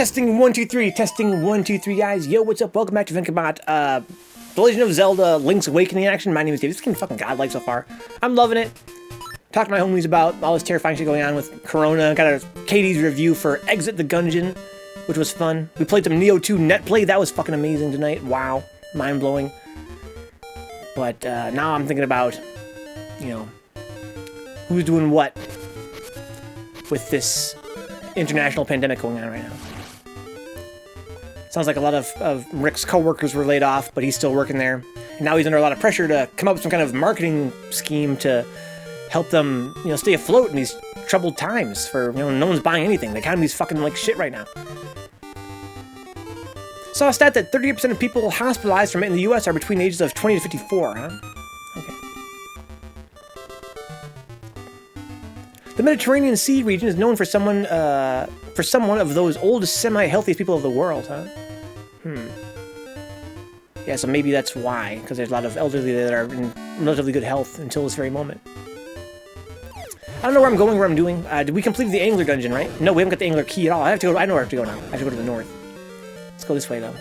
Testing 1 2 3. Testing 1 2 3, guys. Yo, what's up? Welcome back to Vencabot. The Legend of Zelda: Link's Awakening action. My name is Dave. This game's fucking godlike so far. I'm loving it. Talked to my homies about all this terrifying shit going on with Corona. Got a Katie's review for Exit the Gungeon, which was fun. We played some Neo 2 net play. That was fucking amazing tonight. Wow, mind blowing. But now I'm thinking about, you know, who's doing what with this international pandemic going on right now. Sounds like a lot of Rick's co-workers were laid off, but he's still working there. And now he's under a lot of pressure to come up with some kind of marketing scheme to help them, you know, stay afloat in these troubled times. For, you know, no one's buying anything. The economy's fucking like shit right now. Saw a stat that 38% of people hospitalized from it in the U.S. are between the ages of 20 to 54, huh? Okay. The Mediterranean Sea region is known for someone of those oldest, semi-healthiest people of the world, huh? Yeah, so maybe that's why, because there's a lot of elderly that are in relatively good health until this very moment. I don't know where I'm going, where I'm doing. Did we complete the Angler Dungeon, right? No, we haven't got the Angler Key at all. I know where I have to go now. I have to go to the north. Let's go this way, though.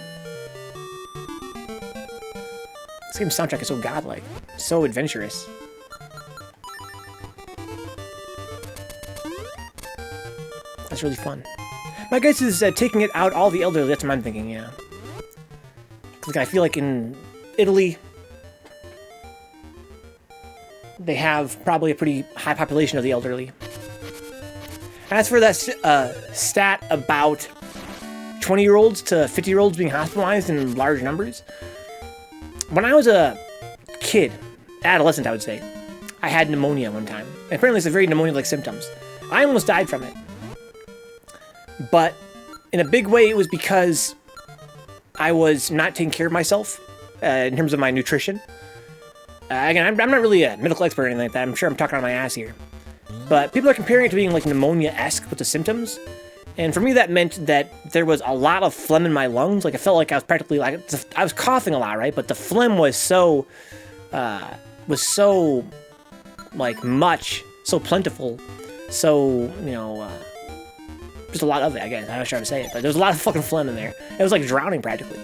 This game's soundtrack is so godlike. So adventurous. That's really fun. My guess is taking it out all the elderly. That's what I'm thinking, yeah. Because I feel like in Italy, they have probably a pretty high population of the elderly. As for that stat about 20-year-olds to 50-year-olds being hospitalized in large numbers, when I was a kid, adolescent I would say, I had pneumonia one time. And apparently it's a very pneumonia-like symptoms. I almost died from it. But in a big way, it was because I was not taking care of myself in terms of my nutrition. Again, I'm not really a medical expert or anything like that. I'm sure I'm talking on my ass here. But people are comparing it to being like pneumonia-esque with the symptoms. And for me, that meant that there was a lot of phlegm in my lungs. Like, I felt like I was practically like, I was coughing a lot, right? But the phlegm was so like much, so plentiful. So, you know, just a lot of it, I guess. I'm not sure how to say it, but there was a lot of fucking phlegm in there. It was like drowning practically.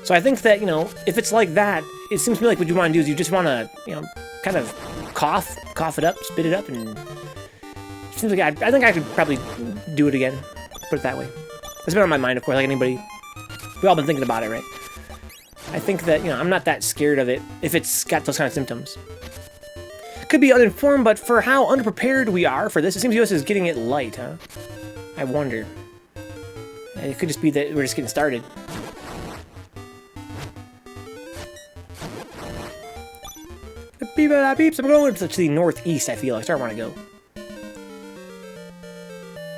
So I think that, you know, if it's like that, it seems to me like what you want to do is you just want to, you know, kind of cough it up, spit it up, and it seems like I think I could probably do it again. Put it that way. It's been on my mind, of course, like anybody. We've all been thinking about it, right? I think that, you know, I'm not that scared of it if it's got those kind of symptoms. Could be uninformed, but for how underprepared we are for this, it seems US is getting it light, huh? I wonder. It could just be that we're just getting started. Beeps. I'm going to the northeast, I feel like. That's where I want to go.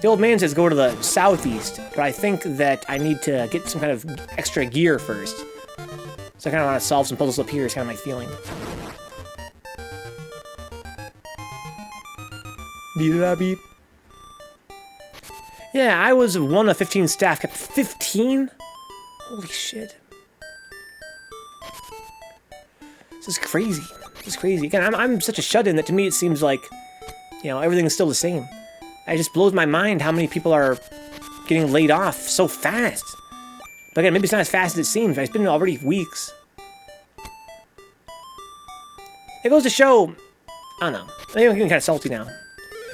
The old man says go to the southeast, but I think that I need to get some kind of extra gear first. So I kind of want to solve some puzzles up here, is kind of my feeling. Beep. Yeah, I was one of 15 staff. Kept 15? Holy shit. This is crazy. This is crazy. Again, I'm such a shut-in that to me it seems like, you know, everything is still the same. It just blows my mind how many people are getting laid off so fast. But again, maybe it's not as fast as it seems. It's been already weeks. It goes to show, I don't know. Maybe I'm getting kind of salty now.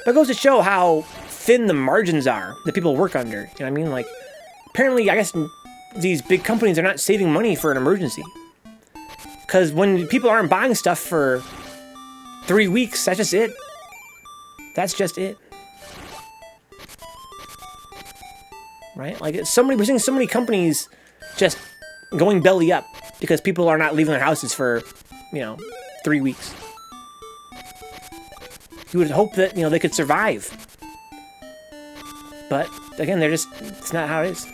But it goes to show how thin the margins are that people work under. You know what I mean? Like, apparently, I guess these big companies are not saving money for an emergency. Because when people aren't buying stuff for 3 weeks, that's just it. That's just it. Right? Like, we're seeing so many companies just going belly up because people are not leaving their houses for, you know, 3 weeks. You would hope that, you know, they could survive. But, again, it's not how it is.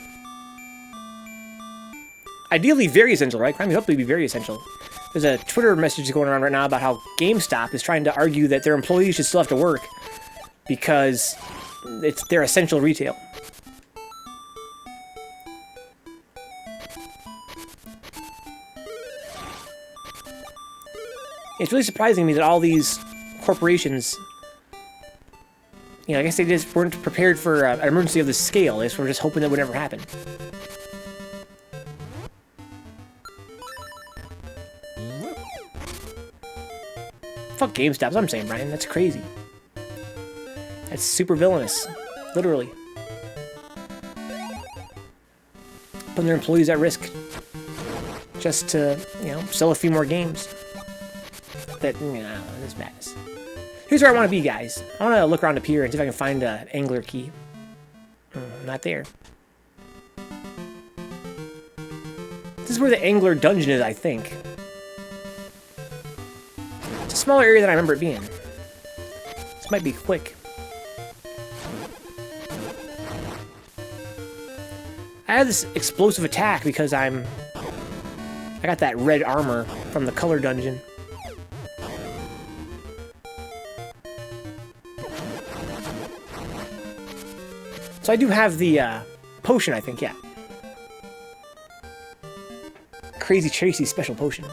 Ideally, very essential, right? Crime would hopefully be very essential. There's a Twitter message going around right now about how GameStop is trying to argue that their employees should still have to work because they're essential retail. It's really surprising to me that all these corporations, You know, I guess they just weren't prepared for an emergency of this scale. They were just hoping that would never happen. Fuck GameStop, I'm saying, Brian. That's crazy. That's super villainous. Literally. Putting their employees at risk. Just to, you know, sell a few more games. That, you know, this madness. Here's where I want to be, guys. I want to look around up here and see if I can find an angler key. Not there. This is where the angler dungeon is, I think. It's a smaller area than I remember it being. This might be quick. I have this explosive attack because I got that red armor from the color dungeon. So I do have the potion, I think, yeah. Crazy Tracy special potion.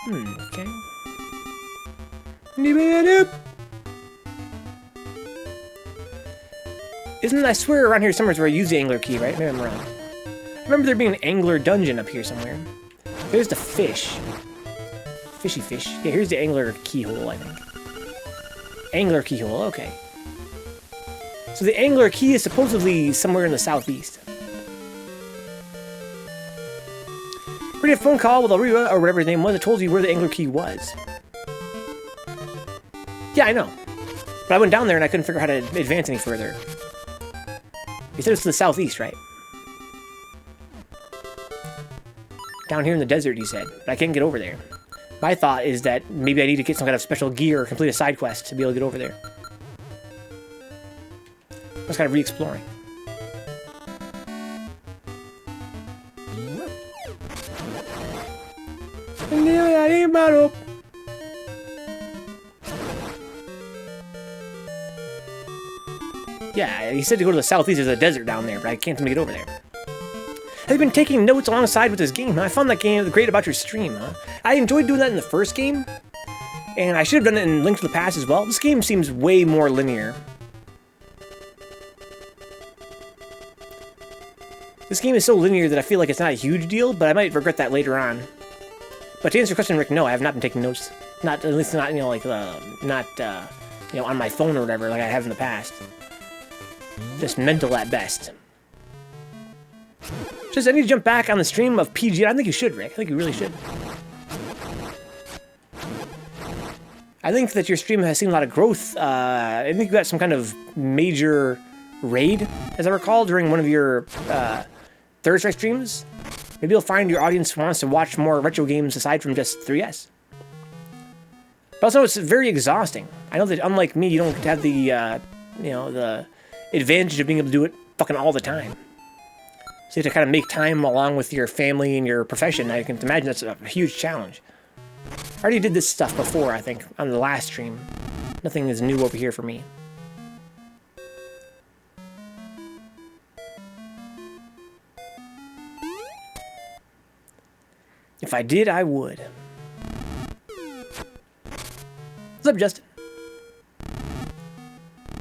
Okay. Isn't it, I swear around here somewhere is where I use the angler key, right? Maybe I'm wrong. I remember there being an angler dungeon up here somewhere. There's the fish. Fishy fish. Yeah, here's the angler keyhole, I think. Angler keyhole, okay. So the angler key is supposedly somewhere in the southeast. We did a phone call with Ariva, or whatever his name was, that told you where the angler key was. Yeah, I know. But I went down there and I couldn't figure out how to advance any further. You said it's to the southeast, right? Down here in the desert, you said. But I can't get over there. My thought is that maybe I need to get some kind of special gear or complete a side quest to be able to get over there. Just kind of re-exploring. Yeah, he said to go to the southeast. There's a desert down there, but I can't seem to get over there. Have you been taking notes alongside with this game? Huh? I found that game great about your stream, huh? I enjoyed doing that in the first game, and I should have done it in Link to the Past as well. This game seems way more linear. This game is so linear that I feel like it's not a huge deal, but I might regret that later on. But to answer your question, Rick, no, I have not been taking notes. Not, at least not, you know, like, you know, on my phone or whatever, like I have in the past. Just mental at best. Just, I need to jump back on the stream of PG. I think you should, Rick. I think you really should. I think that your stream has seen a lot of growth. I think you got some kind of major raid, as I recall, during one of your Thursday streams. Maybe you'll find your audience wants to watch more retro games aside from just 3DS. But also, it's very exhausting. I know that unlike me, you don't have the, you know, the advantage of being able to do it fucking all the time. So you have to kind of make time along with your family and your profession. I can imagine that's a huge challenge. I already did this stuff before, I think, on the last stream. Nothing is new over here for me. If I did, I would. What's up, Justin?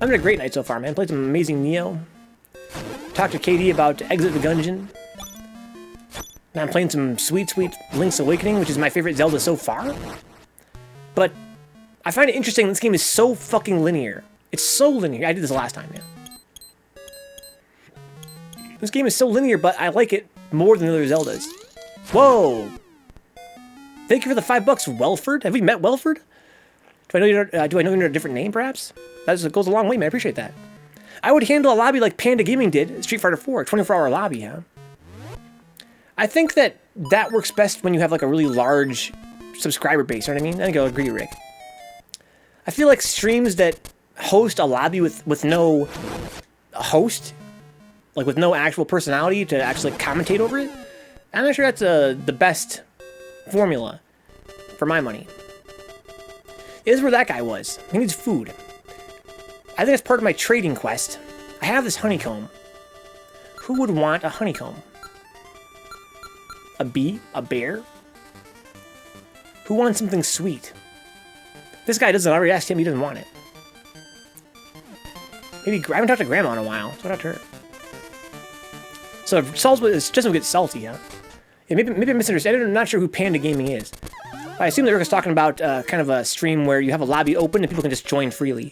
I'm having a great night so far, man. Played some amazing Neo. Talked to KD about Exit the Gungeon. Now I'm playing some sweet, sweet Link's Awakening, which is my favorite Zelda so far. But I find it interesting this game is so fucking linear. It's so linear. I did this last time, man. This game is so linear, but I like it more than the other Zeldas. Whoa! Thank you for the $5, Welford. Have we met Welford? Do I know you under a different name, perhaps? That goes a long way, man. I appreciate that. I would handle a lobby like Panda Gaming did, Street Fighter 4, 24-hour lobby, huh? I think that works best when you have like a really large subscriber base, you know what I mean? I think I'll agree, Rick. I feel like streams that host a lobby with no host, like with no actual personality to actually commentate over it, I'm not sure that's the best formula for my money. This is where that guy was. He needs food. I think it's part of my trading quest. I have this honeycomb. Who would want a honeycomb? A bee? A bear? Who wants something sweet? This guy doesn't. I already asked him. He doesn't want it. Maybe I haven't talked to Grandma in a while. So I talked to her. So salt doesn't get salty, huh? Yeah, maybe I misunderstood. I'm not sure who Panda Gaming is. I assume that Rick is talking about kind of a stream where you have a lobby open and people can just join freely.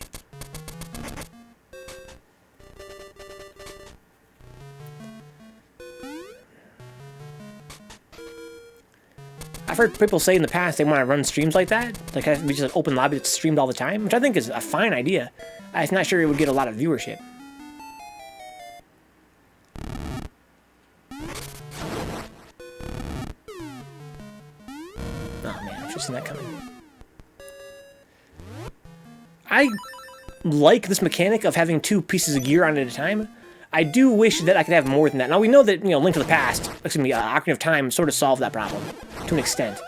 I've heard people say in the past they want to run streams like that. Like, we just an open lobby that's streamed all the time, which I think is a fine idea. I'm not sure it would get a lot of viewership. Oh man, I should have seen that coming. I like this mechanic of having 2 pieces of gear on at a time. I do wish that I could have more than that. Now, we know that, you know, Link to the Past, excuse me, Ocarina of Time sort of solved that problem to an extent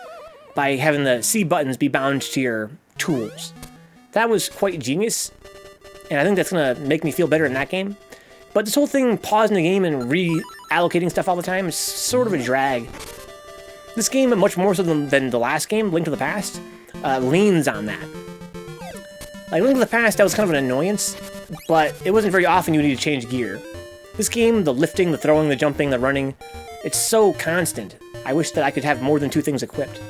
by having the C buttons be bound to your tools. That was quite genius, and I think that's going to make me feel better in that game. But this whole thing, pausing the game and reallocating stuff all the time, is sort of a drag. This game, much more so than the last game, Link to the Past, leans on that. Like, Link to the Past, that was kind of an annoyance, but it wasn't very often you needed to change gear. This game, the lifting, the throwing, the jumping, the running, it's so constant. I wish that I could have more than 2 things equipped.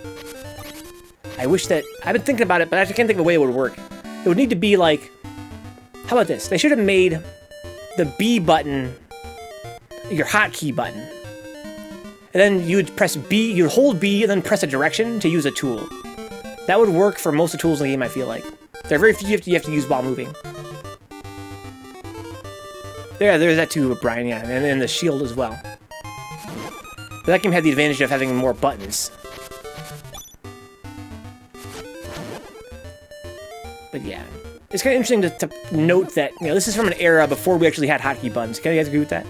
I wish that... I've been thinking about it, but I can't think of a way it would work. It would need to be like... How about this? They should have made the B button your hotkey button. And then you would press B, you'd hold B and then press a direction to use a tool. That would work for most of the tools in the game, I feel like. There are very few you have to use while moving. There's that too, Brian, yeah, and the shield as well. But that game had the advantage of having more buttons. But yeah, it's kind of interesting to note that, you know, this is from an era before we actually had hotkey buttons. Can you guys agree with that?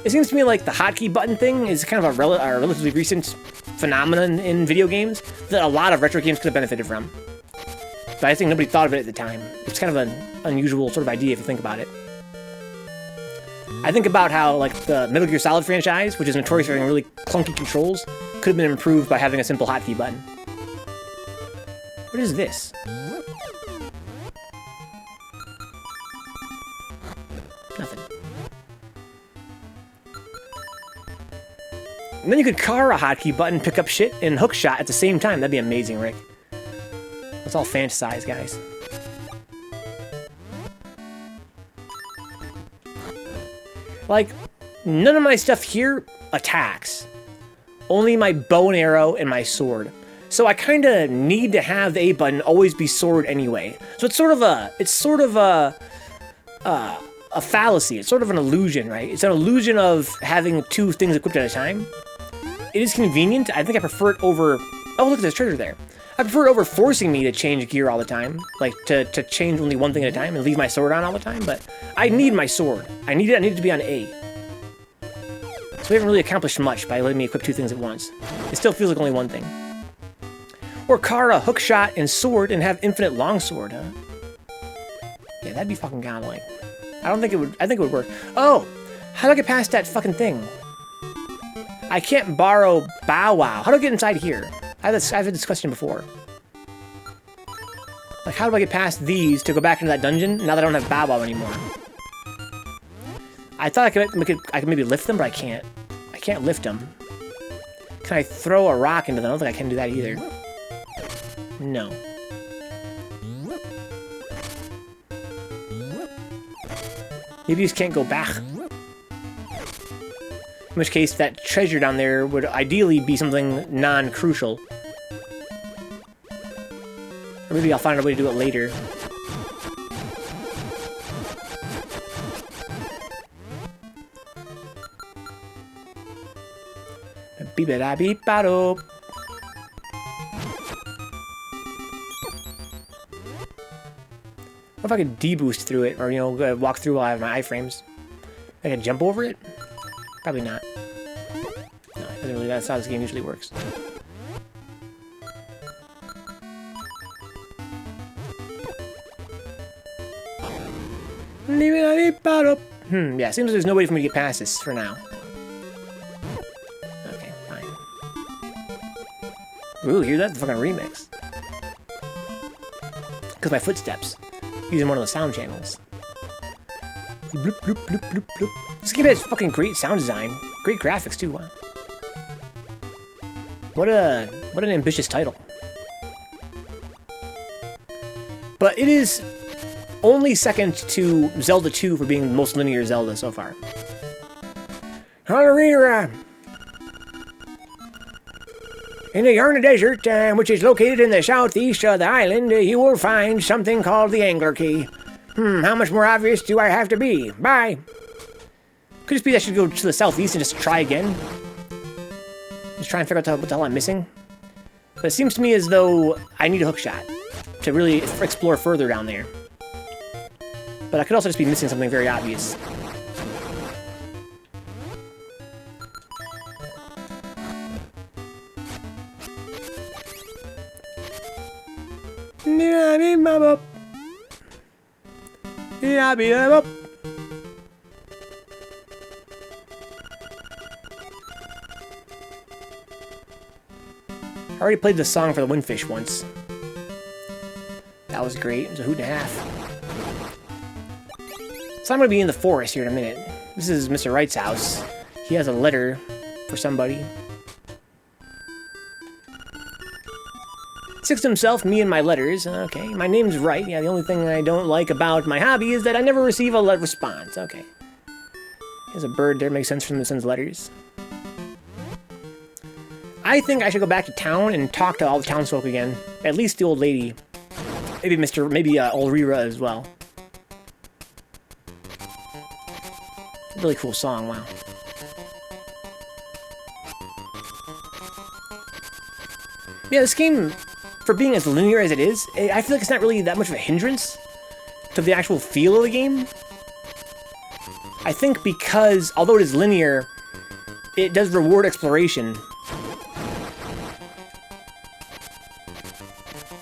It seems to me like the hotkey button thing is kind of a relatively recent phenomenon in video games that a lot of retro games could have benefited from. But I think nobody thought of it at the time. It's kind of an unusual sort of idea if you think about it. I think about how, like, the Metal Gear Solid franchise, which is notorious for having really clunky controls, could have been improved by having a simple hotkey button. What is this? Nothing. And then you could car a hotkey button, pick up shit, and hookshot at the same time. That'd be amazing, Rick. Let's all fantasize, guys. Like, none of my stuff here attacks. Only my bow and arrow and my sword. So I kind of need to have the A button always be sword anyway. So it's sort of a fallacy. It's sort of an illusion, right? It's an illusion of having 2 things equipped at a time. It is convenient. I think I prefer it over... Oh, look at this treasure there. I prefer it over forcing me to change gear all the time. Like, to change only one thing at a time and leave my sword on all the time, but I need my sword. I need it to be on A. So we haven't really accomplished much by letting me equip 2 things at once. It still feels like only one thing. Or Kara, hookshot, and sword, and have infinite longsword, huh? Yeah, that'd be fucking godlike. I think it would work. Oh! How do I get past that fucking thing? I can't borrow Bow Wow. How do I get inside here? I've had this question before. Like, how do I get past these to go back into that dungeon now that I don't have Bow Wow anymore? I thought I could maybe lift them, but I can't. I can't lift them. Can I throw a rock into them? I don't think I can do that either. No. Maybe you just can't go back. In which case, that treasure down there would ideally be something non-crucial. Or maybe I'll find a way to do it later. Beep-a-da-beep-a-do. What if I could deboost through it, or, you know, walk through while I have my iframes? I can jump over it? Probably not. No, it doesn't really, that's how this game usually works. Yeah, seems like there's no way for me to get past this for now. Okay, fine. Ooh, hear that? The fucking remix. Because my footsteps. Using one of the sound channels. Bloop, bloop, bloop, bloop, bloop. This game has fucking great sound design. Great graphics, too. Wow. What an ambitious title. But it is only second to Zelda 2 for being the most linear Zelda so far. Hallelujah! In the Yarna Desert, which is located in the southeast of the island, you will find something called the Angler Key. How much more obvious do I have to be? Bye! Could just be that I should go to the southeast and just try again. Just try and figure out what the hell I'm missing. But it seems to me as though I need a hookshot to really explore further down there. But I could also just be missing something very obvious. I already played the song for the Windfish once. That was great. It was a hoot and a half. So I'm going to be in the forest here in a minute. This is Mr. Wright's house. He has a letter for somebody. Six to himself, me and my letters. Okay, my name's Wright. Yeah, the only thing I don't like about my hobby is that I never receive a response. Okay. There's a bird there. Makes sense for him to send letters. I think I should go back to town and talk to all the townsfolk again. At least the old lady. Maybe Ulrira as well. Really cool song, wow. Yeah, this game, for being as linear as it is, I feel like it's not really that much of a hindrance to the actual feel of the game. I think because, although it is linear, it does reward exploration.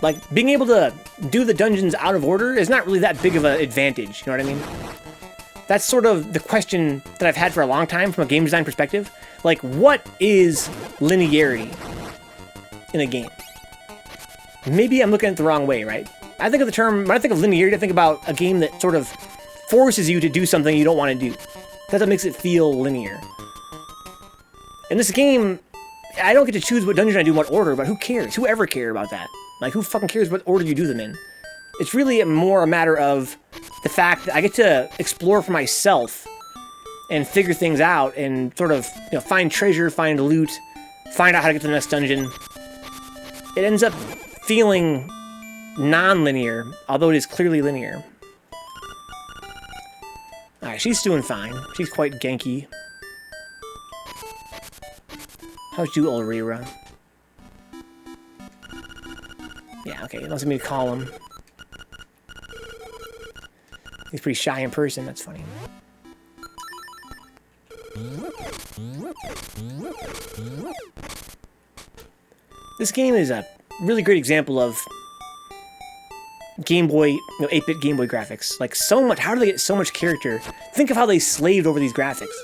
Like, being able to do the dungeons out of order is not really that big of an advantage, you know what I mean? That's sort of the question that I've had for a long time from a game design perspective. Like, what is linearity in a game? Maybe I'm looking at it the wrong way, right? I think of the term, when I think of linearity, I think about a game that sort of forces you to do something you don't want to do. That's what makes it feel linear. In this game, I don't get to choose what dungeon I do in what order, but who cares? Who ever cares about that? Like, who fucking cares what order you do them in? It's really more a matter of the fact that I get to explore for myself and figure things out and sort of, you know, find treasure, find loot, find out how to get to the next dungeon. It ends up feeling non-linear, although it is clearly linear. Alright, she's doing fine. She's quite ganky. How's you, Ulrira? Yeah, okay, it wants me to call him. He's pretty shy in person, that's funny. This game is a really great example of Game Boy, 8-bit Game Boy graphics. Like, so much, how do they get so much character? Think of how they slaved over these graphics.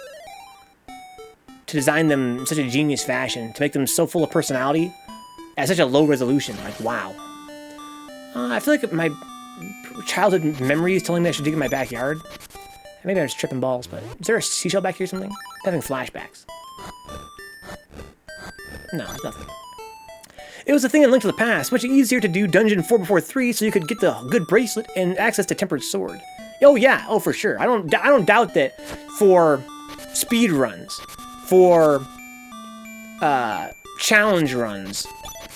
To design them in such a genius fashion, to make them so full of personality, at such a low resolution. Like, wow. I feel like my childhood memory is telling me I should dig in my backyard. Maybe I'm just tripping balls, but is there a seashell back here or something? I'm having flashbacks. No, it's nothing. It was a thing in Link to the Past, much easier to do Dungeon 4 before 3 so you could get the good bracelet and access to Tempered Sword. Oh yeah, oh for sure. I don't doubt that for speed runs, for challenge runs,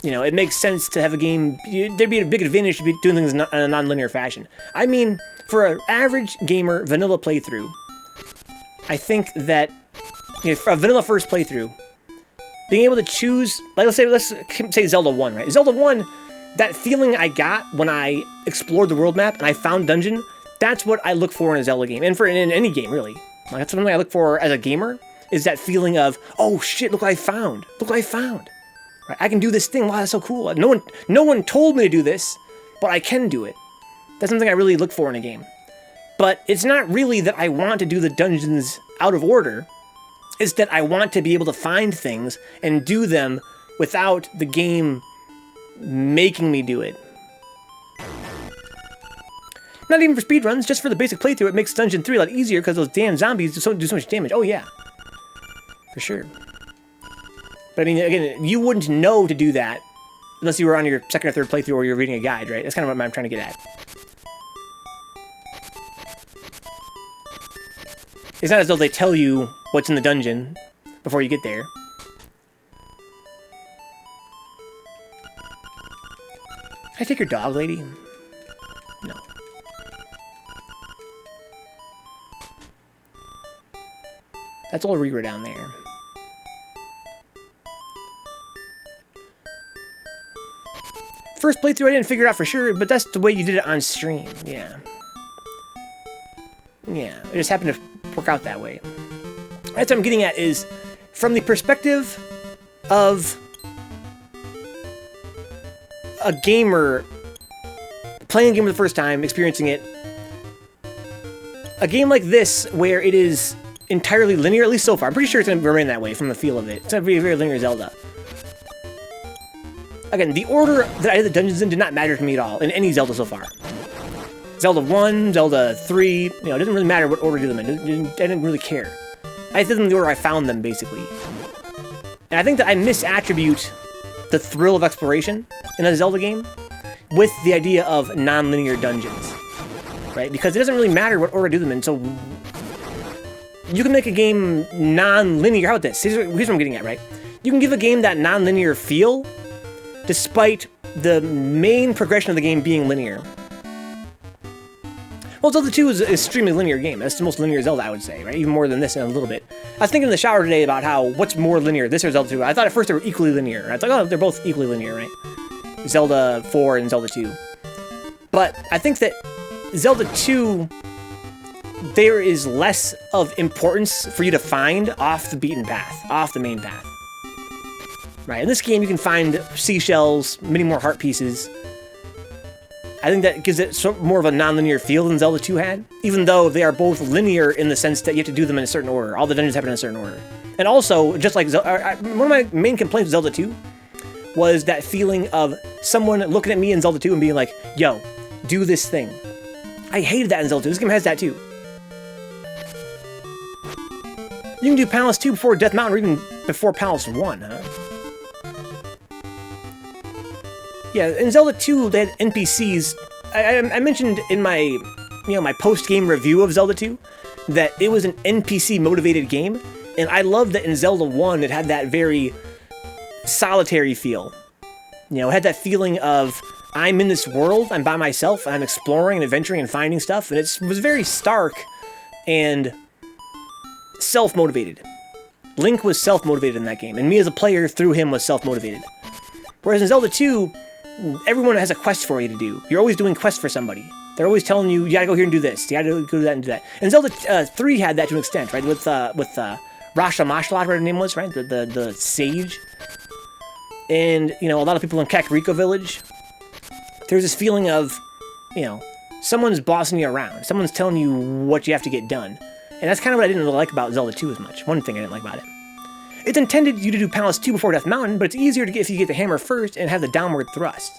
you know, it makes sense to have a game, there'd be a big advantage to be doing things in a non-linear fashion. I mean, for an average gamer vanilla playthrough, I think that, you know, for a vanilla first playthrough, being able to choose, like let's say Zelda 1, right? Zelda 1, that feeling I got when I explored the world map and I found dungeon, that's what I look for in a Zelda game, and for in any game, really. Like, that's something I look for as a gamer, is that feeling of, oh shit, look what I found. Look what I found. Right? I can do this thing. Wow, that's so cool. No one told me to do this, but I can do it. That's something I really look for in a game. But it's not really that I want to do the dungeons out of order. It's that I want to be able to find things and do them without the game making me do it. Not even for speedruns, just for the basic playthrough, it makes Dungeon 3 a lot easier because those damn zombies do so much damage. Oh yeah. For sure. But I mean, again, you wouldn't know to do that unless you were on your second or third playthrough or you're reading a guide, right? That's kind of what I'm trying to get at. It's not as though they tell you what's in the dungeon before you get there. Can I take your dog, lady? No. That's all Reaver down there. First playthrough I didn't figure it out for sure, but that's the way you did it on stream. Yeah. Yeah, it just happened to work out that way. That's what I'm getting at is, from the perspective of a gamer playing a game for the first time, experiencing it, a game like this where it is entirely linear, at least so far. I'm pretty sure it's going to remain that way from the feel of it. It's going to be a very linear Zelda. Again, the order that I did the dungeons in did not matter to me at all in any Zelda so far. Zelda 1, Zelda 3, you know, it doesn't really matter what order I did them in. I didn't really care. I did them in the order I found them, basically. And I think that I misattribute the thrill of exploration in a Zelda game with the idea of non-linear dungeons, right? Because it doesn't really matter what order I do them in, so you can make a game non-linear. How about this? Here's what I'm getting at, right? You can give a game that non-linear feel despite the main progression of the game being linear. Well, Zelda 2 is an extremely linear game. That's the most linear Zelda, I would say, right? Even more than this in a little bit. I was thinking in the shower today about how, what's more linear, this or Zelda 2? I thought at first they were equally linear. I thought, oh, they're both equally linear, right? Zelda 4 and Zelda 2. But I think that Zelda 2, there is less of importance for you to find off the beaten path, off the main path. Right, in this game you can find seashells, many more heart pieces. I think that gives it more of a non-linear feel than Zelda 2 had, even though they are both linear in the sense that you have to do them in a certain order. All the dungeons happen in a certain order. And also, just like Zelda, one of my main complaints with Zelda 2 was that feeling of someone looking at me in Zelda 2 and being like, yo, do this thing. I hated that in Zelda 2. This game has that too. You can do Palace 2 before Death Mountain, or even before Palace 1, huh? Yeah, in Zelda 2, they had NPCs. I mentioned in my, my post-game review of Zelda 2 that it was an NPC-motivated game, and I loved that in Zelda 1 it had that very solitary feel. You know, it had that feeling of, I'm in this world, I'm by myself, I'm exploring and adventuring and finding stuff, and it was very stark and self-motivated. Link was self-motivated in that game, and me as a player through him was self-motivated. Whereas in Zelda 2, everyone has a quest for you to do. You're always doing quests for somebody. They're always telling you, you gotta go here and do this, you gotta go do that and do that. And Zelda 3 had that to an extent, right? With Rasha Mashla, whatever her name was, right? The sage. And, a lot of people in Kakariko Village, there's this feeling of, someone's bossing you around. Someone's telling you what you have to get done. And that's kind of what I didn't really like about Zelda 2 as much. One thing I didn't like about it. It's intended you to do Palace 2 before Death Mountain, but it's easier to get if you get the hammer first and have the downward thrust.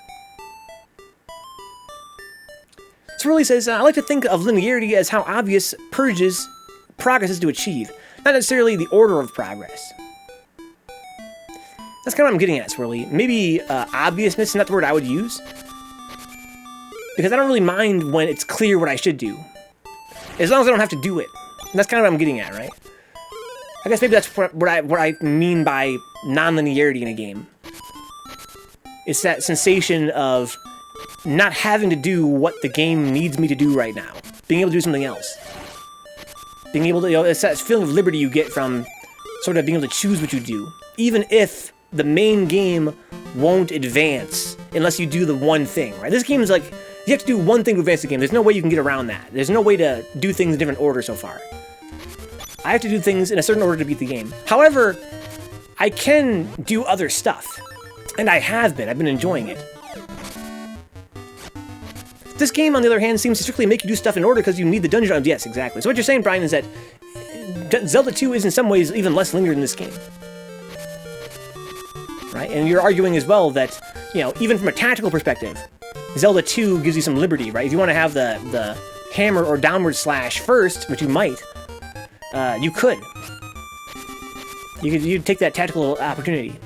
Swirly says, I like to think of linearity as how obvious Purge's progress is to achieve, not necessarily the order of progress. That's kind of what I'm getting at, Swirly. Maybe obviousness is not the word I would use, because I don't really mind when it's clear what I should do, as long as I don't have to do it. And that's kind of what I'm getting at, right? I guess maybe that's what I mean by non-linearity in a game. It's that sensation of not having to do what the game needs me to do right now. Being able to do something else. Being able to, it's that feeling of liberty you get from sort of being able to choose what you do. Even if the main game won't advance unless you do the one thing, right? This game is like, you have to do one thing to advance the game. There's no way you can get around that. There's no way to do things in different order so far. I have to do things in a certain order to beat the game. However, I can do other stuff. And I have been. I've been enjoying it. This game, on the other hand, seems to strictly make you do stuff in order because you need the dungeon items. Yes, exactly. So what you're saying, Brian, is that Zelda 2 is in some ways even less linear than this game. Right? And you're arguing as well that you know, even from a tactical perspective, Zelda 2 gives you some liberty, right? If you want to have the hammer or downward slash first, which you might, you could. You'd take that tactical opportunity.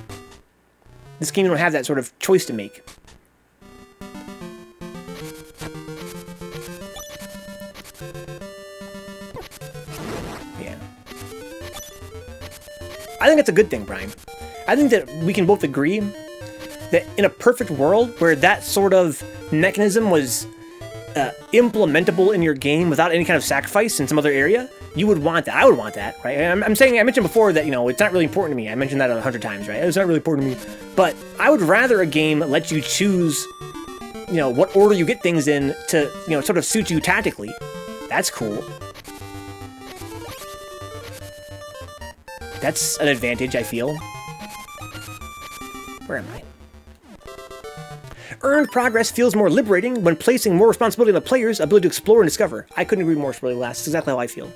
This game, you don't have that sort of choice to make. Yeah. I think it's a good thing, Brian. I think that we can both agree that in a perfect world where that sort of mechanism was implementable in your game without any kind of sacrifice in some other area, you would want that. I would want that, right? I'm saying, I mentioned before that, you know, it's not really important to me. I mentioned that 100 times, right? It's not really important to me. But I would rather a game let you choose, you know, what order you get things in to, you know, sort of suit you tactically. That's cool. That's an advantage, I feel. Where am I? Earned progress feels more liberating when placing more responsibility on the player's ability to explore and discover. I couldn't agree more, really, last. That's exactly how I feel.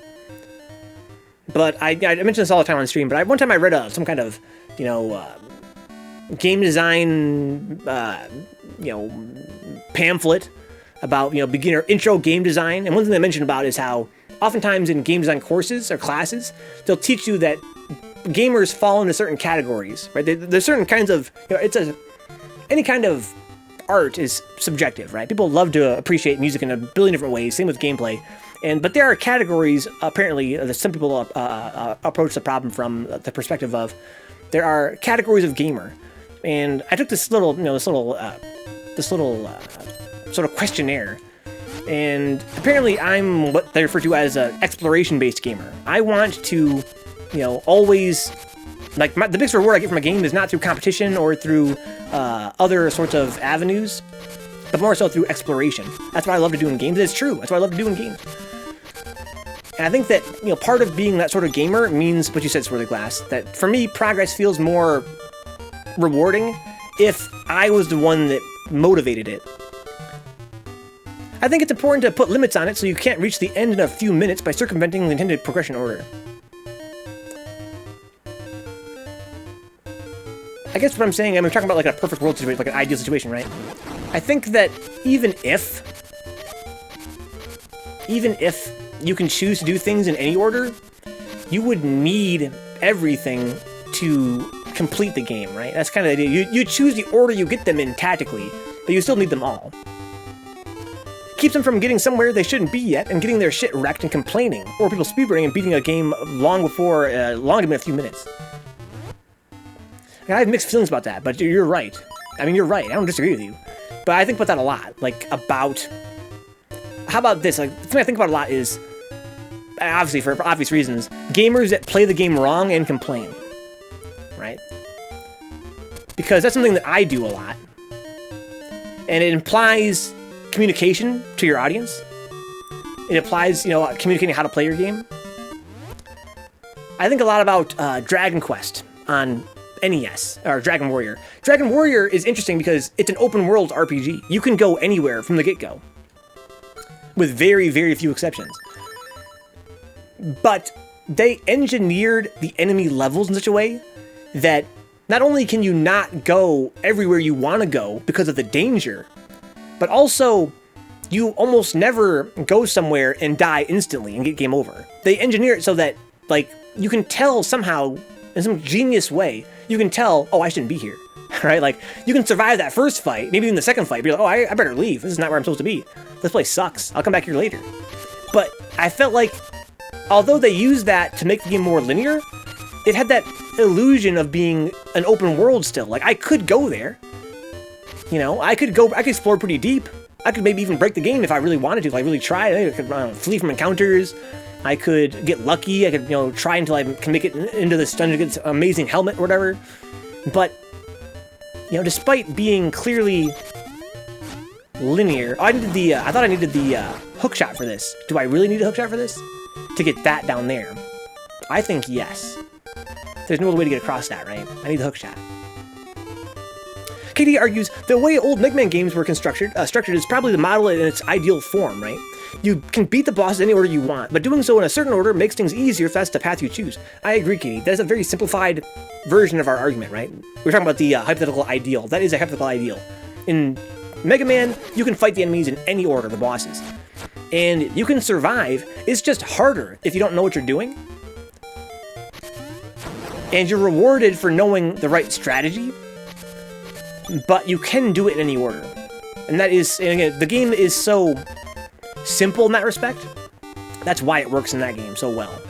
But I mention this all the time on stream, but one time I read some kind of, you know, game design, you know, pamphlet about, you know, beginner intro game design. And one thing they mentioned about is how oftentimes in game design courses or classes, they'll teach you that gamers fall into certain categories, right? There's certain kinds of, you know, any kind of art is subjective, right? People love to appreciate music in a billion different ways, same with gameplay. But there are categories, apparently, that some people approach the problem from the perspective of, there are categories of gamer. And I took this little, you know, this little sort of questionnaire. And apparently I'm what they refer to as an exploration-based gamer. I want to, you know, always, like, the biggest reward I get from a game is not through competition or through other sorts of avenues, but more so through exploration. That's what I love to do in games. It's true. That's what I love to do in games. And I think that, you know, part of being that sort of gamer means what you said, Swirly Glass, that for me, progress feels more rewarding if I was the one that motivated it. I think it's important to put limits on it so you can't reach the end in a few minutes by circumventing the intended progression order. I guess what I'm saying, I'm talking about like a perfect world situation, like an ideal situation, right? I think that even if you can choose to do things in any order, you would need everything to complete the game, right? That's kind of the idea. You choose the order you get them in tactically, but you still need them all. Keeps them from getting somewhere they shouldn't be yet and getting their shit wrecked and complaining, or people speedrunning and beating a game long in a few minutes. I have mixed feelings about that, but you're right. I mean, you're right. I don't disagree with you. But I think about that a lot. Like, about... How about this? Like, the thing I think about a lot is, obviously, for obvious reasons, gamers that play the game wrong and complain. Right? Because that's something that I do a lot. And it implies communication to your audience. It implies, you know, communicating how to play your game. I think a lot about Dragon Quest on NES, or Dragon Warrior. Dragon Warrior is interesting because it's an open world RPG. You can go anywhere from the get-go, with very, very few exceptions. But they engineered the enemy levels in such a way that not only can you not go everywhere you want to go because of the danger, but also you almost never go somewhere and die instantly and get game over. They engineer it so that, like, you can tell somehow, in some genius way, you can tell, oh, I shouldn't be here, right? Like, you can survive that first fight, maybe in the second fight, be like, oh, I better leave. This is not where I'm supposed to be. This place sucks. I'll come back here later. But I felt like, although they used that to make the game more linear, it had that illusion of being an open world still. Like, I could go there. You know, I could explore pretty deep. I could maybe even break the game if I really wanted to, if I really tried. I could flee from encounters. I could get lucky. I could, you know, try until I can make it into this dungeon, get this amazing helmet or whatever. But, you know, despite being clearly linear, I thought I needed the hook shot for this. Do I really need a hook shot for this? To get that down there? I think yes. There's no other way to get across that, right? I need the hook shot. KD argues, the way old Mega Man games were structured is probably the model in its ideal form, right? You can beat the bosses any order you want, but doing so in a certain order makes things easier if that's the path you choose. I agree, Katie. That's a very simplified version of our argument, right? We're talking about the hypothetical ideal. That is a hypothetical ideal. In Mega Man, you can fight the enemies in any order, the bosses. And you can survive. It's just harder if you don't know what you're doing. And you're rewarded for knowing the right strategy, but you can do it in any order. And that is, and again, the game is so simple in that respect. That's why it works in that game so well.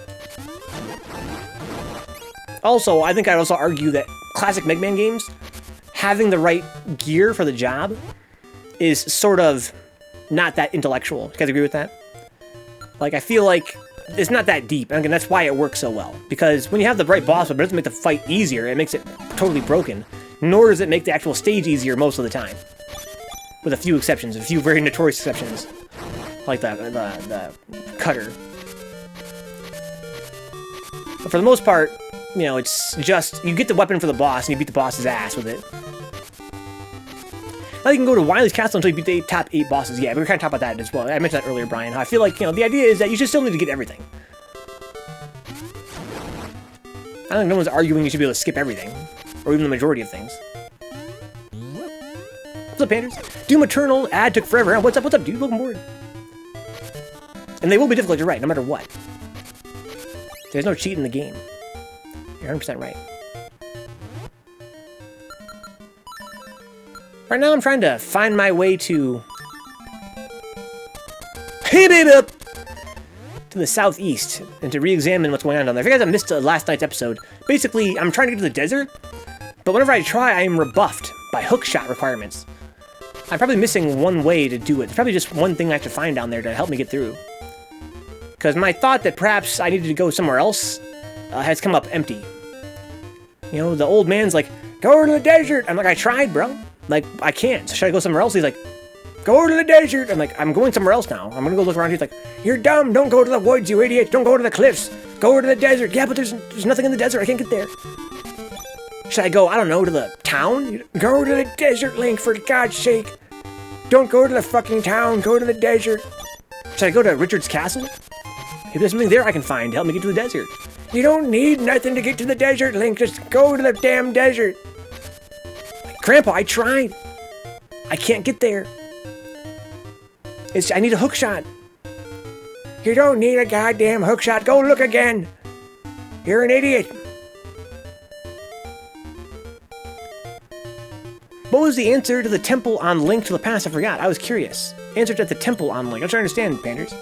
Also, I think I'd also argue that classic Mega Man games, having the right gear for the job is sort of not that intellectual. You guys agree with that? Like, I feel like it's not that deep, and again, that's why it works so well. Because when you have the right boss, but it doesn't make the fight easier, it makes it totally broken. Nor does it make the actual stage easier most of the time. With a few exceptions, a few very notorious exceptions. Like the cutter. But for the most part, you know, it's just, you get the weapon for the boss, and you beat the boss's ass with it. Now you can go to Wily's Castle until you beat the top 8 bosses. Yeah, we were kind of talking about that as well. I mentioned that earlier, Brian. How I feel like, you know, the idea is that you should still need to get everything. I don't think no one's arguing you should be able to skip everything. Or even the majority of things. What's up, Panders? Doom Eternal ad took forever. What's up, dude? Welcome aboard. And they will be difficult, you're right, no matter what. There's no cheat in the game. You're 100% right. Right now I'm trying to find my way to... to the southeast, and to re-examine what's going on down there. If you guys have missed last night's episode, basically, I'm trying to get to the desert, but whenever I try, I am rebuffed by hookshot requirements. I'm probably missing one way to do it. There's probably just one thing I have to find down there to help me get through. Because my thought that perhaps I needed to go somewhere else has come up empty. You know, the old man's like, go to the desert! I'm like, I tried, bro. Like, I can't. So should I go somewhere else? He's like, go to the desert! I'm like, I'm going somewhere else now. I'm gonna go look around. He's like, you're dumb! Don't go to the woods, you idiot! Don't go to the cliffs! Go to the desert! Yeah, but there's nothing in the desert. I can't get there. Should I go, I don't know, to the town? Go to the desert, Link, for God's sake! Don't go to the fucking town, go to the desert! Should I go to Richard's castle? Maybe there's something there I can find to help me get to the desert. You don't need nothing to get to the desert, Link, just go to the damn desert! Grandpa, I tried! I can't get there. I need a hookshot. You don't need a goddamn hookshot, go look again! You're an idiot! What was the answer to the temple on Link to the Past? I forgot. I was curious. Answer to the temple on Link. I'm trying to understand, Panders.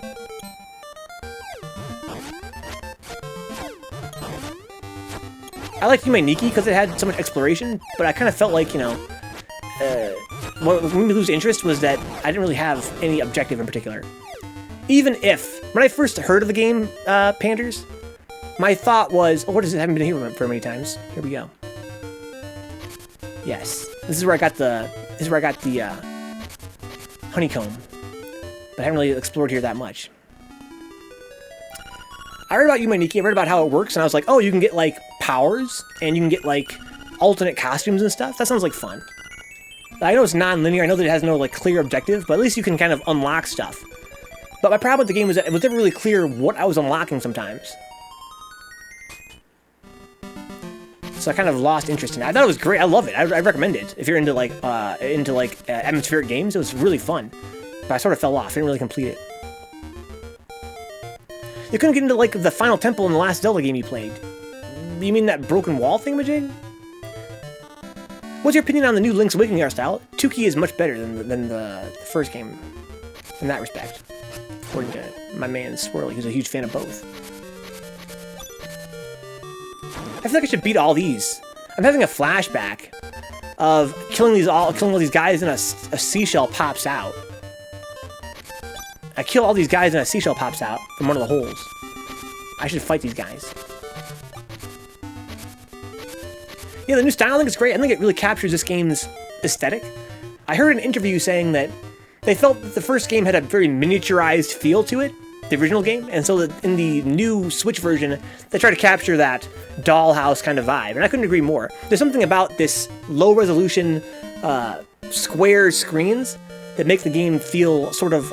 I liked Yume because it had so much exploration, but I kind of felt like, you know, what made me lose interest was that I didn't really have any objective in particular. Even if, when I first heard of the game, Panders, my thought was, oh, what is it? I haven't been here for many times. Here we go. Yes. This is where I got the honeycomb. But I haven't really explored here that much. I read about Yume I read about how it works, and I was like, oh, you can get, like, powers, and you can get, like, alternate costumes and stuff. That sounds like fun. I know it's non-linear, I know that it has no, like, clear objective, but at least you can kind of unlock stuff. But my problem with the game was that it was never really clear what I was unlocking sometimes. So I kind of lost interest in it. I thought it was great. I love it. I recommend it. If you're into atmospheric games, it was really fun. But I sort of fell off. I didn't really complete it. You couldn't get into, like, the final temple in the last Zelda game you played. You mean that broken wall thingamajig? What's your opinion on the new Link's Awakening art style? 2-key is much better than the first game in that respect. According to my man Swirly, who's a huge fan of both. I feel like I should beat all these. I'm having a flashback of killing all these guys and a seashell pops out. I kill all these guys and a seashell pops out from one of the holes. I should fight these guys. Yeah, the new style I think is great. I think it really captures this game's aesthetic. I heard an interview saying that they felt that the first game had a very miniaturized feel to it, the original game, and so that in the new Switch version, they try to capture that dollhouse kind of vibe, and I couldn't agree more. There's something about this low-resolution, square screens that makes the game feel sort of,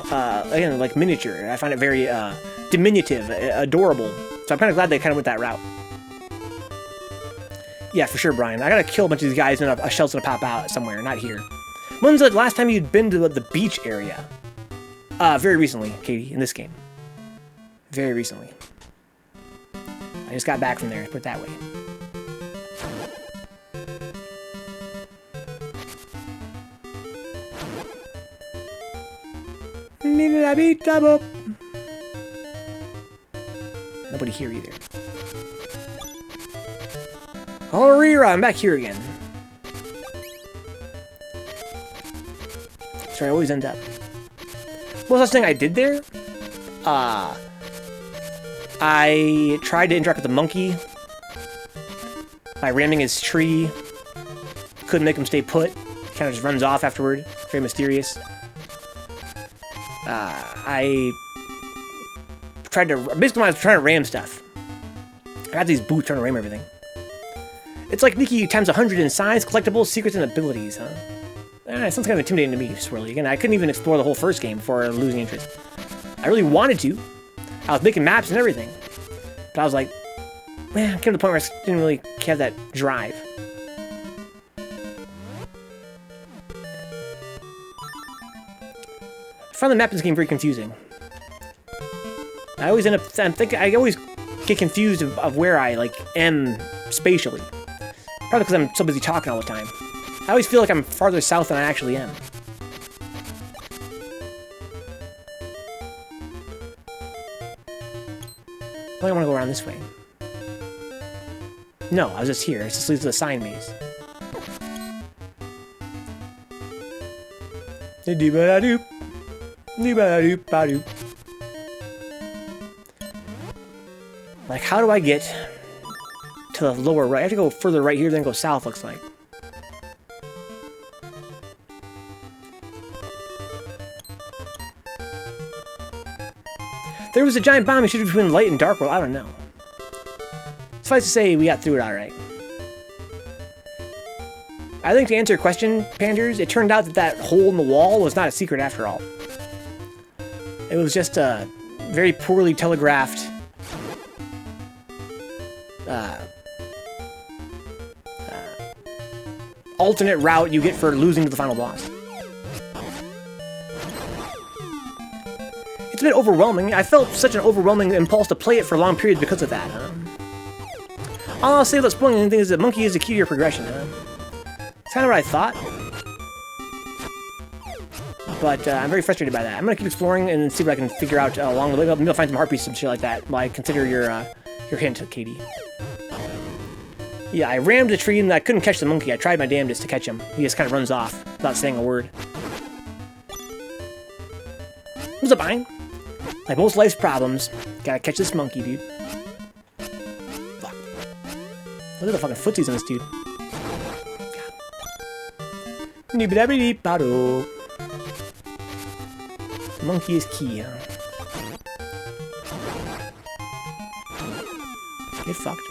again, like miniature. I find it very diminutive, adorable. So I'm kind of glad they kind of went that route. Yeah, for sure, Brian. I gotta kill a bunch of these guys and a shell's gonna pop out somewhere, not here. When's the last time you'd been to the beach area? Very recently, Katie, in this game. Very recently. I just got back from there, put it that way. Nobody here either. Oh, Rira, I'm back here again. That's where I always end up. What was the last thing I did there? I tried to interact with the monkey by ramming his tree. Couldn't make him stay put. Kind of just runs off afterward. Very mysterious. I tried to... Basically, when I was trying to ram stuff. I got these boots trying to ram everything. It's like Nikki times 100 in science, collectibles, secrets, and abilities, huh? It sounds kind of intimidating to me, Swirly. Again, I couldn't even explore the whole first game before losing interest. I really wanted to. I was making maps and everything. But I was like, man, I came to the point where I didn't really have that drive. I found the map in this game very confusing. I always end up... I always get confused of where I, like, am spatially. Probably because I'm so busy talking all the time. I always feel like I'm farther south than I actually am. I want to go around this way. No, I was just here. It just leads to the sign maze. Like, how do I get to the lower right? I have to go further right here, then go south, looks like. There was a giant bomb issued between light and dark world. I don't know. Suffice to say, we got through it alright. I think to answer your question, Panders, it turned out that that hole in the wall was not a secret after all. It was just a very poorly telegraphed alternate route you get for losing to the final boss. It's a bit overwhelming. I felt such an overwhelming impulse to play it for long periods because of that. All I'll say without spoiling anything is that Monkey is the key to your progression. It's kind of what I thought. But I'm very frustrated by that. I'm going to keep exploring and see what I can figure out along the way. Maybe I'll find some heart pieces and shit like that while I consider your hint, Katie. Yeah, I rammed the tree and I couldn't catch the monkey. I tried my damnedest to catch him. He just kind of runs off without saying a word. What's up, Brian? Like most life's problems, gotta catch this monkey, dude. Fuck. Look at the fucking footsies on this dude. Monkey is key, huh? Get fucked.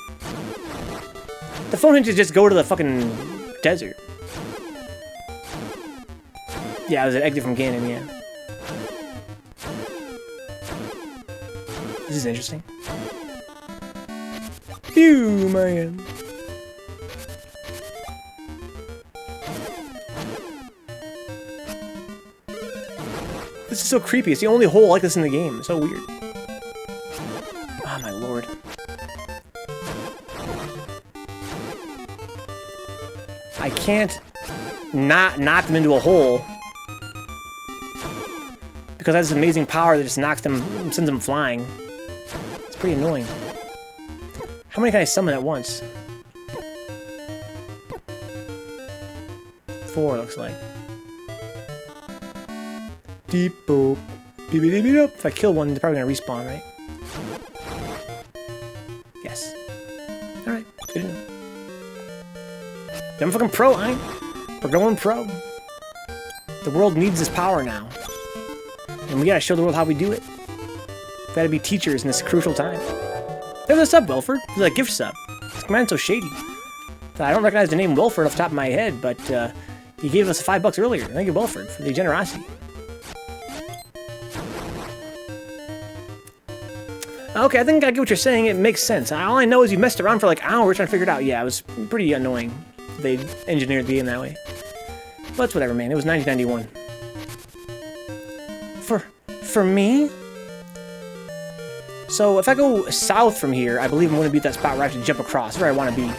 The phone hint is just go to the fucking desert. Yeah, it was an exit from Ganon, yeah. This is interesting. Phew, man. This is so creepy. It's the only hole like this in the game. It's so weird. Oh, my lord. I can't not knock them into a hole because that's this amazing power that just knocks them, sends them flying. It's pretty annoying. How many can I summon at once? 4, looks like. Deep boop. If I kill one, they're probably gonna respawn, right? Yes. Alright, good enough. I'm fucking pro, huh? We're going pro. The world needs this power now. And we gotta show the world how we do it. We gotta be teachers in this crucial time. There's a sub, Wilford. There's a gift sub. This command's so shady. I don't recognize the name Wilford off the top of my head, but he gave us $5 earlier. Thank you, Wilford, for the generosity. Okay, I think I get what you're saying. It makes sense. All I know is you messed around for like hours trying to figure it out. Yeah, it was pretty annoying. They engineered the game that way. But it's whatever, man. It was 1991. For me? So if I go south from here, I believe I'm going to be at that spot where I have to jump across, where I want to be.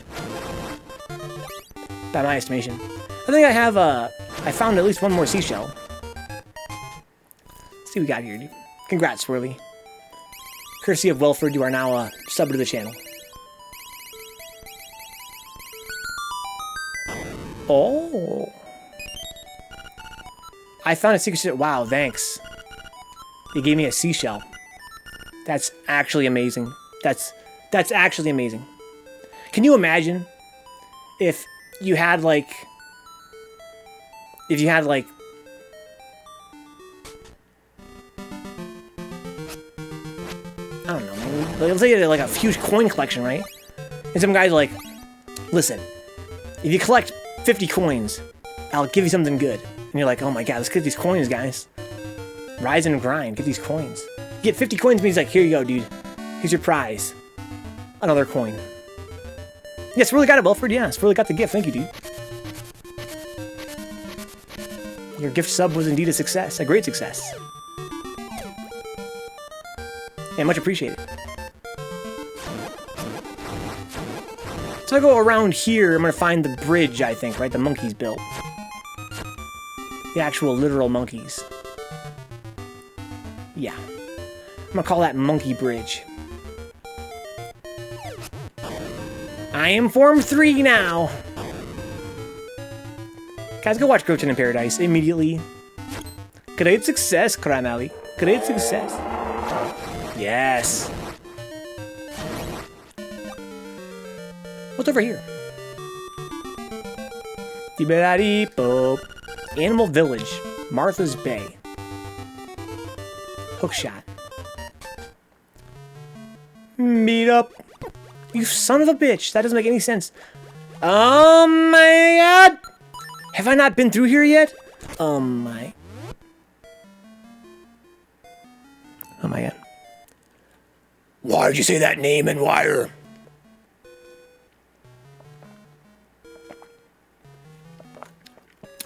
By my estimation. I think I have, I found at least one more seashell. Let's see what we got here, dude. Congrats, Swirly. Courtesy of Welford, you are now a sub to the channel. Oh. I found a secret ship. Wow, thanks. They gave me a seashell. That's actually amazing. That's actually amazing. Can you imagine if you had like I don't know, man. Let's say you had like a huge coin collection, right? And some guy's like, listen, if you collect 50 coins, I'll give you something good. And you're like, oh my god, let's get these coins, guys. Rise and grind, get these coins. You get 50 coins means like, here you go, dude. Here's your prize. Another coin. Yes, really got it, Wilford. Yes, really got the gift. Thank you, dude. Your gift sub was indeed a success. A great success. Yeah, much appreciated. So I go around here, I'm gonna find the bridge, I think, right? The monkeys built. The actual literal monkeys. Yeah. I'm gonna call that Monkey Bridge. I am Form 3 now! Guys, go watch Groton in Paradise immediately. Great success, Crime Alley. Great success. Yes. What's over here? Animal Village. Martha's Bay. Hookshot. Meet up. You son of a bitch. That doesn't make any sense. Oh my god. Have I not been through here yet? Oh my. Oh my god. Why did you say that name and wire?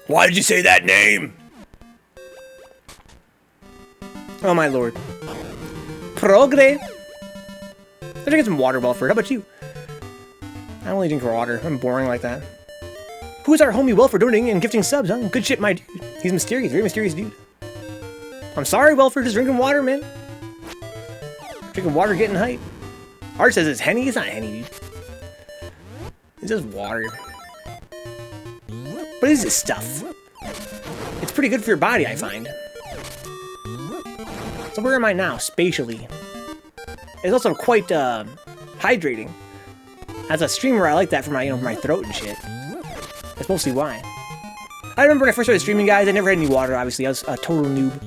Why did you say that name? Oh my lord. Progre. I'm drinking some water, Welford. How about you? I only drink water. I'm boring like that. Who's our homie Welford donating and gifting subs, huh? Good shit, my dude. He's mysterious. Very mysterious dude. I'm sorry, Welford. Just drinking water, man. Drinking water, getting hype. Art says it's Henny. It's not Henny, dude. It's just water. What is this stuff? It's pretty good for your body, I find. So where am I now, spatially? It's also quite hydrating. As a streamer, I like that for my, my throat and shit. That's mostly why. I remember when I first started streaming, guys, I never had any water, obviously. I was a total noob.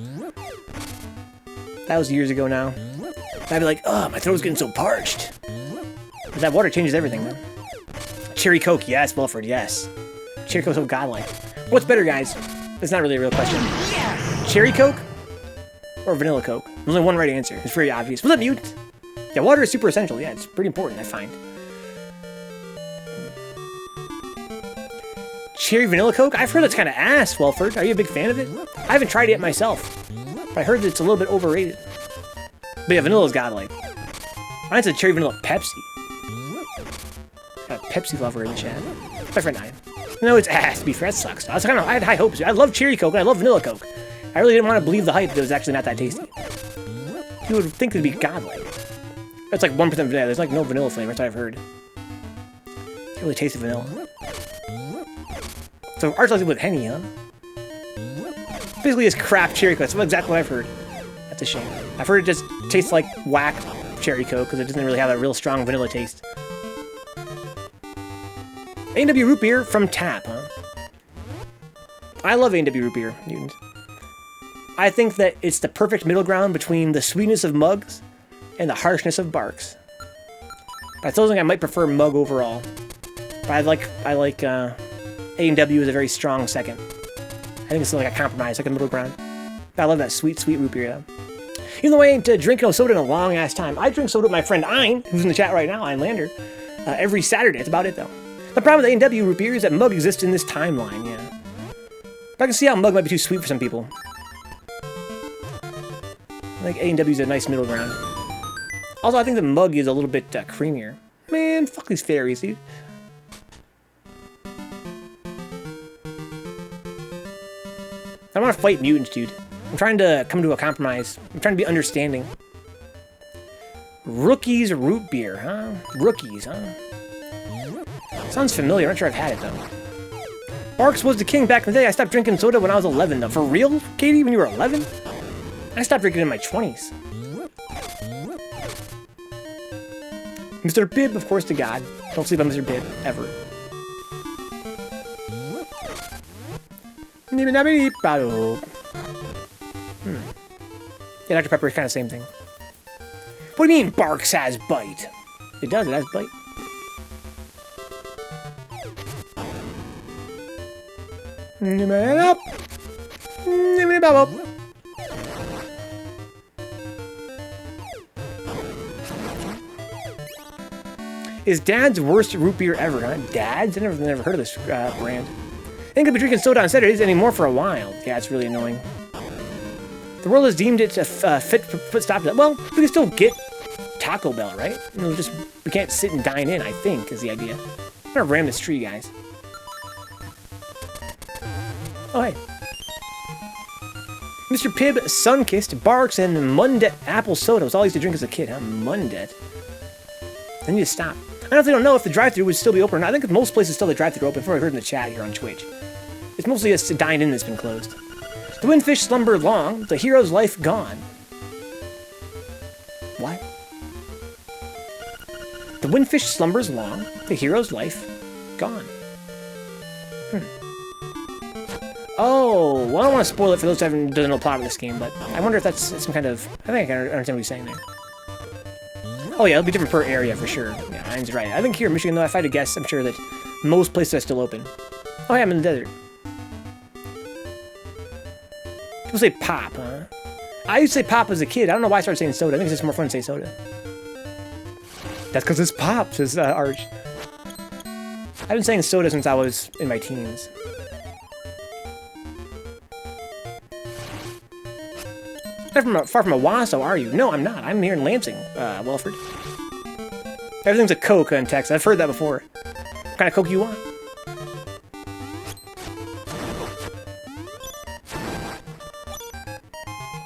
That was years ago now. I'd be like, oh, my throat's getting so parched. But that water changes everything, man. Cherry Coke, yes, Wilford, yes. Cherry Coke's so godlike. What's better, guys? It's not really a real question. Cherry Coke or vanilla Coke? There's only one right answer. It's very obvious. What's up, mute? Yeah, water is super essential. Yeah, it's pretty important, I find. Cherry vanilla Coke? I've heard that's kind of ass, Welford. Are you a big fan of it? I haven't tried it yet myself. But I heard that it's a little bit overrated. But yeah, vanilla's godlike. Mine's a cherry vanilla Pepsi. Got a Pepsi lover in the chat. My friend I. No, it's ass, to be fair. That sucks. I had high hopes. I love cherry Coke and I love vanilla Coke. I really didn't want to believe the hype that it was actually not that tasty. You would think it'd be godlike. It's like 1% vanilla. There's like no vanilla flavor, that's what I've heard. Can't really taste the vanilla. So Arch likes it with Henny, huh? Basically it's crap cherry Coke. That's exactly what I've heard. That's a shame. I've heard it just tastes like whack cherry Coke because it doesn't really have a real strong vanilla taste. A&W root beer from Tap, huh? I love A&W root beer, Newtons. I think that it's the perfect middle ground between the sweetness of mugs and the harshness of barks. But I still think I might prefer mug overall. But I like A&W is a very strong second. I think it's like a compromise, like a middle ground. I love that sweet, sweet root beer, though. Even though I ain't drinking no soda in a long-ass time. I drink soda with my friend Ein, who's in the chat right now, Ein Lander, every Saturday. That's about it, though. The problem with A&W root beer is that mug exists in this timeline, yeah. But I can see how mug might be too sweet for some people. I think A&W's a nice middle ground. Also, I think the mug is a little bit creamier. Man, fuck these fairies, dude. I don't want to fight mutants, dude. I'm trying to come to a compromise. I'm trying to be understanding. Rookies root beer, huh? Rookies, huh? Sounds familiar. I'm not sure I've had it, though. Barks was the king back in the day. I stopped drinking soda when I was 11, though. For real, Katie? When you were 11? I stopped drinking in my 20s. Mr. Pibb, of course, to God. Don't sleep on Mr. Pibb, ever. Yeah, Dr. Pepper is kind of the same thing. What do you mean, Barks has bite? It does, it has bite. Is Dad's worst root beer ever, huh? Dad's? I never heard of this brand. I ain't gonna be drinking soda on Saturdays anymore for a while. Yeah, it's really annoying. The world has deemed it a fit stop. Well, we can still get Taco Bell, right? We can't sit and dine in, I think, is the idea. I'm gonna ram this tree, guys. Oh, hey. Mr. Pibb, Sunkissed, Barks, and Mundet apple soda was all I used to drink as a kid, huh? Mundet. I need to stop. I honestly don't know if the drive-thru would still be open or not. I think most places still the drive-thru open, from what I heard in the chat here on Twitch. It's mostly a dine-in that's been closed. The windfish slumber long, the hero's life gone. What? The windfish slumbers long, the hero's life gone. Oh, well, I don't want to spoil it for those who don't know the plot of this game, but I wonder if that's some kind of... I think I can understand what he's saying there. Oh yeah, it'll be different per area for sure. Yeah, Ryan's right. I think here in Michigan, though, if I had to guess, I'm sure that most places are still open. Oh yeah, I'm in the desert. People say pop, huh? I used to say pop as a kid. I don't know why I started saying soda. I think it's just more fun to say soda. That's because it's pop, says Arch. I've been saying soda since I was in my teens. Far from Owasso, are you? No, I'm not. I'm here in Lansing, Wilford. Everything's a Coke in Texas. I've heard that before. What kind of Coke you want?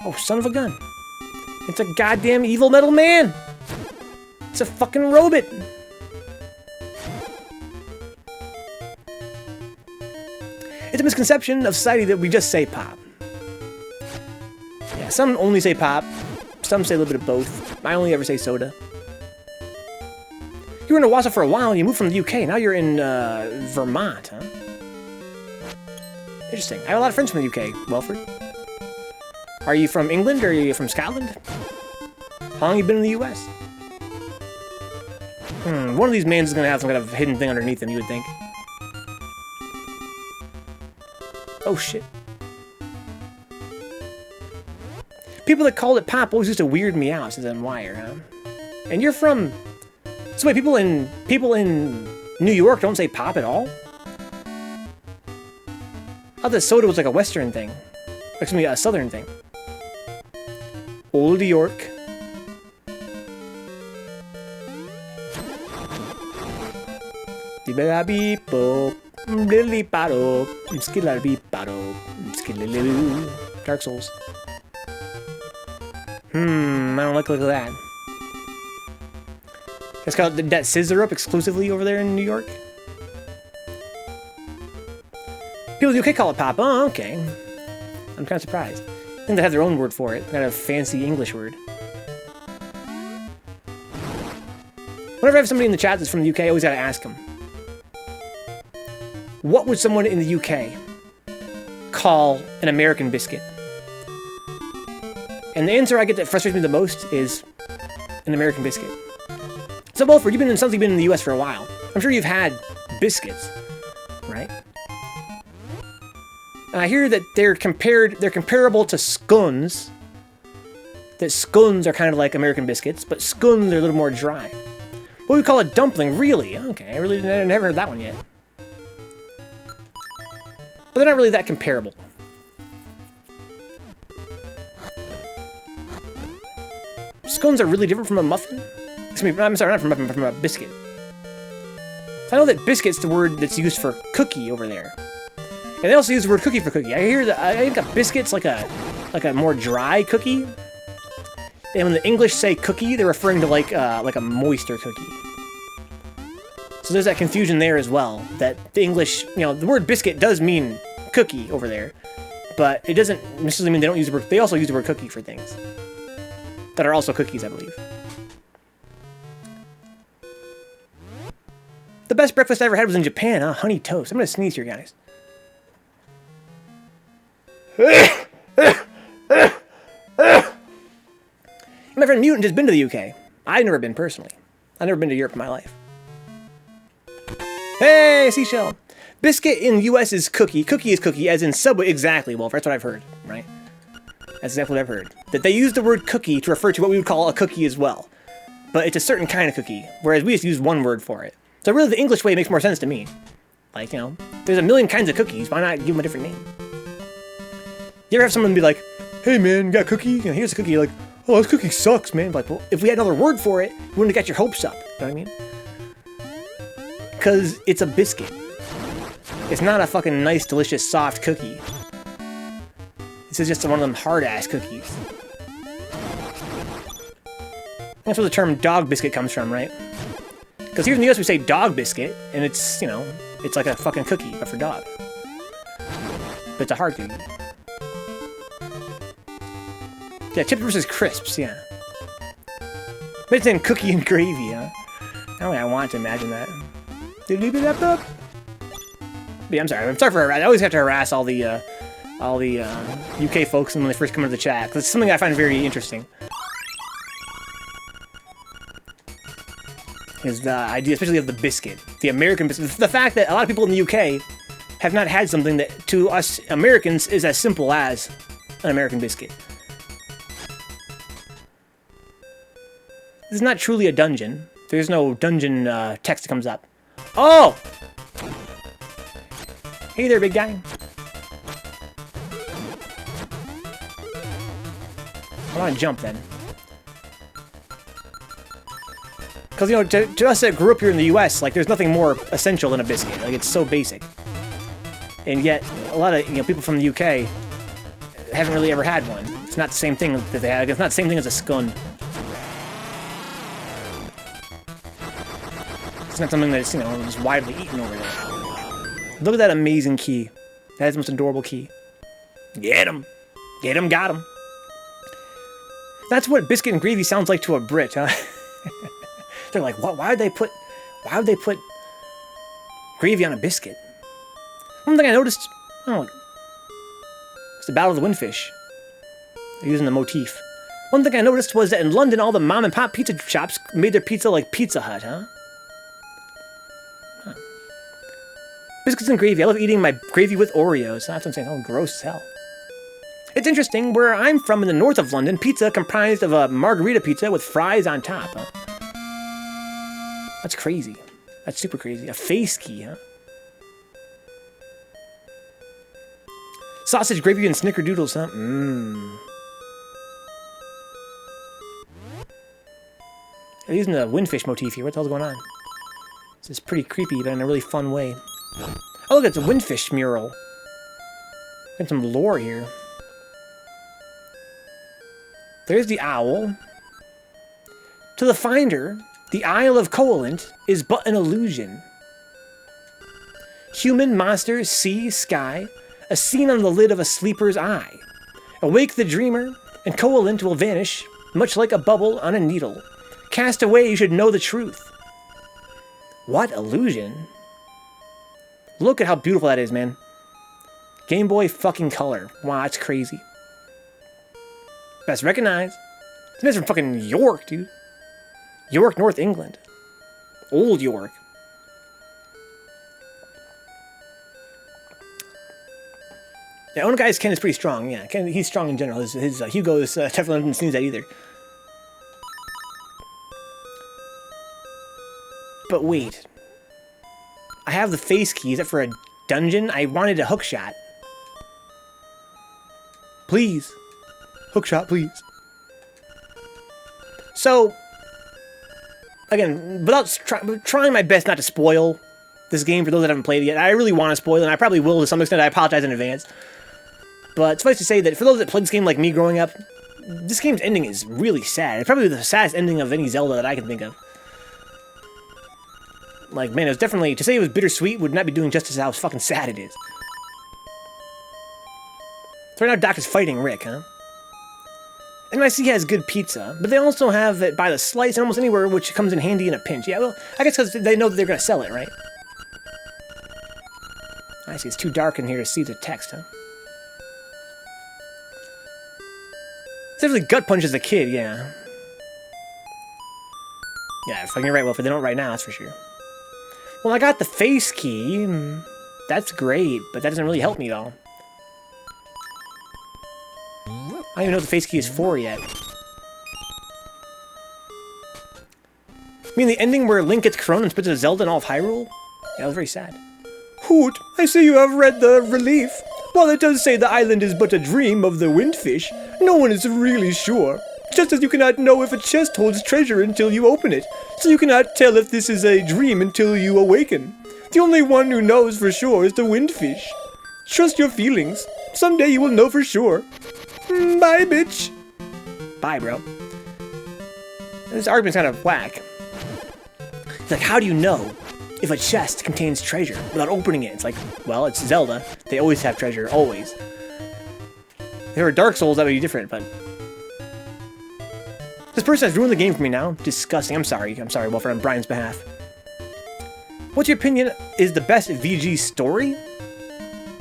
Oh, son of a gun. It's a goddamn evil metal man. It's a fucking robot. It's a misconception of society that we just say pop. Yeah, some only say pop. Some say a little bit of both. I only ever say soda. You were in Owasso for a while and you moved from the UK. Now you're in Vermont, huh? Interesting. I have a lot of friends from the UK, Welford. Are you from England or are you from Scotland? How long have you been in the US? One of these mans is going to have some kind of hidden thing underneath him, you would think. Oh, shit. People that called it pop always used to weird me out, says Wire, huh? And you're from... So wait, people in New York don't say pop at all? I thought that soda was like a Western thing. Excuse me, a Southern thing. Old York. Dark Souls. I don't like the look of that. It's got that scissor up exclusively over there in New York. People in the UK call it pop. Oh, okay. I'm kind of surprised. I think they have their own word for it. Kind of fancy English word. Whenever I have somebody in the chat that's from the UK, I always gotta ask them. What would someone in the UK call an American biscuit? And the answer I get that frustrates me the most is an American biscuit. So, Wilford, you've been in the US for a while. I'm sure you've had biscuits, right? And I hear that they're comparable to scones. that scones are kind of like American biscuits, but scones are a little more dry. What we call a dumpling, really? Okay, I never heard that one yet. But they're not really that comparable. Scones are really different from a muffin? Excuse me, I'm sorry, not from a muffin, but from a biscuit. So I know that biscuit's the word that's used for cookie over there. And they also use the word cookie for cookie. I hear that, I think a biscuit's like a more dry cookie. And when the English say cookie, they're referring to like a moister cookie. So there's that confusion there as well, that the English, you know, the word biscuit does mean cookie over there, but it doesn't necessarily mean they don't use the word, they also use the word cookie for things that are also cookies, I believe. The best breakfast I ever had was in Japan, huh? Honey toast. I'm gonna sneeze here, guys. My friend Mutant has been to the UK. I've never been personally. I've never been to Europe in my life. Hey, seashell. Biscuit in the US is cookie. Cookie is cookie, as in Subway. Exactly, Wolf. That's what I've heard, right? That's exactly what I've heard. That they use the word cookie to refer to what we would call a cookie as well. But it's a certain kind of cookie, whereas we just use one word for it. So really, the English way makes more sense to me. Like, you know, there's a million kinds of cookies. Why not give them a different name? You ever have someone be like, hey, man, you got a cookie? You know, here's a cookie. You're like, oh, this cookie sucks, man. But, like, well, if we had another word for it, you wouldn't have got your hopes up. You know what I mean? Because it's a biscuit. It's not a fucking nice, delicious, soft cookie. This is just one of them hard-ass cookies. That's where the term dog biscuit comes from, right? Because here in the US we say dog biscuit, and it's, you know, it's like a fucking cookie, but for dogs. But it's a hard cookie. Yeah, chips versus crisps, yeah. But it's in cookie and gravy, huh? I don't think I want to imagine that. Yeah, I'm sorry for I always have to harass all the UK folks when they first come into the chat, because it's something I find very interesting. Is the idea, especially of the biscuit, the American biscuit. The fact that a lot of people in the UK have not had something that, to us Americans, is as simple as an American biscuit. This is not truly a dungeon. There's no dungeon text that comes up. Oh! Hey there, big guy. I want to jump then. Because, you know, to us that grew up here in the US, like, there's nothing more essential than a biscuit. Like, it's so basic. And yet, a lot of, you know, people from the UK haven't really ever had one. It's not the same thing that they have. It's not the same thing as a scone. It's not something that's, you know, just widely eaten over there. Look at that amazing key. That is the most adorable key. Get him! Get him, got him. That's what biscuit and gravy sounds like to a Brit, huh? They're like, what? Why would they put gravy on a biscuit? One thing I noticed, oh, it's the Battle of the Windfish. They're using the motif. One thing I noticed was that in London, all the mom and pop pizza shops made their pizza like Pizza Hut, huh? Biscuits and gravy. I love eating my gravy with Oreos. That's what I'm saying. Oh, gross as hell. It's interesting, where I'm from in the north of London, pizza comprised of a margarita pizza with fries on top, huh? That's crazy. That's super crazy. A face key, huh? Sausage, gravy, and snickerdoodles, huh? Mmm. They're using the windfish motif here. What the hell's going on? This is pretty creepy, but in a really fun way. Oh, look, it's a windfish mural. Got some lore here. There's the owl. To the finder, the Isle of Koholint is but an illusion. Human, monster, sea, sky, a scene on the lid of a sleeper's eye. Awake the dreamer, and Koholint will vanish, much like a bubble on a needle. Cast away, you should know the truth. What illusion? Look at how beautiful that is, man. Game Boy fucking Color. Wow, that's crazy. Best recognized. This man's from fucking York, dude. York, North England. Old York. Yeah, One Guy's Ken is pretty strong. Yeah, Ken, he's strong in general. His Hugo is definitely didn't sneeze at either. But wait. I have the face key. Is that for a dungeon? I wanted a hookshot. Please. Hookshot, please. So, again, without trying my best not to spoil this game for those that haven't played it yet, I really want to spoil it, and I probably will to some extent. I apologize in advance. But suffice to say that for those that played this game like me growing up, this game's ending is really sad. It's probably the saddest ending of any Zelda that I can think of. Like, man, it was definitely... To say it was bittersweet would not be doing justice to how fucking sad it is. So right now Doc is fighting Rick, huh? NYC has good pizza, but they also have it by the slice and almost anywhere, which comes in handy in a pinch. Yeah, well, I guess because they know that they're going to sell it, right? I see, it's too dark in here to see the text, huh? It's definitely gut punch as a kid, yeah. Yeah, fucking right, Wilfred. They don't right now, that's for sure. Well, I got the face key. That's great, but that doesn't really help me at all. I don't even know what the face key is for yet. You mean the ending where Link gets Corona and splits into Zelda and all of Hyrule? Yeah, that was very sad. Hoot, I see you have read the relief. While it does say the island is but a dream of the windfish, no one is really sure. Just as you cannot know if a chest holds treasure until you open it, so you cannot tell if this is a dream until you awaken. The only one who knows for sure is the windfish. Trust your feelings. Someday you will know for sure. Bye, bitch. Bye, bro. This argument's kind of whack. It's like, how do you know if a chest contains treasure without opening it? It's like, well, it's Zelda. They always have treasure, always. If there were Dark Souls, that would be different, but... This person has ruined the game for me now. Disgusting. I'm sorry, Wilfred, on Brian's behalf. What's your opinion is the best VG story?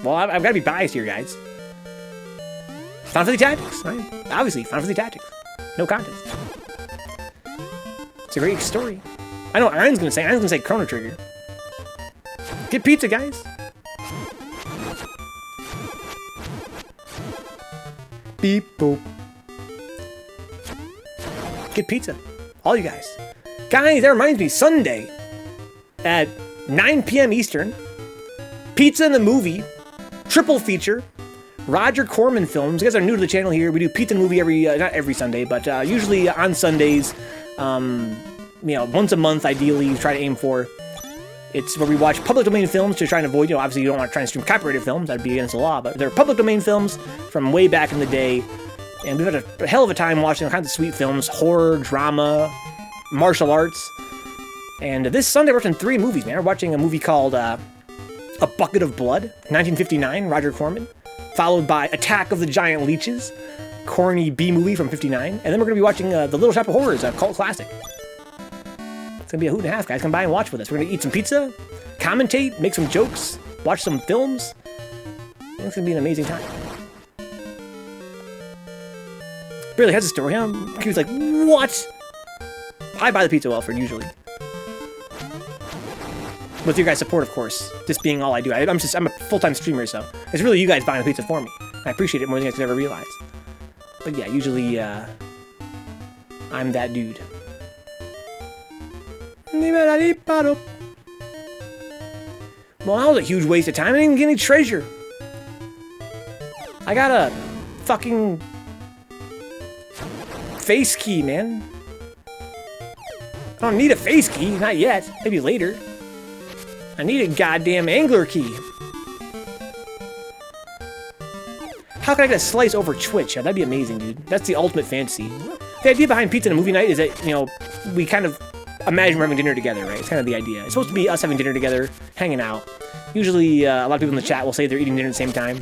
Well, I've got to be biased here, guys. Final Fantasy Tactics, right? Obviously, Final Fantasy Tactics. No contest. It's a great story. I know what Iron's gonna say Chrono Trigger. Get pizza, guys. Beep boop. Get pizza. All you guys. Guys, that reminds me, Sunday at 9 p.m. Eastern, Pizza in the Movie, triple feature, Roger Corman Films. You guys are new to the channel here. We do Pizza in the Movie every, not every Sunday, but usually on Sundays, you know, once a month, ideally, we try to aim for. It's where we watch public domain films to try and avoid, you know, obviously you don't want to try and stream copyrighted films, that'd be against the law, but they're public domain films from way back in the day. And we've had a hell of a time watching all kinds of sweet films, horror, drama, martial arts. And this Sunday we're watching 3 movies, man. We're watching a movie called A Bucket of Blood, 1959, Roger Corman. Followed by Attack of the Giant Leeches, corny B movie from 59. And then we're going to be watching The Little Shop of Horrors, a cult classic. It's going to be a hoot and a half, guys. Come by and watch with us. We're going to eat some pizza, commentate, make some jokes, watch some films. I think it's going to be an amazing time. Barely has a story, huh? He was like, what? I buy the pizza, Wilfred, usually. With your guys' support, of course. This being all I do. I'm a full-time streamer, so it's really you guys buying the pizza for me. I appreciate it more than you guys could ever realize. But yeah, usually, I'm that dude. Well, that was a huge waste of time. I didn't get any treasure. I got a fucking face key, man. I don't need a face key, not yet. Maybe later. I need a goddamn angler key. How can I get a slice over Twitch? Yeah, that'd be amazing, dude. That's the ultimate fantasy. The idea behind Pizza in a Movie Night is that, you know, we kind of imagine we're having dinner together, right? It's kind of the idea. It's supposed to be us having dinner together, hanging out. Usually, a lot of people in the chat will say they're eating dinner at the same time.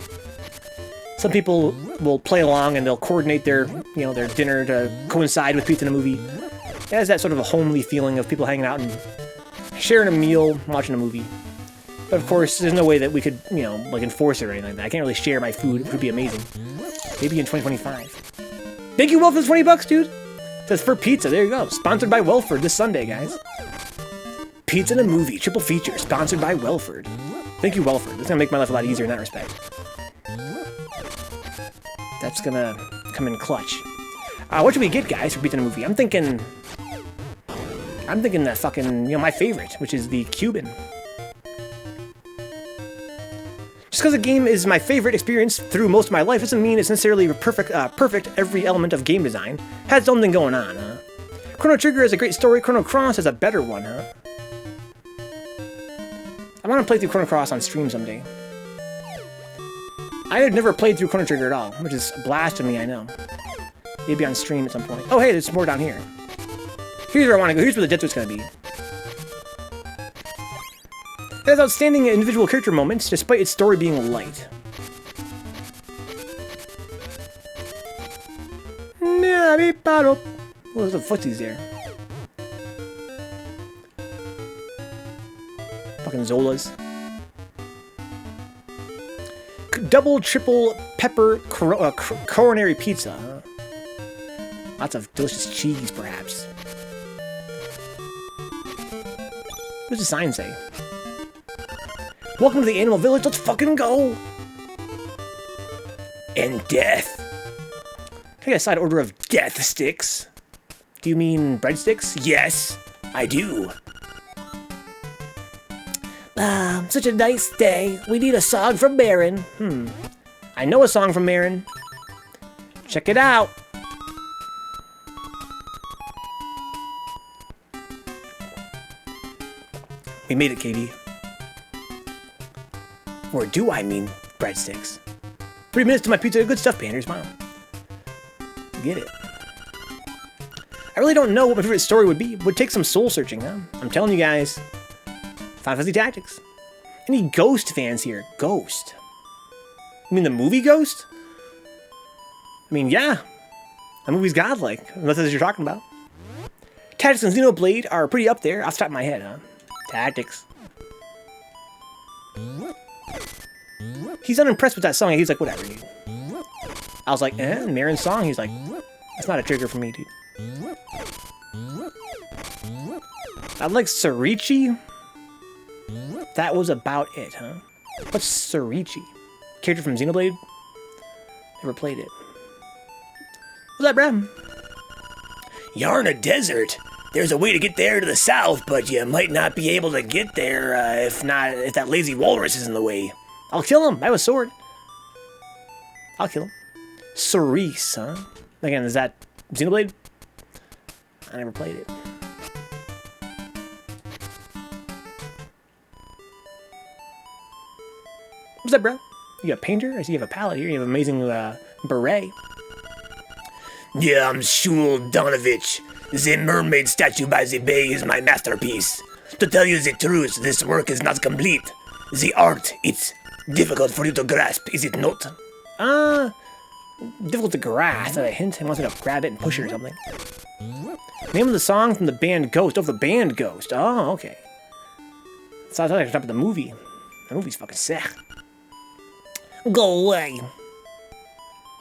Some people will play along and they'll coordinate their, you know, their dinner to coincide with Pizza in a Movie. It has that sort of a homely feeling of people hanging out and sharing a meal, watching a movie. But of course, there's no way that we could, you know, like enforce it or anything like that. I can't really share my food. It would be amazing. Maybe in 2025. Thank you, Welford, for the 20 bucks, dude. It says for pizza. There you go. Sponsored by Welford this Sunday, guys. Pizza in a Movie, triple feature, sponsored by Welford. Thank you, Welford. That's gonna make my life a lot easier in that respect. That's gonna come in clutch. What should we get, guys, for beating the movie? I'm thinking that fucking, you know, my favorite, which is the Cuban. Just because a game is my favorite experience through most of my life doesn't mean it's necessarily perfect every element of game design. Has something going on, huh? Chrono Trigger has a great story, Chrono Cross has a better one, huh? I want to play through Chrono Cross on stream someday. I have never played through Chrono Trigger at all, which is blasphemy, I know. Maybe on stream at some point. Oh, hey, there's more down here. Here's where I want to go. Here's where the Death's going to be. It has outstanding individual character moments, despite its story being light. Oh, there's the footsies there. Fucking Zolas. Double, triple, pepper, coronary pizza. Huh? Lots of delicious cheese, perhaps. What does the sign say? Welcome to the Animal Village, let's fucking go! And death. Can I get a side order of death sticks? Do you mean breadsticks? Yes, I do. Such a nice day. We need a song from Marin. I know a song from Marin. Check it out. We made it, Katie. Or do I mean breadsticks? 3 minutes to my pizza. Good stuff, Panders. Wow. Get it. I really don't know what my favorite story would be. It would take some soul searching, huh? I'm telling you guys. Final Fantasy Tactics. Any Ghost fans here? Ghost. You mean the movie Ghost? I mean, yeah. That movie's godlike. Unless that's what you're talking about. Tactics and Xenoblade are pretty up there. Off the top of my head, huh? Tactics. He's unimpressed with that song. He's like, whatever, dude. I was like, Marin's song? He's like, that's not a trigger for me, dude. I like Sorichi. That was about it, huh? What's Sorichi? Character from Xenoblade? Never played it. What's that, Brad? You're in a desert. There's a way to get there to the south, but you might not be able to get there if that lazy walrus is in the way. I'll kill him. I have a sword. I'll kill him. Cerise, huh? Again, is that Xenoblade? I never played it. What's that, bro? You got a painter? I see you have a palette here. You have an amazing beret. Yeah, I'm Shul Donovich. The Mermaid Statue by the bay is my masterpiece. To tell you the truth, this work is not complete. The art, it's difficult for you to grasp, is it not? Difficult to grasp. A hint? He wants me to grab it and push it or something. Name of the song from the band Ghost. Oh, the band Ghost. Oh, okay. So I thought I could jump at the movie. The movie's fucking sick. Go away.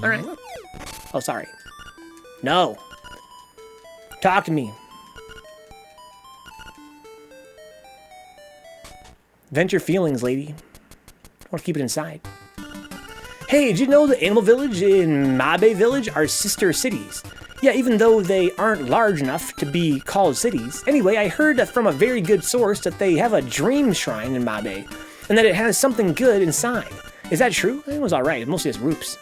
Alright. Oh, sorry. No. Talk to me. Vent your feelings, lady. I want to keep it inside. Hey, did you know the Animal Village and Mabe Village are sister cities? Yeah, even though they aren't large enough to be called cities. Anyway, I heard from a very good source that they have a dream shrine in Mabe, and that it has something good inside. Is that true? It was alright, mostly just roops.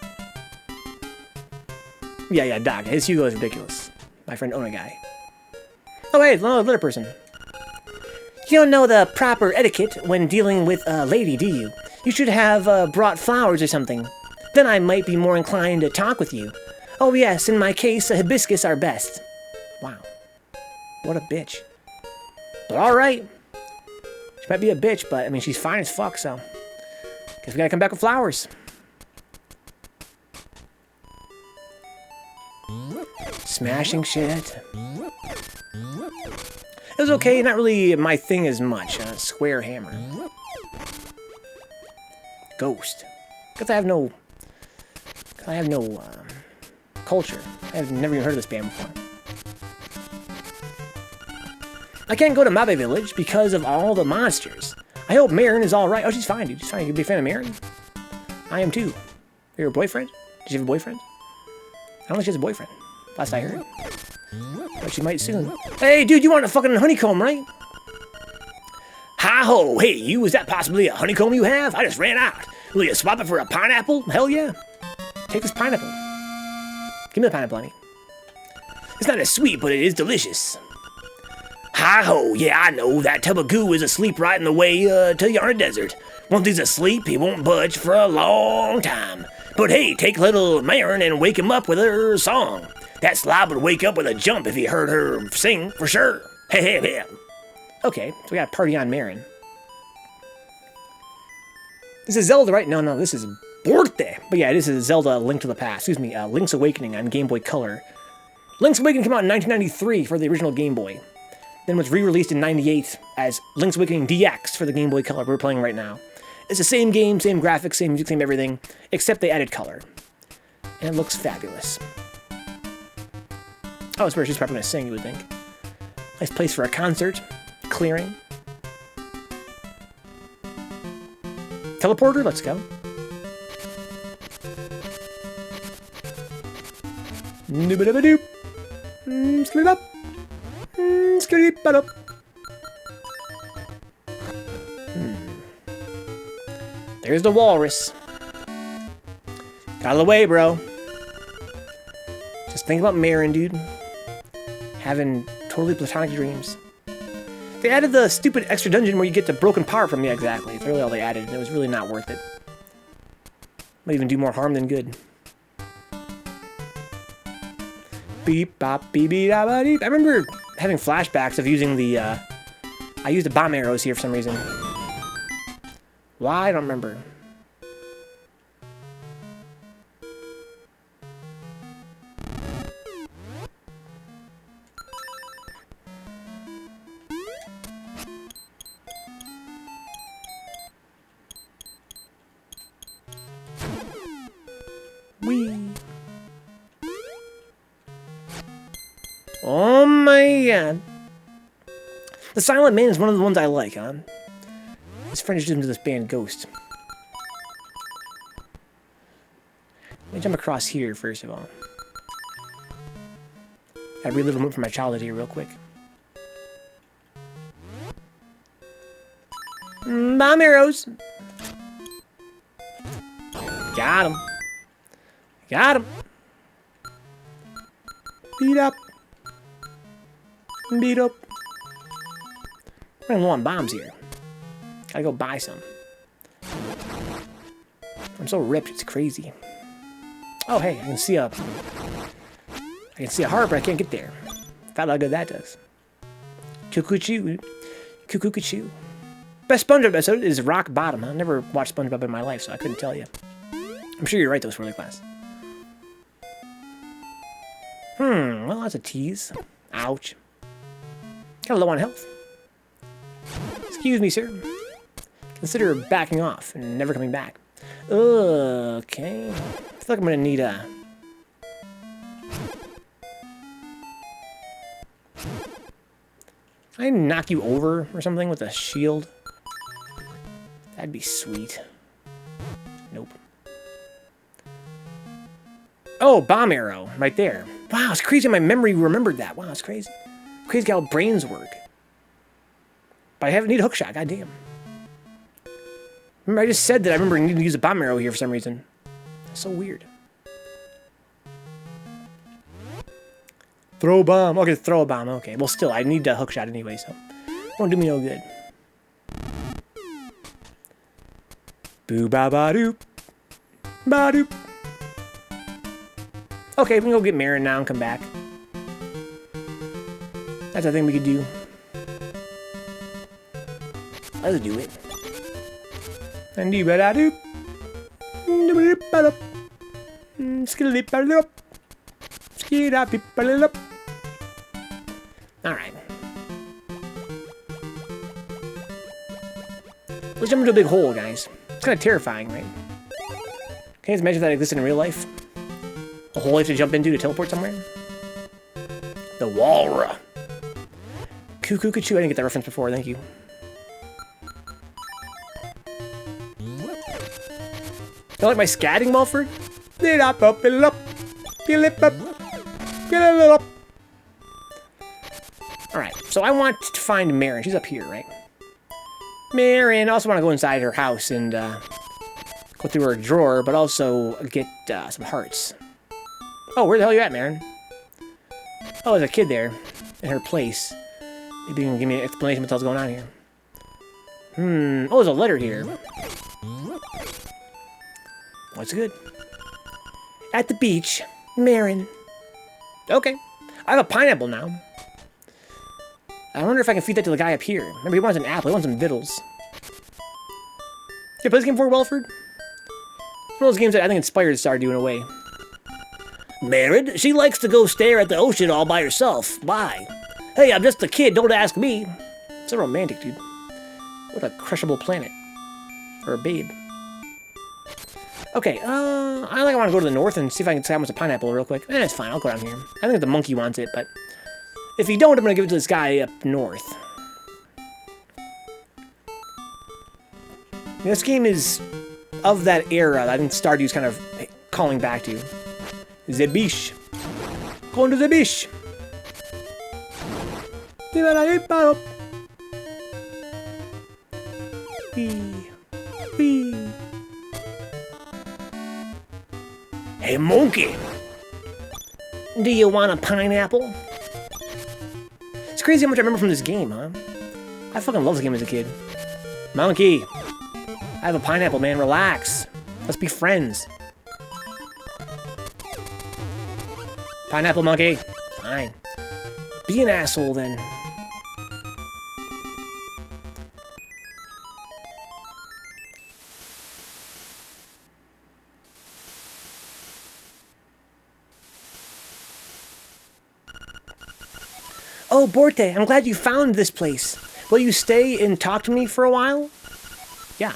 Yeah, Doc, his Hugo is ridiculous. My friend Ona guy. Oh, hey, another person. You don't know the proper etiquette when dealing with a lady, do you? You should have brought flowers or something. Then I might be more inclined to talk with you. Oh yes, in my case, hibiscus are best. Wow. What a bitch. But alright. She might be a bitch, but I mean, she's fine as fuck, so. Guess we gotta come back with flowers. Smashing shit. It was okay, not really my thing as much. Square hammer. Ghost. Because I have no culture. I've never even heard of this band before. I can't go to Mabe Village because of all the monsters. I hope Marin is alright. Oh, she's fine, dude. She's fine. You a big fan of Marin? I am too. You're a boyfriend? Did you have a boyfriend? don't think she has a boyfriend. Last I heard. But she might soon. Hey, dude, you want a fucking honeycomb, right? Hi-ho! Hey, you, is that possibly a honeycomb you have? I just ran out. Will you swap it for a pineapple? Hell yeah. Take this pineapple. Give me the pineapple, honey. It's not as sweet, but it is delicious. Hi-ho! Yeah, I know. That tub of goo is asleep right in the way till you're on a desert. Once he's asleep, he won't budge for a long time. But hey, take little Marin and wake him up with her song. That slob would wake up with a jump if he heard her sing, for sure. Hey, hey, hey. Okay, so we got a party on Marin. This is Zelda, right? No, this is birthday. But yeah, this is Zelda Link to the Past. Excuse me, Link's Awakening on Game Boy Color. Link's Awakening came out in 1993 for the original Game Boy. Then was re-released in 98 as Link's Awakening DX for the Game Boy Color we're playing right now. It's the same game, same graphics, same music, same everything, except they added color. And it looks fabulous. Oh, it's where she's probably going to sing, you would think. Nice place for a concert. Clearing. Teleporter, let's go. Doop-a-doop-a-doop. Skip-it-up. Skip-it-up. There's the walrus. Got out of the way, bro. Just think about Marin, dude. Having totally platonic dreams. They added the stupid extra dungeon where you get the broken power from. Yeah, exactly. It's really all they added, and it was really not worth it. Might even do more harm than good. Beep, bop, beep, beep, da, beep. I remember having flashbacks of using the, I used the bomb arrows here for some reason. Why? I don't remember. Whee! Oh my god. The Silent Man is one of the ones I like, huh? His friend introduced him to this band Ghost. Let me jump across here, first of all. Gotta relive a moment from my childhood here real quick. Bomb arrows! Got him. Got him. Beat up. Beat up. We're running low on bombs here. Gotta go buy some. I'm so ripped, it's crazy. Oh, hey, I can see a heart, but I can't get there. Thought how good that does. Cuckoo-choo. Cuckoo-choo. Best SpongeBob episode is Rock Bottom. I never watched SpongeBob in my life, so I couldn't tell you. I'm sure you're right, though, Swirly Class. Well, that's a tease. Ouch. Kinda low on health. Excuse me, sir. Consider backing off and never coming back. Okay. I feel like I'm gonna need a... Can I knock you over or something with a shield? That'd be sweet. Nope. Oh, bomb arrow. Right there. Wow, it's crazy my memory remembered that. Wow, it's crazy. Crazy how brains work. But I need a hookshot, goddamn. Remember, I just said that I remember needing to use a bomb arrow here for some reason. That's so weird. Throw a bomb. Okay, throw a bomb. Okay, well, still, I need a hookshot anyway, so it won't do me no good. Boo ba ba doop. Ba doop. Okay, we can go get Marin now and come back. That's a thing we could do. Let's do it. And do ba da doop. Doop ba doop. Skilly ba doop. Skida beep ba doop. Alright. Let's jump into a big hole, guys. It's kind of terrifying, right? Can you imagine if that existed in real life? A hole you have to jump into to teleport somewhere? The Walra. Cuckoo-choo. I didn't get that reference before, thank you. You like my scatting, Mulford? Alright, so I want to find Marin. She's up here, right? Marin. I also want to go inside her house and go through her drawer, but also get some hearts. Oh, where the hell are you at, Marin? Oh, there's a kid there in her place. Maybe you can give me an explanation of what's going on here. Oh, there's a letter here. What's good? At the beach, Marin. Okay. I have a pineapple now. I wonder if I can feed that to the guy up here. Remember, he wants an apple. He wants some vittles. You play this game before, Welford? It's one of those games that I think inspired Stardew in a way. Marin, she likes to go stare at the ocean all by herself. Why? Hey, I'm just a kid. Don't ask me. It's so romantic, dude. What a crushable planet. Or a babe. Okay, I think I want to go to the north and see if I can salvage a pineapple real quick. It's fine. I'll go down here. I think the monkey wants it, but if he don't, I'm going to give it to this guy up north. This game is of that era that I think Stardew's kind of calling back to. The beach. Going to the beach. Wee. Hey, monkey. Do you want a pineapple? It's crazy how much I remember from this game, huh? I fucking loved this game as a kid. Monkey. I have a pineapple, man. Relax. Let's be friends. Pineapple monkey. Fine. Be an asshole, then. Oh, Borte, I'm glad you found this place. Will you stay and talk to me for a while? Yeah.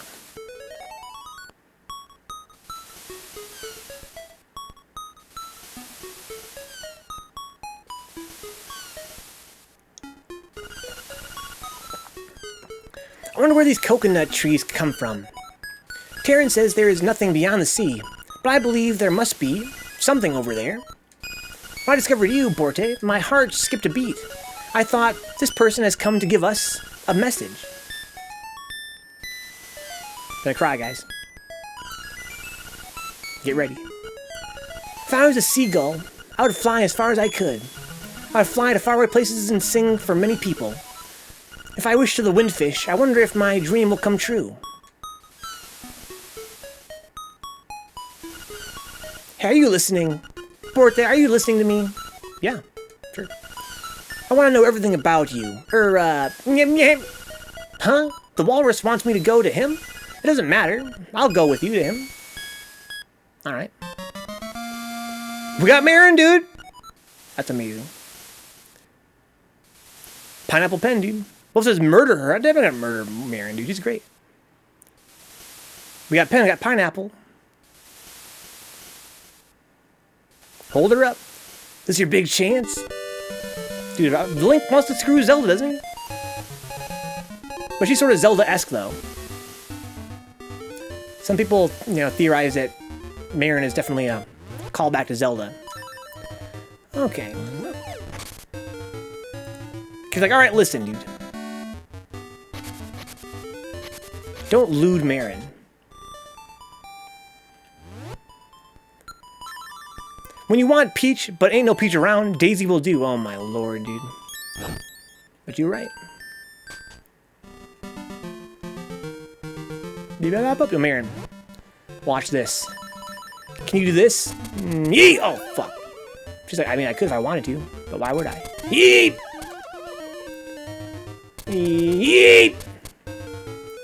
I wonder where these coconut trees come from. Taryn says there is nothing beyond the sea, but I believe there must be something over there. When I discovered you, Borte, my heart skipped a beat. I thought, this person has come to give us a message. Gonna cry, guys. Get ready. If I was a seagull, I would fly as far as I could. I would fly to faraway places and sing for many people. If I wish to the windfish, I wonder if my dream will come true. Hey, are you listening? Borte, are you listening to me? Yeah, sure. I want to know everything about you. Huh? The walrus wants me to go to him? It doesn't matter. I'll go with you to him. Alright. We got Marin, dude! That's amazing. Pineapple pen, dude. Wolf says murder her. I'm definitely gonna murder Marin, dude. She's great. We got pen, we got pineapple. Hold her up. This is your big chance. Dude, Link wants to screw Zelda, doesn't he? But she's sort of Zelda-esque, though. Some people, theorize that Marin is definitely a callback to Zelda. Okay. She's like, alright, listen, dude. Don't lewd Marin. When you want Peach, but ain't no Peach around, Daisy will do. Oh my lord, dude. But you're right. Yo, Marin. Watch this. Can you do this? Yeet! Oh, fuck. She's like, I mean, I could if I wanted to, but why would I? Yeet! Yeet!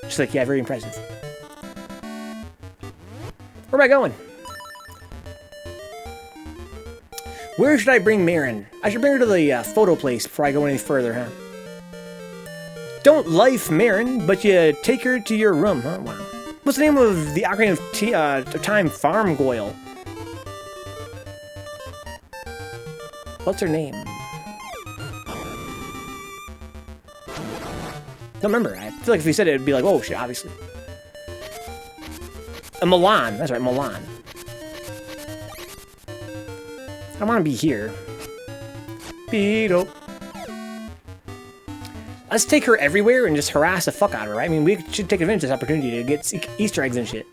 She's like, yeah, very impressive. Where am I going? Where should I bring Marin? I should bring her to the photo place before I go any further, huh? Don't life Marin, but you take her to your room, huh? Wow. What's the name of the Ocarina of Time farm goyle? What's her name? Don't remember. I feel like if we said it, it'd be like, oh shit, obviously. A Malon. That's right, Malon. I don't want to be here. Beetle. Let's take her everywhere and just harass the fuck out of her, right? I mean, we should take advantage of this opportunity to get Easter eggs and shit.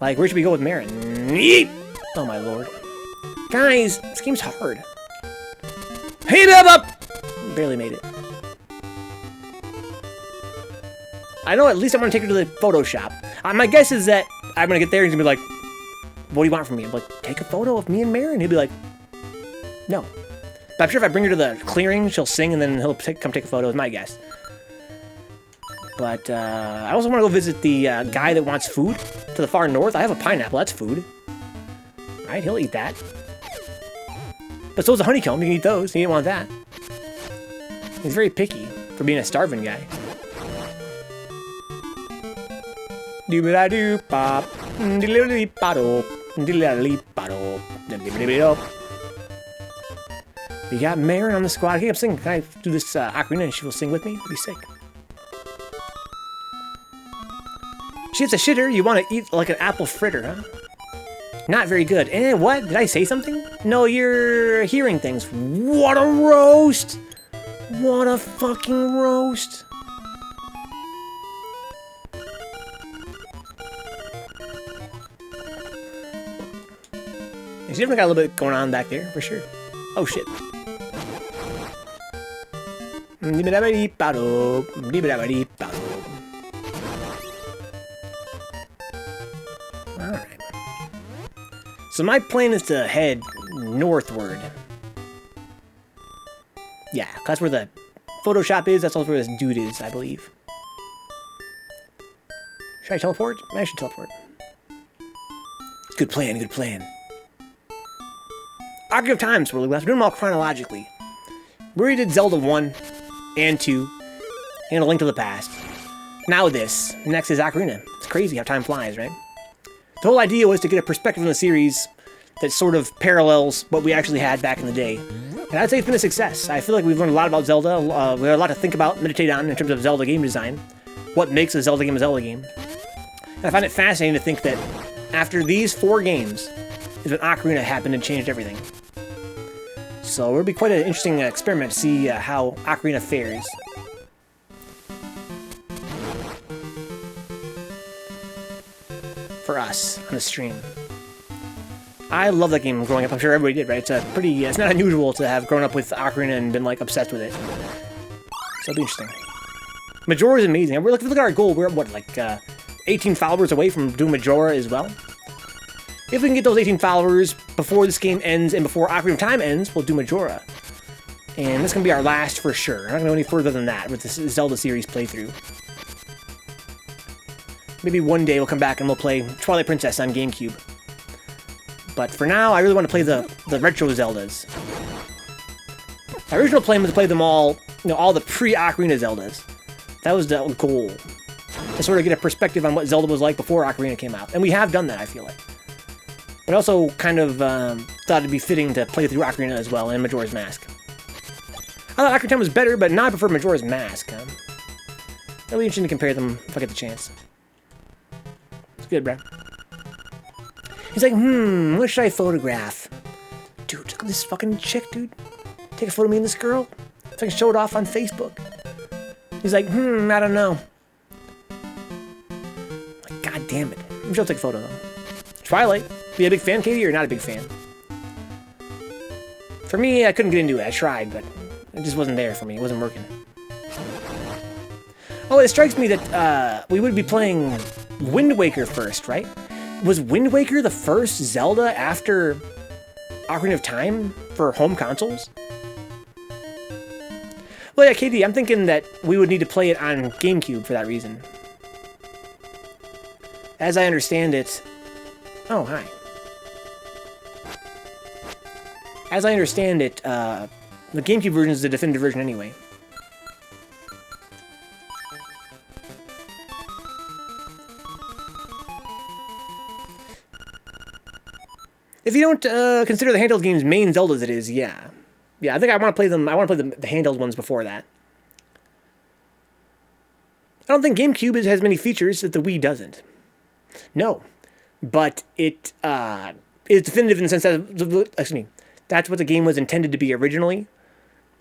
Like, where should we go with Marin? Yeet! Oh my lord. Guys, this game's hard. Hey, up! Barely made it. I know at least I'm gonna take her to the photo shop. My guess is that I'm gonna get there and he's gonna be like, what do you want from me? I'm like, take a photo of me and Marin. He'll be like, no. But I'm sure if I bring her to the clearing, she'll sing and then he'll come take a photo, is my guess. But I also want to go visit the guy that wants food to the far north. I have a pineapple, that's food. Right, he'll eat that. But so's a honeycomb, you can eat those. He didn't want that. He's very picky for being a starving guy. Doo-ba-da-doo-pop. Diddly-dee-ba-do. Diddly-dee-ba-do. Diddly-dee-ba-do. We got Marin on the squad. I keep singing. Can I do this ocarina and she will sing with me? That'd be sick. She's a shitter. You want to eat like an apple fritter, huh? Not very good. What? Did I say something? No, you're hearing things. What a roast! What a fucking roast! She's definitely got a little bit going on back there, for sure. Oh shit. Alright. So my plan is to head northward. Yeah, that's where the photo shop is. That's also where this dude is, I believe. Should I teleport? I should teleport. Good plan, good plan. Ocarina of Time, so we're doing them all chronologically. We already did Zelda 1 and 2, and A Link to the Past. Now this. Next is Ocarina. It's crazy how time flies, right? The whole idea was to get a perspective on the series that sort of parallels what we actually had back in the day. And I'd say it's been a success. I feel like we've learned a lot about Zelda. We have a lot to think about, meditate on in terms of Zelda game design. What makes a Zelda game a Zelda game. And I find it fascinating to think that after these 4 games is when Ocarina happened and changed everything. So it'll be quite an interesting experiment to see how Ocarina fares. For us, on the stream. I love that game growing up. I'm sure everybody did, right? It's not unusual to have grown up with Ocarina and been, like, obsessed with it. So it'll be interesting. Majora is amazing. If we look at our goal, we're, what, like, 18 followers away from doing Majora as well? If we can get those 18 followers before this game ends and before Ocarina of Time ends, we'll do Majora. And this is going to be our last for sure. I'm not going to go any further than that with this Zelda series playthrough. Maybe one day we'll come back and we'll play Twilight Princess on GameCube. But for now, I really want to play the retro Zeldas. My original plan was to play them all, all the pre-Ocarina Zeldas. That was the goal. To sort of get a perspective on what Zelda was like before Ocarina came out. And we have done that, I feel like. But also kind of thought it'd be fitting to play through Ocarina as well and Majora's Mask. I thought Ocarina of Time was better, but now I prefer Majora's Mask. It'll be interesting to compare them if I get the chance. It's good, bro. He's like, what should I photograph? Dude, look at this fucking chick, dude. Take a photo of me and this girl? So I can show it off on Facebook. He's like, I don't know. Like, God damn it. I'm sure I'll take a photo, though. Twilight. Be a big fan, Katie, or not a big fan? For me, I couldn't get into it. I tried, but it just wasn't there for me. It wasn't working. Oh, it strikes me that we would be playing Wind Waker first, right? Was Wind Waker the first Zelda after Ocarina of Time for home consoles? Well, yeah, Katie, I'm thinking that we would need to play it on GameCube for that reason. As I understand it... Oh, hi. As I understand it, the GameCube version is the definitive version anyway. If you don't consider the handheld games main Zeldas, it is, yeah. Yeah, I think I want to play them. I want to play the handheld ones before that. I don't think GameCube has many features that the Wii doesn't. No, but it is definitive in the sense that, excuse me, that's what the game was intended to be originally.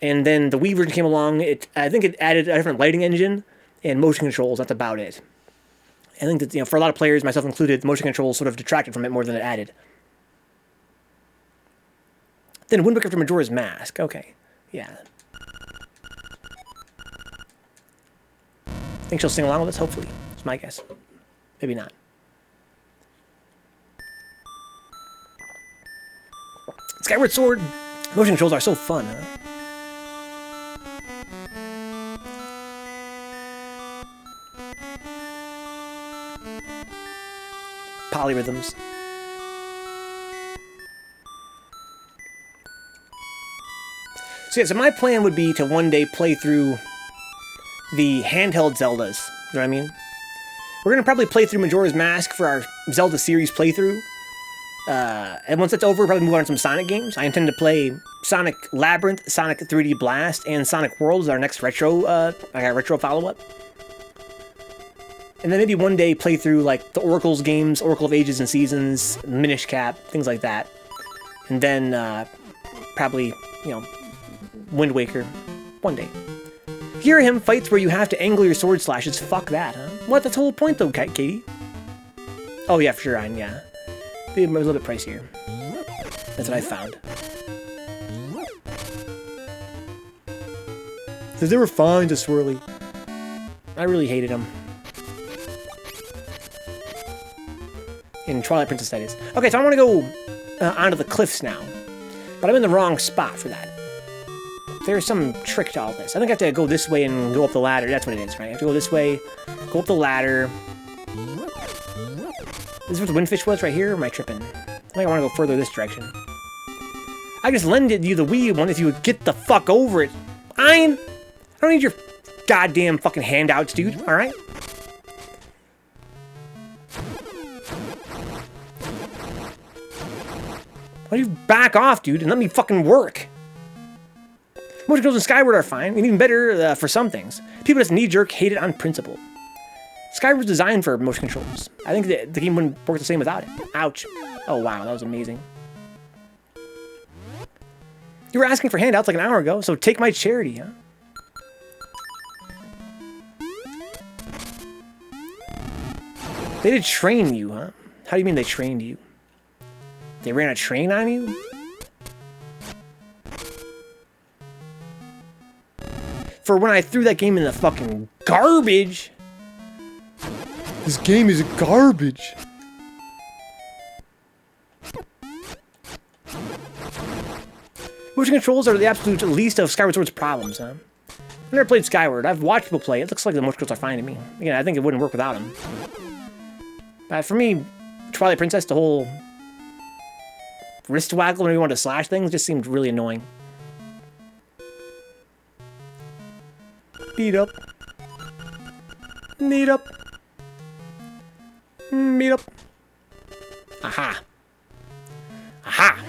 And then the Wii version came along. I think it added a different lighting engine and motion controls. That's about it. I think that, for a lot of players, myself included, the motion controls sort of detracted from it more than it added. Then Wind Waker after Majora's Mask. Okay. Yeah. Think she'll sing along with us? Hopefully. That's my guess. Maybe not. Skyward Sword. Motion controls are so fun, huh? Polyrhythms. So yeah, so my plan would be to one day play through the handheld Zeldas. You know what I mean? We're going to probably play through Majora's Mask for our Zelda series playthrough. And once that's over, we'll probably move on to some Sonic games. I intend to play Sonic Labyrinth, Sonic 3D Blast, and Sonic World as our next retro follow-up. And then maybe one day play through like the Oracle's games, Oracle of Ages and Seasons, Minish Cap, things like that. And then probably, Wind Waker one day. Hear him fights where you have to angle your sword slashes. Fuck that, huh? What? That's the whole point though, Katie. Oh yeah, for sure, yeah. Be a little bit pricier. That's what I found. Because they were fine to Swirly. I really hated them. In Twilight Princess, that is. Okay, so I want to go onto the cliffs now. But I'm in the wrong spot for that. There's some trick to all this. I think I have to go this way and go up the ladder. That's what it is, right? I have to go this way, go up the ladder. This is what the Windfish was right here, or am I tripping? I think I want to go further this direction. I just lended you the Wii one if you would get the fuck over it. I don't need your goddamn fucking handouts, dude, alright? Why don't you back off, dude, and let me fucking work? Motion controls in Skyward are fine, and even better for some things. People just knee-jerk hate it on principle. Skyward's designed for motion controls. I think the game wouldn't work the same without it. Ouch. Oh, wow, that was amazing. You were asking for handouts like an hour ago, so take my charity, huh? They did train you, huh? How do you mean they trained you? They ran a train on you? For when I threw that game in the fucking garbage. This game is garbage. Motion controls are the absolute least of Skyward Sword's problems, huh? I've never played Skyward. I've watched people play. It looks like the motion controls are fine to me. Again, I think it wouldn't work without them. But for me, Twilight Princess, the whole wrist waggle when you want to slash things just seemed really annoying. Beat up. Meet up. Meet up. Aha. Aha.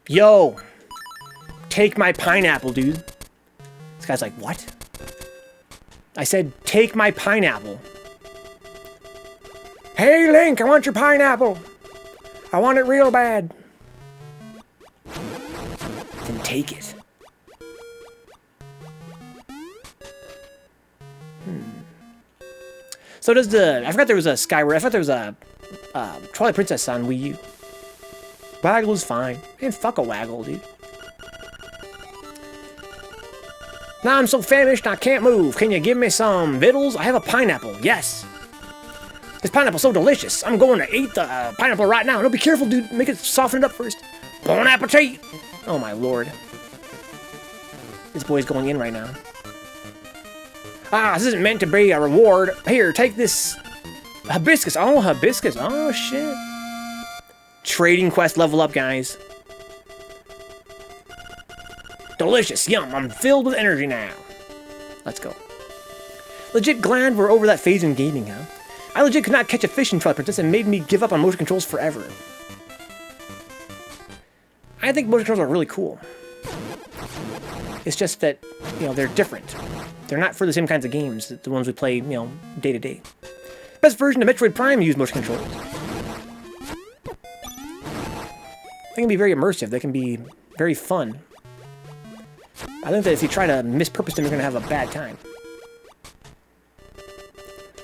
Yo. Take my pineapple, dude. This guy's like, what? I said, take my pineapple. Hey, Link, I want your pineapple. I want it real bad. Then take it. So does I forgot there was a Skyward, I thought there was a Twilight Princess on Wii U. Waggle is fine. Man, fuck a waggle, dude. Now I'm so famished I can't move. Can you give me some vittles? I have a pineapple, yes. This pineapple's so delicious. I'm going to eat the pineapple right now. No, be careful, dude. Make it soften it up first. Bon appetit! Oh my lord. This boy's going in right now. Ah, this isn't meant to be a reward. Here, take this hibiscus. Oh, hibiscus. Oh, shit. Trading quest level up, guys. Delicious. Yum. I'm filled with energy now. Let's go. Legit glad we're over that phase in gaming, huh? I legit could not catch a fish in Twilight Princess and made me give up on motion controls forever. I think motion controls are really cool. It's just that, they're different. They're not for the same kinds of games, the ones we play, day to day. Best version of Metroid Prime used motion controls. They can be very immersive. They can be very fun. I think that if you try to mispurpose them, you're going to have a bad time.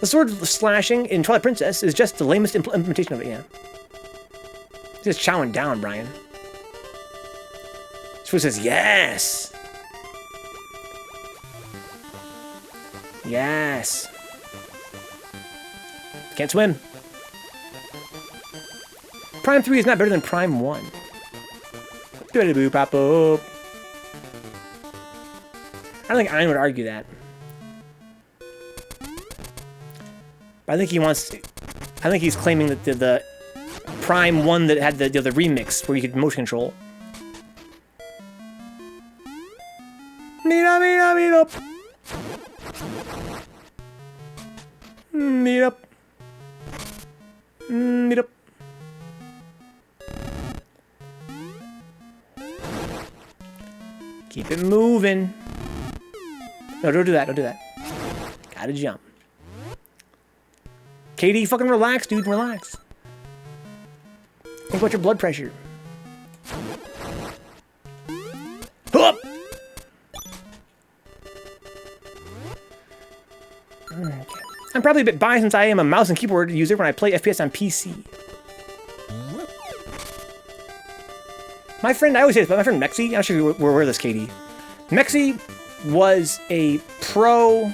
The sword slashing in Twilight Princess is just the lamest implementation of it, yeah. Just chowing down, Brian. Sword says, yes! Yes! Can't swim. Prime 3 is not better than Prime 1. Doody-boo-pop-boop. I don't think Ian would argue that. But I think he wants... I think he's claiming that the Prime 1 that had the remix where you could motion control. Meet up, meet up, meet up. Meet up. Meet up. Keep it moving. No, don't do that. Don't do that. Gotta jump. Katie, fucking relax, dude. Relax. Think about your blood pressure. Up! Okay. I'm probably a bit biased since I am a mouse and keyboard user when I play FPS on PC. My friend, I always say this, but my friend Mexi, I'm not sure if you're aware of this, Katie. Mexi was a pro...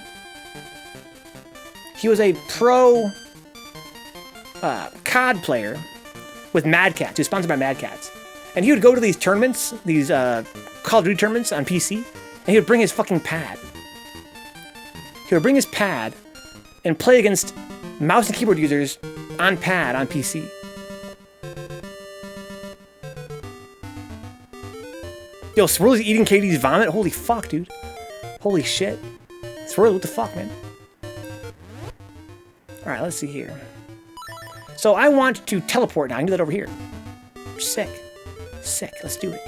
He was a pro... COD player with Mad Cats. He was sponsored by Mad Cats. And he would go to these tournaments, these Call of Duty tournaments on PC, and he would bring his fucking pad. He would bring his pad and play against mouse and keyboard users on pad on PC. Yo, Swirly's eating Katie's vomit? Holy fuck, dude. Holy shit. Swirly, what the fuck, man? Alright, let's see here. So I want to teleport now. I can do that over here. Sick. Sick. Let's do it.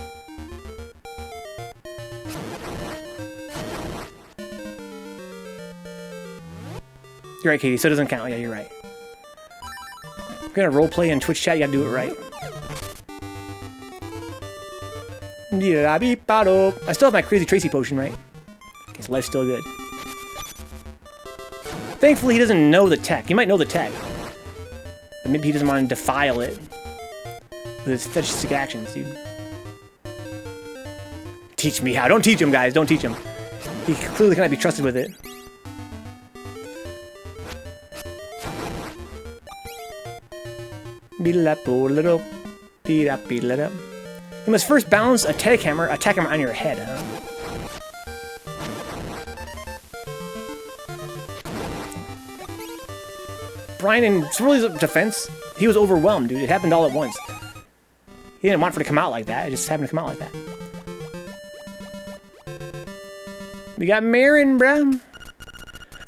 You're right, Katie. So it doesn't count. Yeah, you're right. If you're gonna roleplay in Twitch chat, you gotta do it right. I still have my Crazy Tracy potion, right? Okay, so life's still good. Thankfully, he doesn't know the tech. He might know the tech. But maybe he doesn't want to defile it with his fetishistic actions, dude. Teach me how. Don't teach him, guys. Don't teach him. He clearly cannot be trusted with it. You must first balance a attack hammer on your head, huh? Brian, in Swirly's defense, he was overwhelmed, dude. It happened all at once. He didn't want for it to come out like that. It just happened to come out like that. We got Marin, bruh.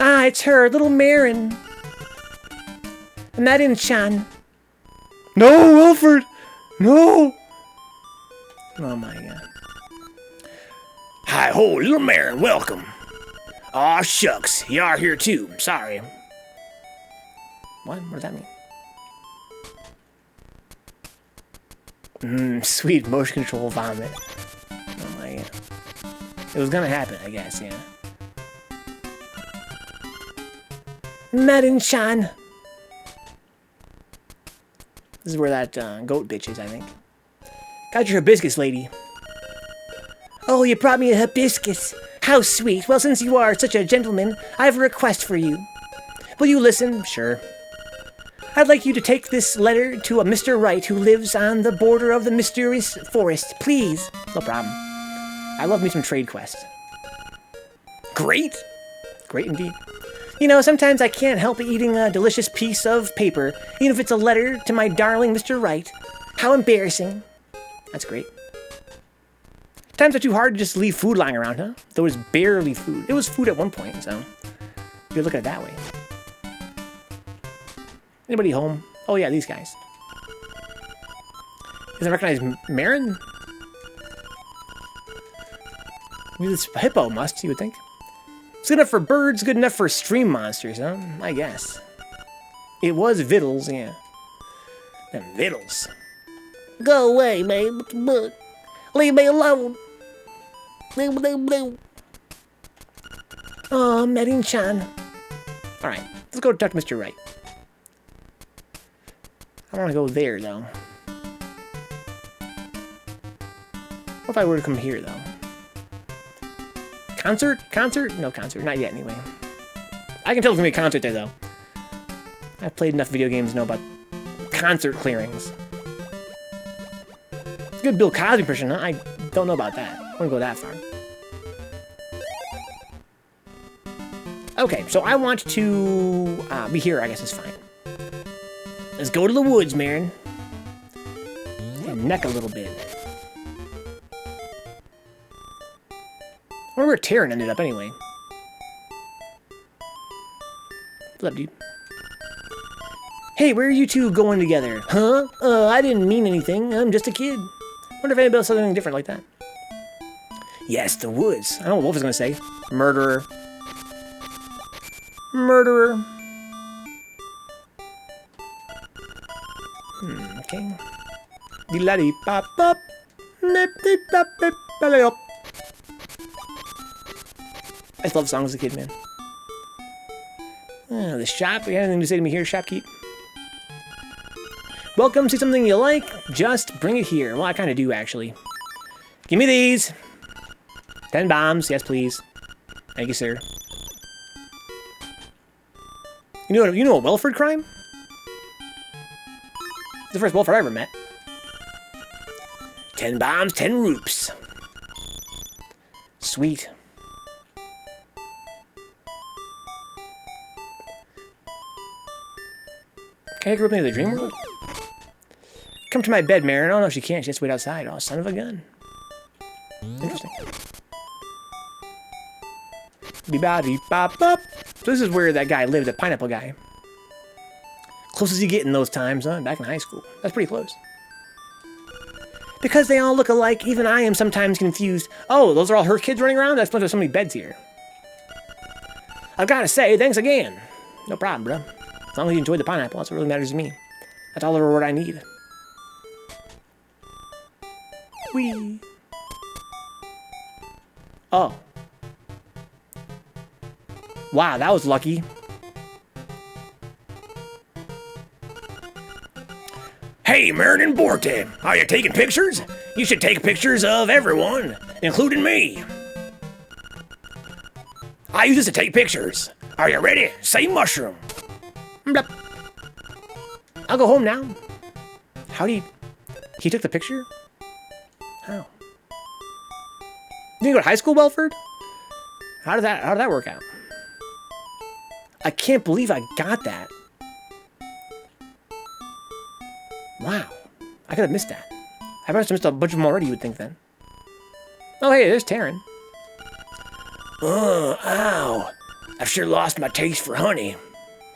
Ah, it's her, little Marin. Marin-chan. No, Wilford! No! Oh my god. Hi ho, little Marin, welcome. Aw, shucks, you are here too. Sorry. What? What does that mean? Sweet motion control vomit. Oh my god. It was gonna happen, I guess, yeah. Marin-chan. This is where that goat bitch is, I think. Got your hibiscus, lady. Oh, you brought me a hibiscus. How sweet. Well, since you are such a gentleman, I have a request for you. Will you listen? Sure. I'd like you to take this letter to a Mr. Wright who lives on the border of the mysterious forest. Please. No problem. I love me some trade quests. Great. Great indeed. You know, sometimes I can't help eating a delicious piece of paper, even if it's a letter to my darling Mr. Wright. How embarrassing. That's great. Times are too hard to just leave food lying around, huh? Though it's barely food. It was food at one point, so you could look at it that way. Anybody home? Oh yeah, these guys. Doesn't recognize Marin? Maybe this hippo must, you would think. It's good enough for birds, good enough for stream monsters, huh? I guess. It was Vittles, yeah. Them Vittles. Go away, man. Leave me alone. Oh, Marin-chan. Alright, let's go talk to Mr. Wright. I want to go there, though. What if I were to come here, though? Concert? Concert? No concert. Not yet, anyway. I can tell there's going to be a concert there, though. I've played enough video games to know about concert clearings. Good Bill Cosby impression, huh? I don't know about that. I wouldn't go that far. Okay, so I want to be here, I guess is fine. Let's go to the woods, Marin. And neck a little bit. I wonder where Taran ended up, anyway. What's up, dude? Hey, where are you two going together? Huh? I didn't mean anything. I'm just a kid. Wonder if anybody else said anything different like that. Yes, the woods. I don't know what Wolf is going to say. Murderer. Murderer. Okay. I just love songs as a kid, man. The shop. You have anything to say to me here, shopkeep? Welcome, see something you like? Just bring it here. Well, I kind of do, actually. Give me these. 10 bombs. Yes, please. Thank you, sir. You know a Welford crime? It's the first Welford I ever met. 10 bombs, 10 roops. Sweet. Can I group into the dream world? Come to my bed, Marin. Oh, no, she can't. She has to wait outside. Oh, son of a gun. Interesting. Be-ba-dee-bop-bop. So this is where that guy lived, the pineapple guy. Close as you get in those times, huh? Back in high school. That's pretty close. Because they all look alike, even I am sometimes confused. Oh, those are all her kids running around? That's why there's so many beds here. I've got to say, thanks again. No problem, bro. As long as you enjoyed the pineapple, that's what really matters to me. That's all the reward I need. Whee! Oh. Wow, that was lucky. Hey, Marin and Borte, are you taking pictures? You should take pictures of everyone, including me. I use this to take pictures. Are you ready? Say mushroom. Blup. I'll go home now. How do you... He took the picture? How? Did you go to high school, Welford? How did that work out? I can't believe I got that. Wow. I could have missed that. I must have missed a bunch of them already, you would think, then. Oh, hey, there's Taran. Oh, ow. I've sure lost my taste for honey.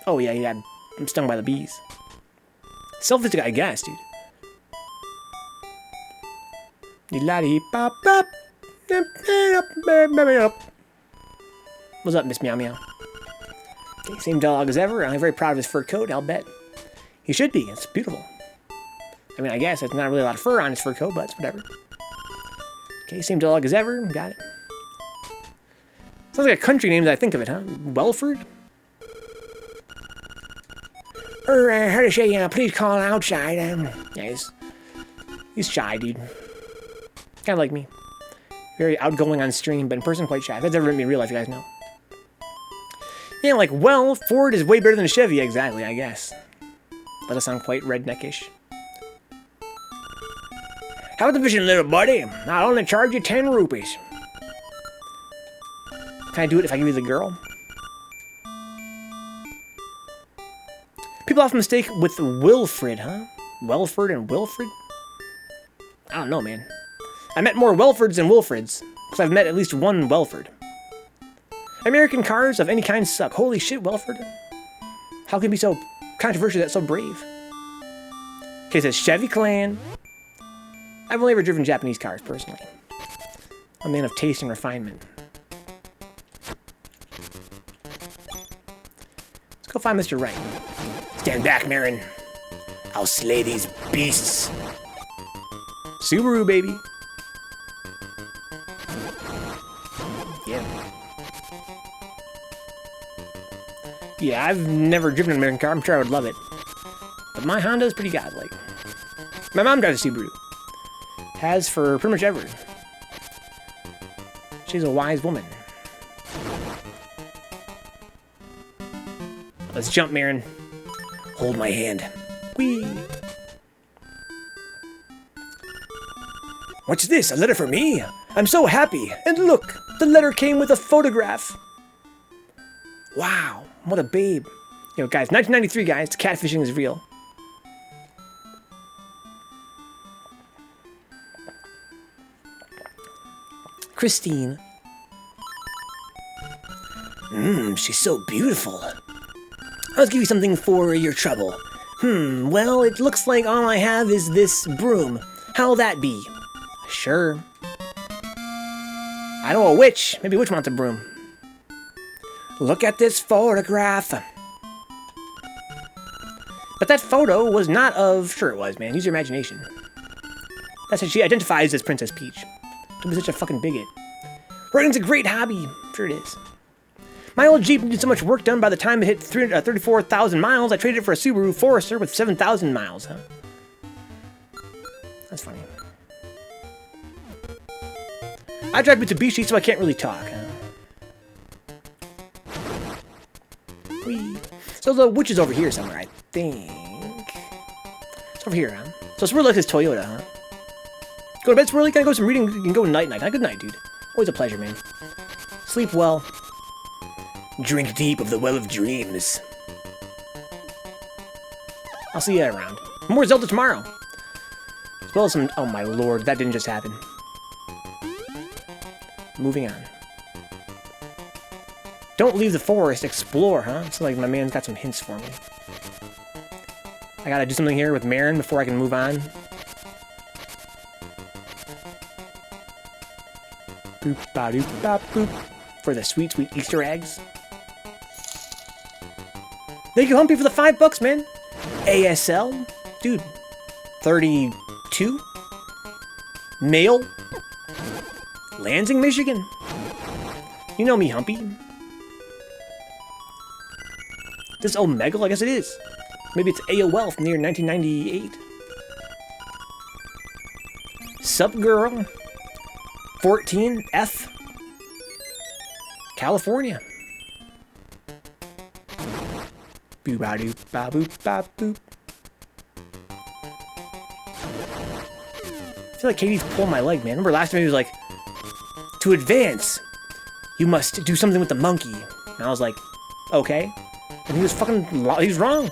Oh, yeah, I'm stung by the bees. Selfish, I guess, dude. What's up, Miss Meow Meow? Okay, same dog as ever. I'm very proud of his fur coat, I'll bet. He should be. It's beautiful. I mean, I guess it's not really a lot of fur on his fur coat, but it's whatever. Okay, same dog as ever. Got it. Sounds like a country name that I think of it, huh? Welford? How to say, please call outside. Yeah, he's shy, dude. Kind of like me. Very outgoing on stream, but in person quite shy. If that's ever met me in real life, you guys know. Yeah, like, well, Ford is way better than a Chevy. Exactly, I guess. Let us sound quite redneckish. How about the vision, little buddy? I'll only charge you 10 rupees. Can I do it if I give you the girl? People often mistake with Wilfred, huh? Welford and Wilfred? I don't know, man. I met more Welfords than Wilfreds, because I've met at least one Welford. American cars of any kind suck. Holy shit, Welford. How can it be so controversial that's so brave? Okay, it says Chevy Clan. I've only ever driven Japanese cars, personally. A man of taste and refinement. Let's go find Mr. Wright. Stand back, Marin. I'll slay these beasts. Subaru, baby. Yeah. Yeah, I've never driven an American car. I'm sure I would love it. But my Honda is pretty godlike. My mom drives a Subaru. Has for pretty much ever. She's a wise woman. Let's jump, Marin. Hold my hand. Whee! What's this? A letter for me? I'm so happy. And look, the letter came with a photograph. Wow, what a babe. Yo, guys, 1993, guys. Catfishing is real. Christine. She's so beautiful. I'll give you something for your trouble. Well, it looks like all I have is this broom. How'll that be? Sure. I know a witch. Maybe a witch wants a broom. Look at this photograph. But that photo was not of... Sure it was, man. Use your imagination. That's how she identifies as Princess Peach. Don't be such a fucking bigot. Writing's a great hobby. Sure it is. My old Jeep needed so much work done by the time it hit 34,000 miles, I traded it for a Subaru Forester with 7,000 miles, huh? That's funny. I drive Mitsubishi, so I can't really talk, huh? Whee. So the witch is over here somewhere, I think. It's over here, huh? So Swirly likes his Toyota, huh? Go to bed, Swirly. Can I go some reading? You can go night-night. Good night, dude. Always a pleasure, man. Sleep well. Drink deep of the well of dreams. I'll see you around. More Zelda tomorrow. As well as some... Oh, my lord. That didn't just happen. Moving on. Don't leave the forest. Explore, huh? It's like my man's got some hints for me. I gotta do something here with Marin before I can move on. Boop, ba doop, ba boop. For the sweet, sweet Easter eggs. Thank you, Humpy, for the $5, man. ASL. Dude. 32. Male. Lansing, Michigan. You know me, Humpy. This Omegle? I guess it is. Maybe it's AOL from the year 1998. Sup, girl? 14F. California. Boo ba doo ba boop ba boop. I feel like Katie's pulling my leg, man. Remember last time he was like, to advance, you must do something with the monkey. And I was like, okay. And he was fucking, he was wrong.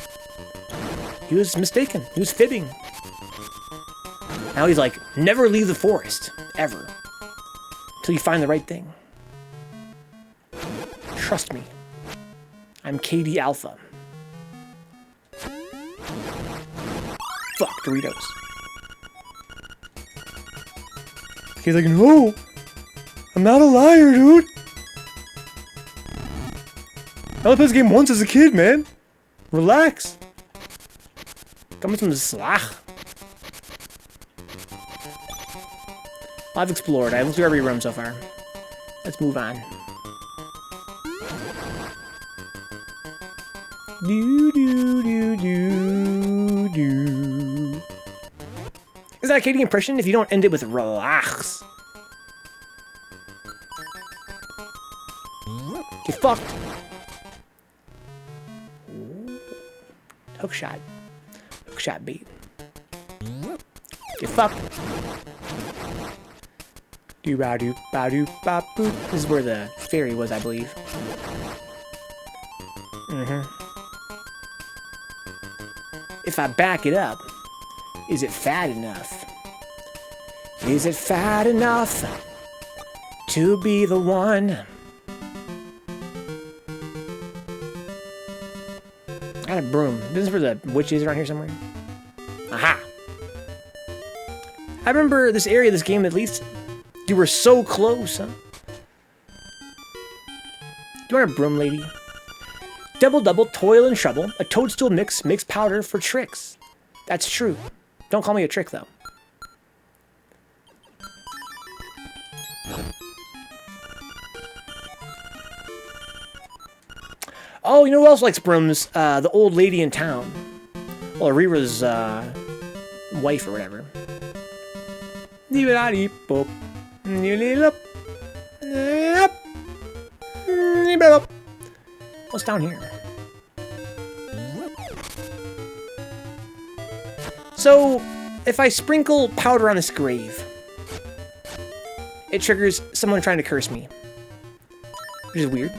He was mistaken. He was fibbing. Now he's like, never leave the forest. Ever. Until you find the right thing. Trust me. I'm KD Alpha. Fuck, Doritos. He's like, no! I'm not a liar, dude! I only played this game once as a kid, man! Relax! Come with some slach. I've explored. I've looked through every room so far. Let's move on. Do do do do do. Is that a Katie impression if you don't end it with relax? Get fucked. Hook shot. Hook shot bait. Get fucked. Do ba do ba do ba boop. This is where the fairy was, I believe. If I back it up, is it fat enough? Is it fat enough to be the one? I got a broom. This is where the witch is around here somewhere. Aha! I remember this area of this game at least. You were so close, huh? Do you want a broom, lady? Double, double, toil and trouble. A toadstool mix makes powder for tricks. That's true. Don't call me a trick, though. Oh, you know who else likes brooms? The old lady in town. Well, Rira's wife or whatever. What's down here? So, if I sprinkle powder on this grave, it triggers someone trying to curse me. Which is weird.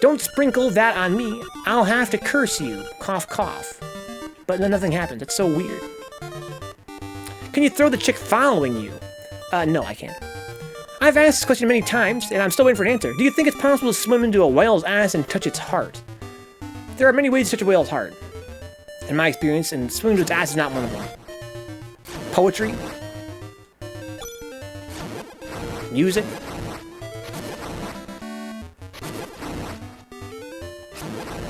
Don't sprinkle that on me. I'll have to curse you. Cough, cough. But then nothing happens. It's so weird. Can you throw the chick following you? No, I can't. I've asked this question many times, and I'm still waiting for an answer. Do you think it's possible to swim into a whale's ass and touch its heart? There are many ways to touch a whale's heart. In my experience, and swimming to its ass is not one of them. Poetry. Music.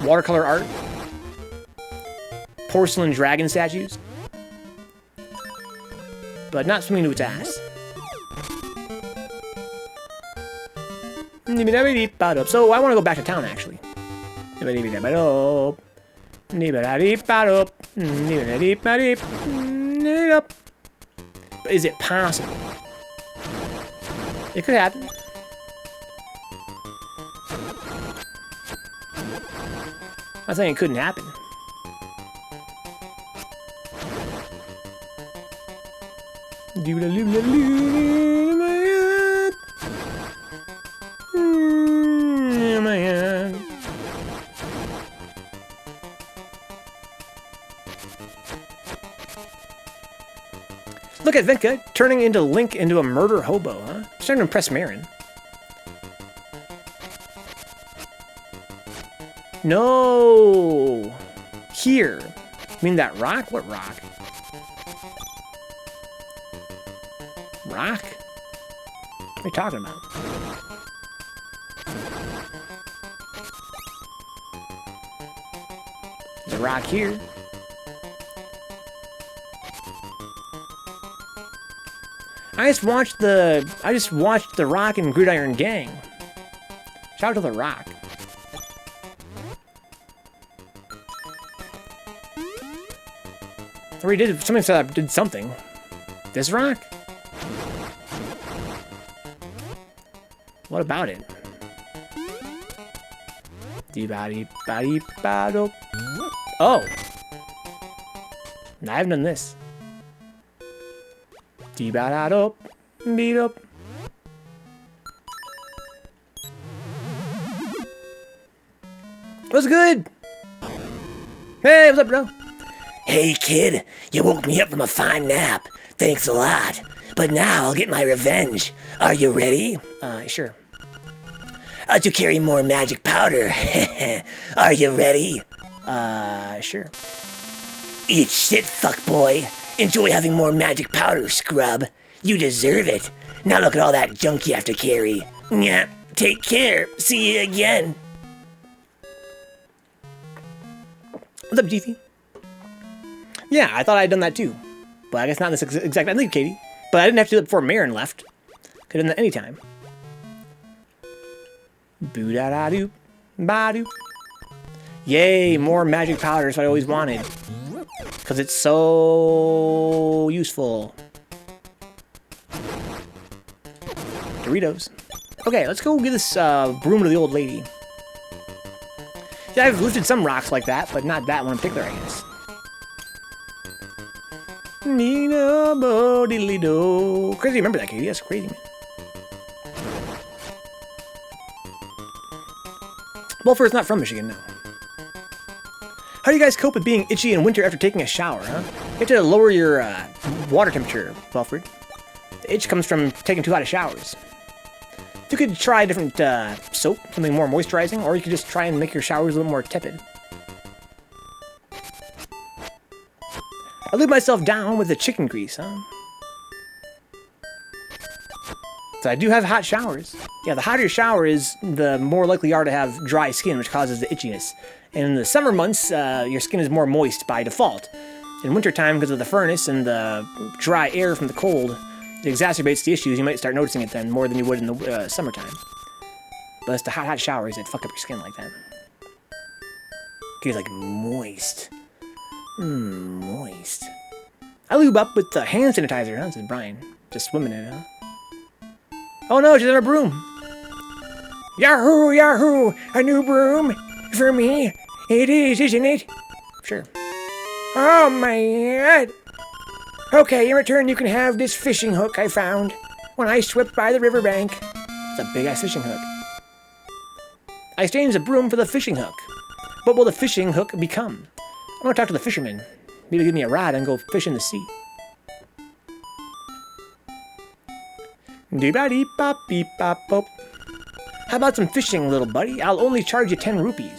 Watercolor art. Porcelain dragon statues. But not swimming to its ass. So I want to go back to town, actually. But is it possible? It could happen. I'm not saying it couldn't happen. Look at Venka turning into Link into a murder hobo, huh? He's trying to impress Marin. No! Here. You mean that rock? What rock? Rock? What are you talking about? There's a rock here. I just watched the Rock and Gridiron Gang. Shout out to the Rock. Or he did something. Said I did something. This rock? What about it? Oh! I haven't done this. Beat up. What's good? Hey, what's up, bro? Hey, kid, you woke me up from a fine nap. Thanks a lot. But now I'll get my revenge. Are you ready? Sure. To carry more magic powder. Are you ready? Sure. Eat shit, fuckboy. Enjoy having more magic powder, scrub. You deserve it. Now look at all that junk you have to carry. Yeah, take care. See you again. What's up, Jeethy? Yeah, I thought I had done that too. But I guess not in this exact... I think, Katie. But I didn't have to do it before Marin left. Could have done that anytime. Boo-da-da-doo. Ba-doo. Yay, more magic powder is what I always wanted. Because it's so useful. Doritos. Okay, let's go give this broom to the old lady. Yeah, I've lifted some rocks like that, but not that one in particular, I guess. Crazy, remember that, Katie? That's crazy, man. Wolfer's not from Michigan, no. How do you guys cope with being itchy in winter after taking a shower, huh? You have to lower your water temperature, Wilfred. The itch comes from taking too hot of showers. You could try a different soap, something more moisturizing, or you could just try and make your showers a little more tepid. I lube myself down with the chicken grease, huh? So I do have hot showers. Yeah, the hotter your shower is, the more likely you are to have dry skin, which causes the itchiness. And in the summer months, your skin is more moist by default. In wintertime, because of the furnace and the dry air from the cold, it exacerbates the issues. You might start noticing it then more than you would in the summertime. But it's the hot showers that fuck up your skin like that. Get like moist. Moist. I lube up with the hand sanitizer, huh? Says Brian. Just swimming in it, huh? Oh no, she's on a broom. Yahoo, yahoo! A new broom? For me? It is, isn't it? Sure. Oh my god! Okay, in return you can have this fishing hook I found when I swept by the riverbank. It's a big-ass fishing hook. I exchanged the broom for the fishing hook. What will the fishing hook become? I'm gonna talk to the fisherman. Maybe give me a rod and go fish in the sea. Dee-ba-dee-bop-beep-bop-bop. How about some fishing, little buddy? I'll only charge you 10 rupees.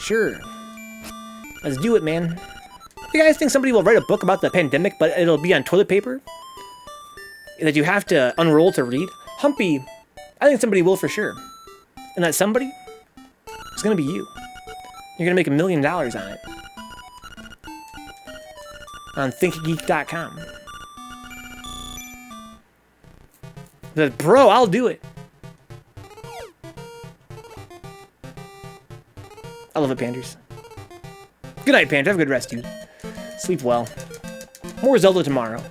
Sure. Let's do it, man. You guys think somebody will write a book about the pandemic, but it'll be on toilet paper? That you have to unroll to read? Humpy, I think somebody will for sure. And that somebody is gonna be you. You're gonna make $1 million on it. On thinkgeek.com. But bro, I'll do it. I love it, Panders. Good night, Pander. Have a good rest, dude. Sleep well. More Zelda tomorrow.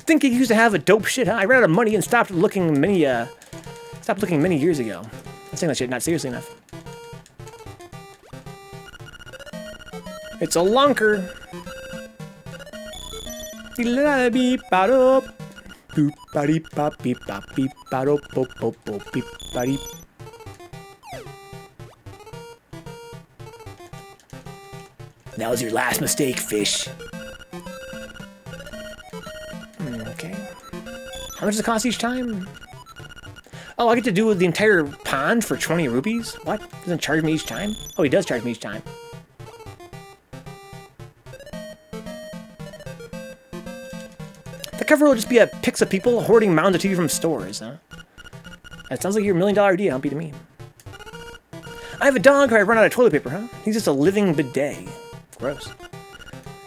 Think you used to have a dope shit, huh? I ran out of money and stopped looking many years ago. I'm saying that shit not seriously enough. It's a lunker. That was your last mistake, fish. Okay. How much does it cost each time? Oh, I get to do the entire pond for 20 rupees? What? Doesn't charge me each time? Oh, he does charge me each time. The cover will just be a pics of people hoarding mounds of TV from stores, huh? That sounds like your $1 million idea, Humpy, to me. I have a dog who I run out of toilet paper, huh? He's just a living bidet. Gross.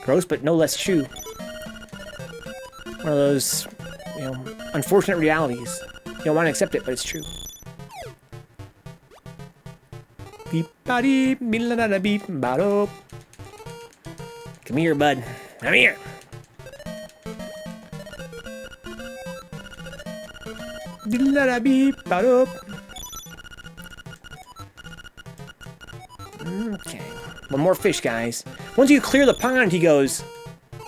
Gross, but no less true. One of those, you know, unfortunate realities. You don't want to accept it, but it's true. Come here, bud. Come here. Okay. One more fish, guys. Once you clear the pond, he goes,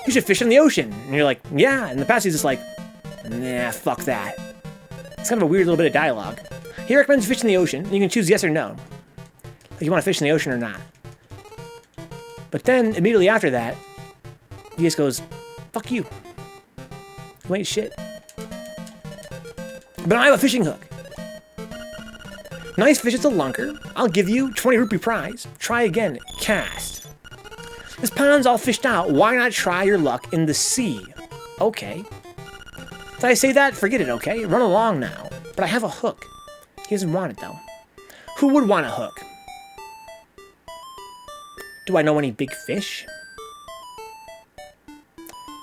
you should fish in the ocean. And you're like, yeah. And in the past, he's just like, nah, fuck that. It's kind of a weird little bit of dialogue. He recommends fish in the ocean. And you can choose yes or no. If you want to fish in the ocean or not. But then, immediately after that, he just goes, fuck you. You ain't shit. But I have a fishing hook. Nice fish, it's a lunker. I'll give you 20 rupee prize. Try again. Cast. This pond's all fished out. Why not try your luck in the sea? Okay. Did I say that? Forget it, okay? Run along now. But I have a hook. He doesn't want it, though. Who would want a hook? Do I know any big fish?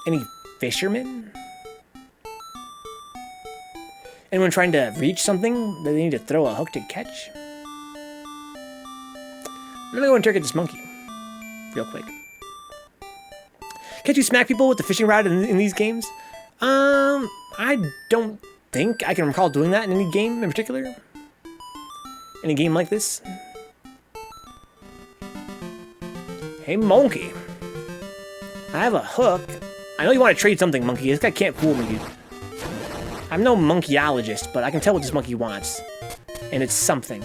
Any fishermen? Anyone trying to reach something that they need to throw a hook to catch? I'm gonna go and target this monkey. Real quick. Can't you smack people with the fishing rod in these games? I don't think I can recall doing that in any game in particular. Any game like this. Hey, monkey. I have a hook. I know you want to trade something, monkey. This guy can't fool me, dude. I'm no monkeyologist, but I can tell what this monkey wants. And it's something.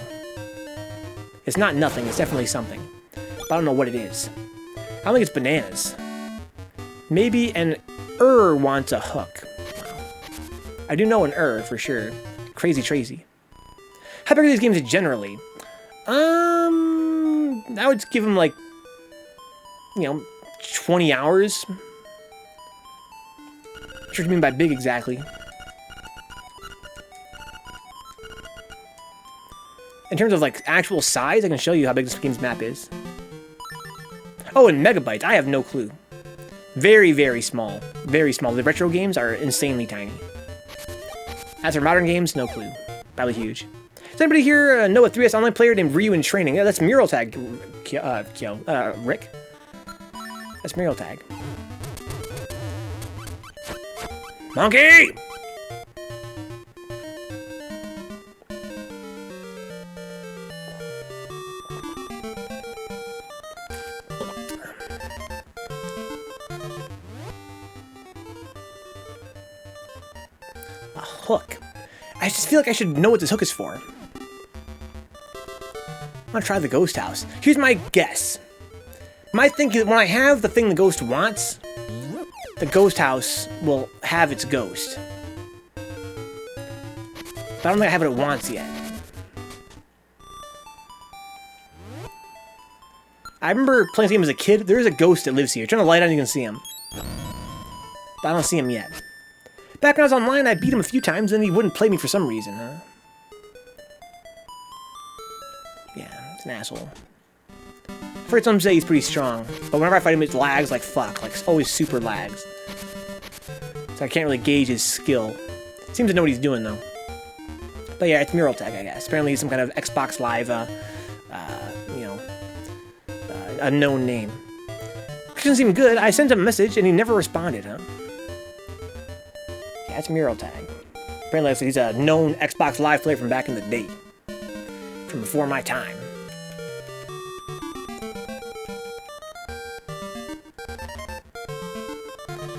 It's not nothing, it's definitely something. But I don't know what it is. I don't think it's bananas. Maybe an wants a hook. I do know an for sure. Crazy Tracy. How big are these games generally? I would give them like, 20 hours. What do you mean by big exactly? In terms of like actual size, I can show you how big this game's map is. Oh, in megabytes, I have no clue. Very, very small. Very small. The retro games are insanely tiny. As for modern games, no clue. Probably huge. Does anybody here know a 3DS online player named Ryu in training? Yeah, that's Mural Tag, Rick. That's Mural Tag. Monkey! A hook. I just feel like I should know what this hook is for. I'm gonna try the ghost house. Here's my guess. My thinking, when I have the thing the ghost wants, the ghost house will have its ghost. But I don't think I have what it wants yet. I remember playing this game as a kid. There is a ghost that lives here. Turn the light on, you can see him. But I don't see him yet. Back when I was online, I beat him a few times, and he wouldn't play me for some reason, huh? Yeah, it's an asshole. I've heard some say he's pretty strong, but whenever I fight him, it lags like fuck. Like, always super lags. So I can't really gauge his skill. Seems to know what he's doing, though. But yeah, it's Mural Tag, I guess. Apparently he's some kind of Xbox Live, unknown name. Which doesn't seem good. I sent him a message, and he never responded, huh? Yeah, it's Mural Tag. Apparently he's a known Xbox Live player from back in the day. From before my time.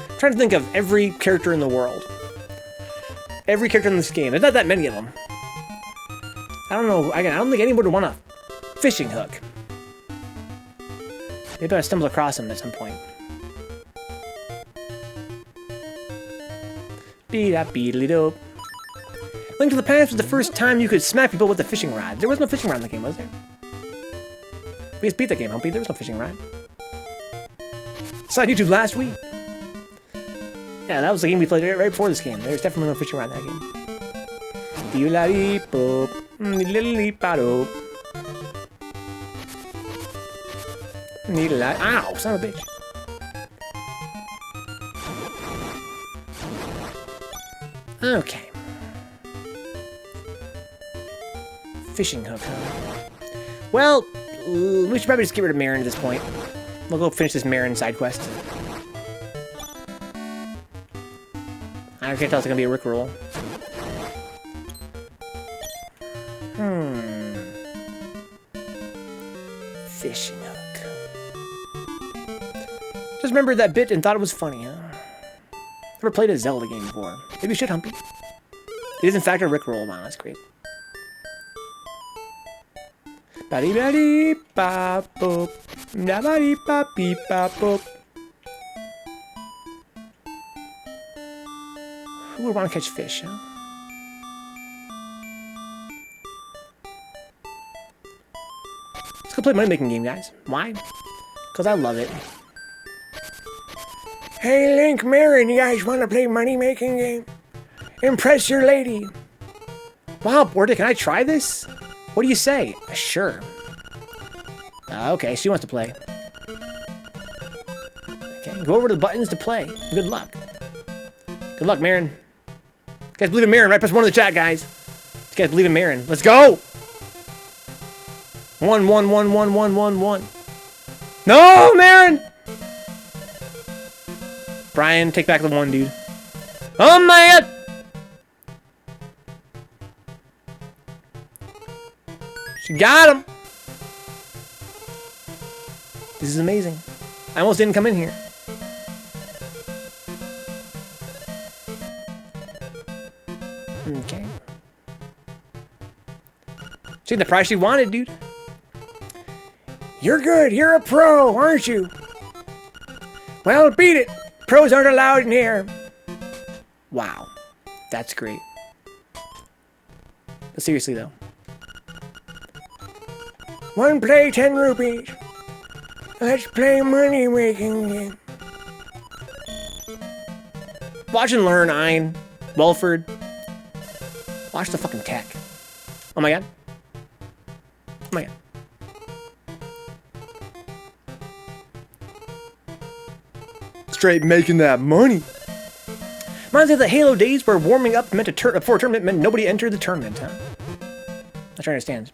I'm trying to think of every character in the world. Every character in this game. There's not that many of them. I don't know. I don't think anybody would want a fishing hook. Maybe I stumble across him at some point. Beat-a-beedly-dope. Link to the Past was the first time you could smack people with a fishing rod. There was no fishing rod in the game, was there? We just beat that game, Humpy. There was no fishing rod. Saw on YouTube last week. Yeah, that was the game we played right before this game. There's definitely no fishing rod in that game. Dee-la-dee-boop. Dee-la-dee-ba-doop. Ow, son of a bitch. Okay. Fishing hook, huh? Well, we should probably just get rid of Marin at this point. We'll go finish this Marin side quest. I can't tell it's gonna be a Rickroll. Fishing hook. Just remembered that bit and thought it was funny, huh? Never played a Zelda game before. Maybe you should, Humpy. It is in fact a Rickroll. Wow, that's great. Ba-dee-ba-dee-ba-boop. Da-ba-dee-ba-beep-ba-boop. Who would want to catch fish, huh? Let's go play a money-making game, guys. Why? Because I love it. Hey, Link, Marin, you guys want to play money-making game? Impress your lady. Wow, Borda, can I try this? What do you say? Sure. Okay, she wants to play. Okay, go over to the buttons to play. Good luck. Good luck, Marin. You guys believe in Marin, right? Press 1 in the chat, guys. You guys believe in Marin. Let's go! 1, 1, 1, 1, 1, 1, 1. No, Marin! Brian, take back the 1, dude. Oh, man! She got him! This is amazing. I almost didn't come in here. Okay. She got the price she wanted, dude. You're good. You're a pro, aren't you? Well, beat it. Pros aren't allowed in here. Wow. That's great. But seriously, though. 1 play, 10 rupees. Let's play money-making game. Watch and learn, Ein. Welford. Watch the fucking tech. Oh my god. Oh my god. Straight making that money. Reminds me of the Halo days where warming up meant before a tournament meant nobody entered the tournament, huh? Not sure I understand.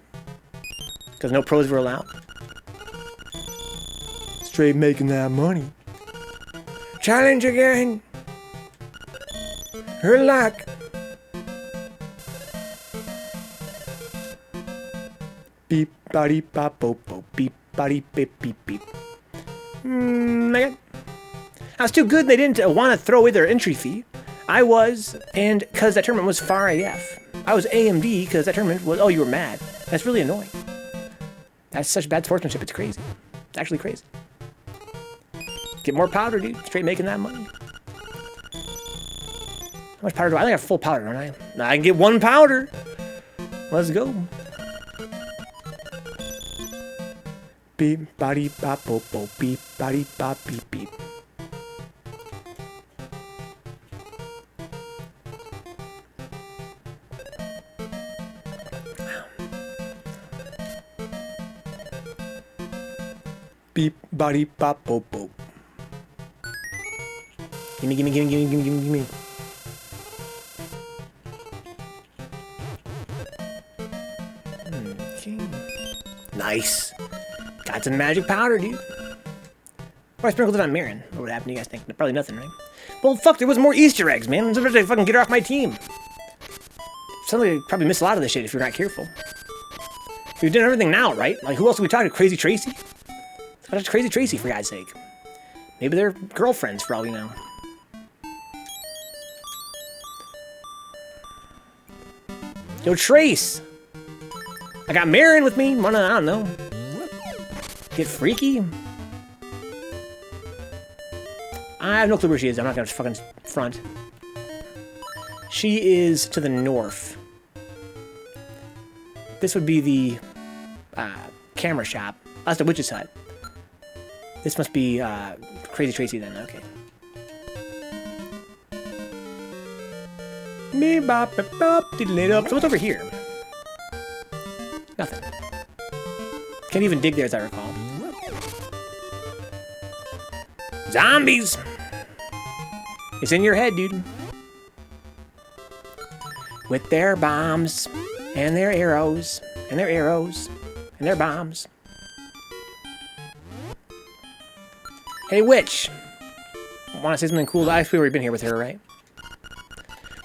Because no pros were allowed. Straight making that money. Challenge again. Her luck. Beep, body, pop, popo, beep, body, beep, beep, beep. I was too good and they didn't want to throw away their entry fee. I was, and because that tournament was far AF. I was AMD because that tournament was, oh, you were mad. That's really annoying. That's such bad sportsmanship, it's crazy. It's actually crazy. Get more powder, dude. Straight making that money. How much powder do I? I think I have full powder, don't I? I can get 1 powder. Let's go. Beep, body, bop, bo, bo, beep, body, bop, beep, beep. Beep, body, bop, bo, bo. Gimme, gimme, gimme, gimme, gimme, gimme, gimme. Okay. Nice. Got some magic powder, dude. Or I sprinkled it on Marin. What would happen, you guys think? Probably nothing, right? Well, fuck, there was more Easter eggs, man. Sometimes I fucking get her off my team. Somebody probably missed a lot of this shit if you're not careful. We've done everything now, right? Like, who else are we talking to? Crazy Tracy? That's Crazy Tracy, for God's sake. Maybe they're girlfriends, for all we know. Yo, Trace! I got Marin with me. I don't know. Get freaky? I have no clue where she is. I'm not gonna fucking front. She is to the north. This would be the camera shop. That's the witch's hut. This must be Crazy Tracy then. Okay. So what's over here? Nothing. Can't even dig there, as I recall. Zombies! It's in your head, dude. With their bombs, and their arrows, and their arrows, and their bombs. Hey, witch! Want to say something cool? I've already been here with her, right?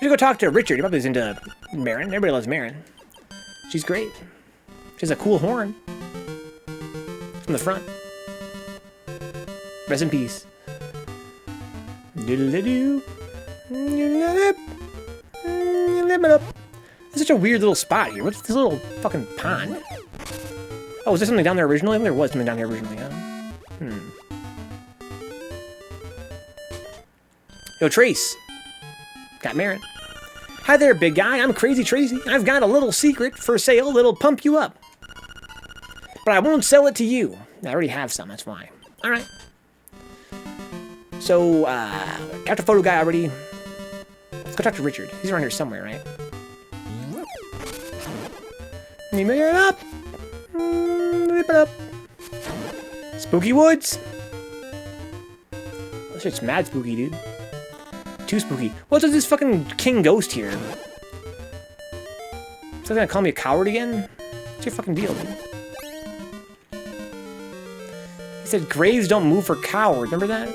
We should go talk to Richard. He probably is into Marin. Everybody loves Marin. She's great. She has a cool horn. From the front. Rest in peace. Doodle-doo. It's such a weird little spot here. What's this little fucking pond? Oh, was there something down there originally? I think there was something down here originally, huh? Yo, Trace. Got Marin. Hi there, big guy. I'm Crazy Tracy. I've got a little secret for sale that'll pump you up. But I won't sell it to you. I already have some, that's why. Alright. So, got the photo guy already. Let's go talk to Richard. He's around here somewhere, right? Let me it up. Rip it up. Spooky Woods. This shit's mad spooky, dude. Too spooky. What's with this fucking king ghost here? Is he gonna call me a coward again? What's your fucking deal, dude? He said graves don't move for cowards. Remember that?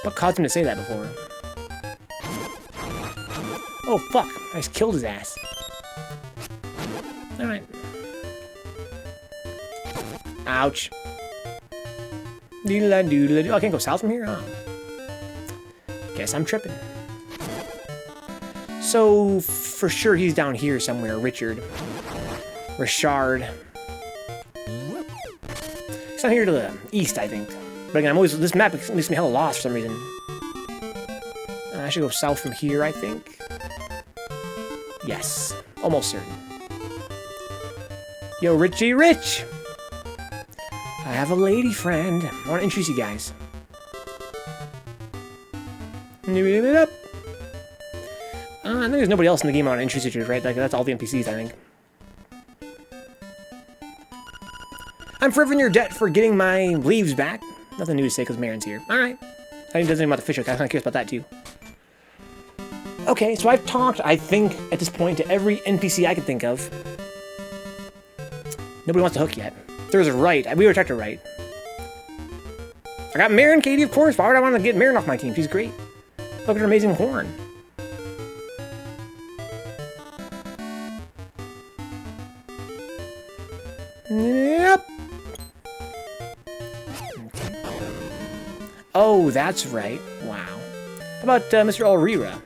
What caused him to say that before? Oh, fuck. I just killed his ass. Alright. Ouch. Doodle-doo-doo. Oh, I can't go south from here? Oh. Guess I'm tripping. So, for sure he's down here somewhere. Richard. Richard. He's down here to the east, I think. But again, this map makes me hella lost for some reason. I should go south from here, I think. Yes. Almost certain. Yo, Richie Rich! I have a lady friend. I want to introduce you guys. I think there's nobody else in the game I want to introduce you to, right? Like, that's all the NPCs, I think. I'm forever in your debt for getting my leaves back. Nothing new to say because Marin's here. Alright. I think doesn't about the fish hook. I'm kind of curious about that too. Okay, so I've talked, I think, at this point, to every NPC I can think of. Nobody wants to hook yet. There's a right. We were checked a right. I got Marin, Katie, of course. Why would I want to get Marin off my team? She's great. Look at her amazing horn. Yep. Okay. Oh, that's right. Wow. How about Mr. Ulrira?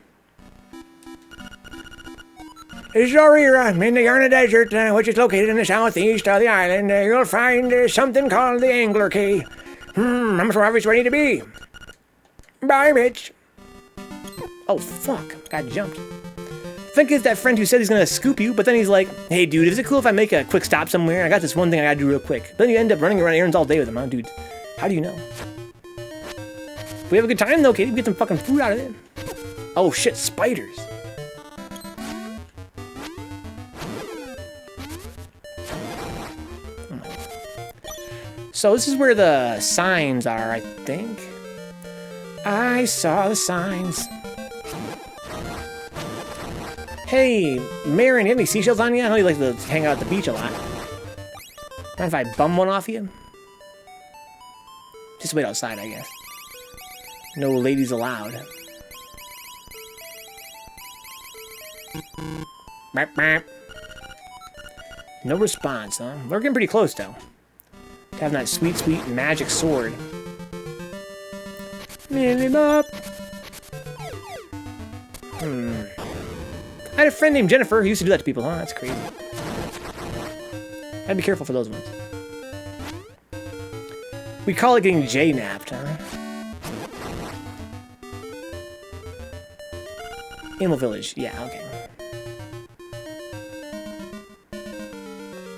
This is Ulrira, in the Yarna Desert, which is located in the southeast of the island. You'll find something called the Angler Key. I'm so obvious where I need to be. Bye, bitch. Oh, fuck. Got jumped. Think it's that friend who said he's gonna scoop you, but then he's like, hey, dude, is it cool if I make a quick stop somewhere? I got this one thing I gotta do real quick. But then you end up running around errands all day with him, huh, dude? How do you know? We have a good time, though, Katie. We get some fucking food out of it. Oh, shit, spiders. So this is where the signs are, I think. I saw the signs. Hey, Marin, you have any seashells on you? I know you like to hang out at the beach a lot. Mind if I bum one off you? Just wait outside, I guess. No ladies allowed. No response, huh? We're getting pretty close, though. Having that sweet, sweet magic sword. Millie Bop. I had a friend named Jennifer who used to do that to people, huh? That's crazy. I'd be careful for those ones. We call it getting J-napped, huh? Animal Village, yeah, okay.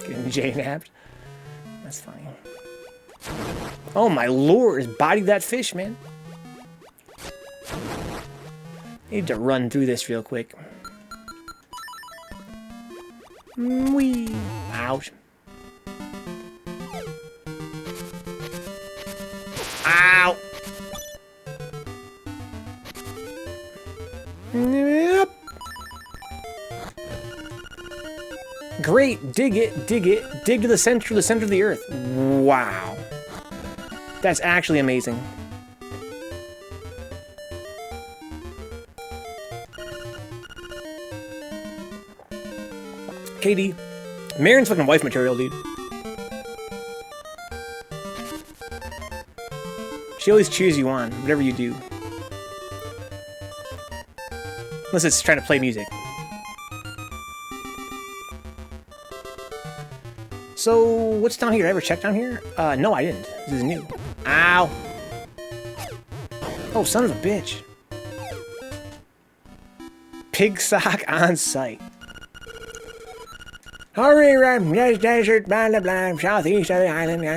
Getting J-napped? That's funny. Oh my lord, body that fish, man. Need to run through this real quick. Wee. Ouch. Ow. Yep. Great. Dig it. Dig it. Dig to the center of the earth. Wow. That's actually amazing. Katie, Marin's fucking wife material, dude. She always cheers you on, whatever you do. Unless it's trying to play music. So, what's down here? Did I ever check down here? No, I didn't. This is new. Ow! Oh, son of a bitch. Pig sock on site. Hurry, desert, blah, blah, blah, southeast of the island. We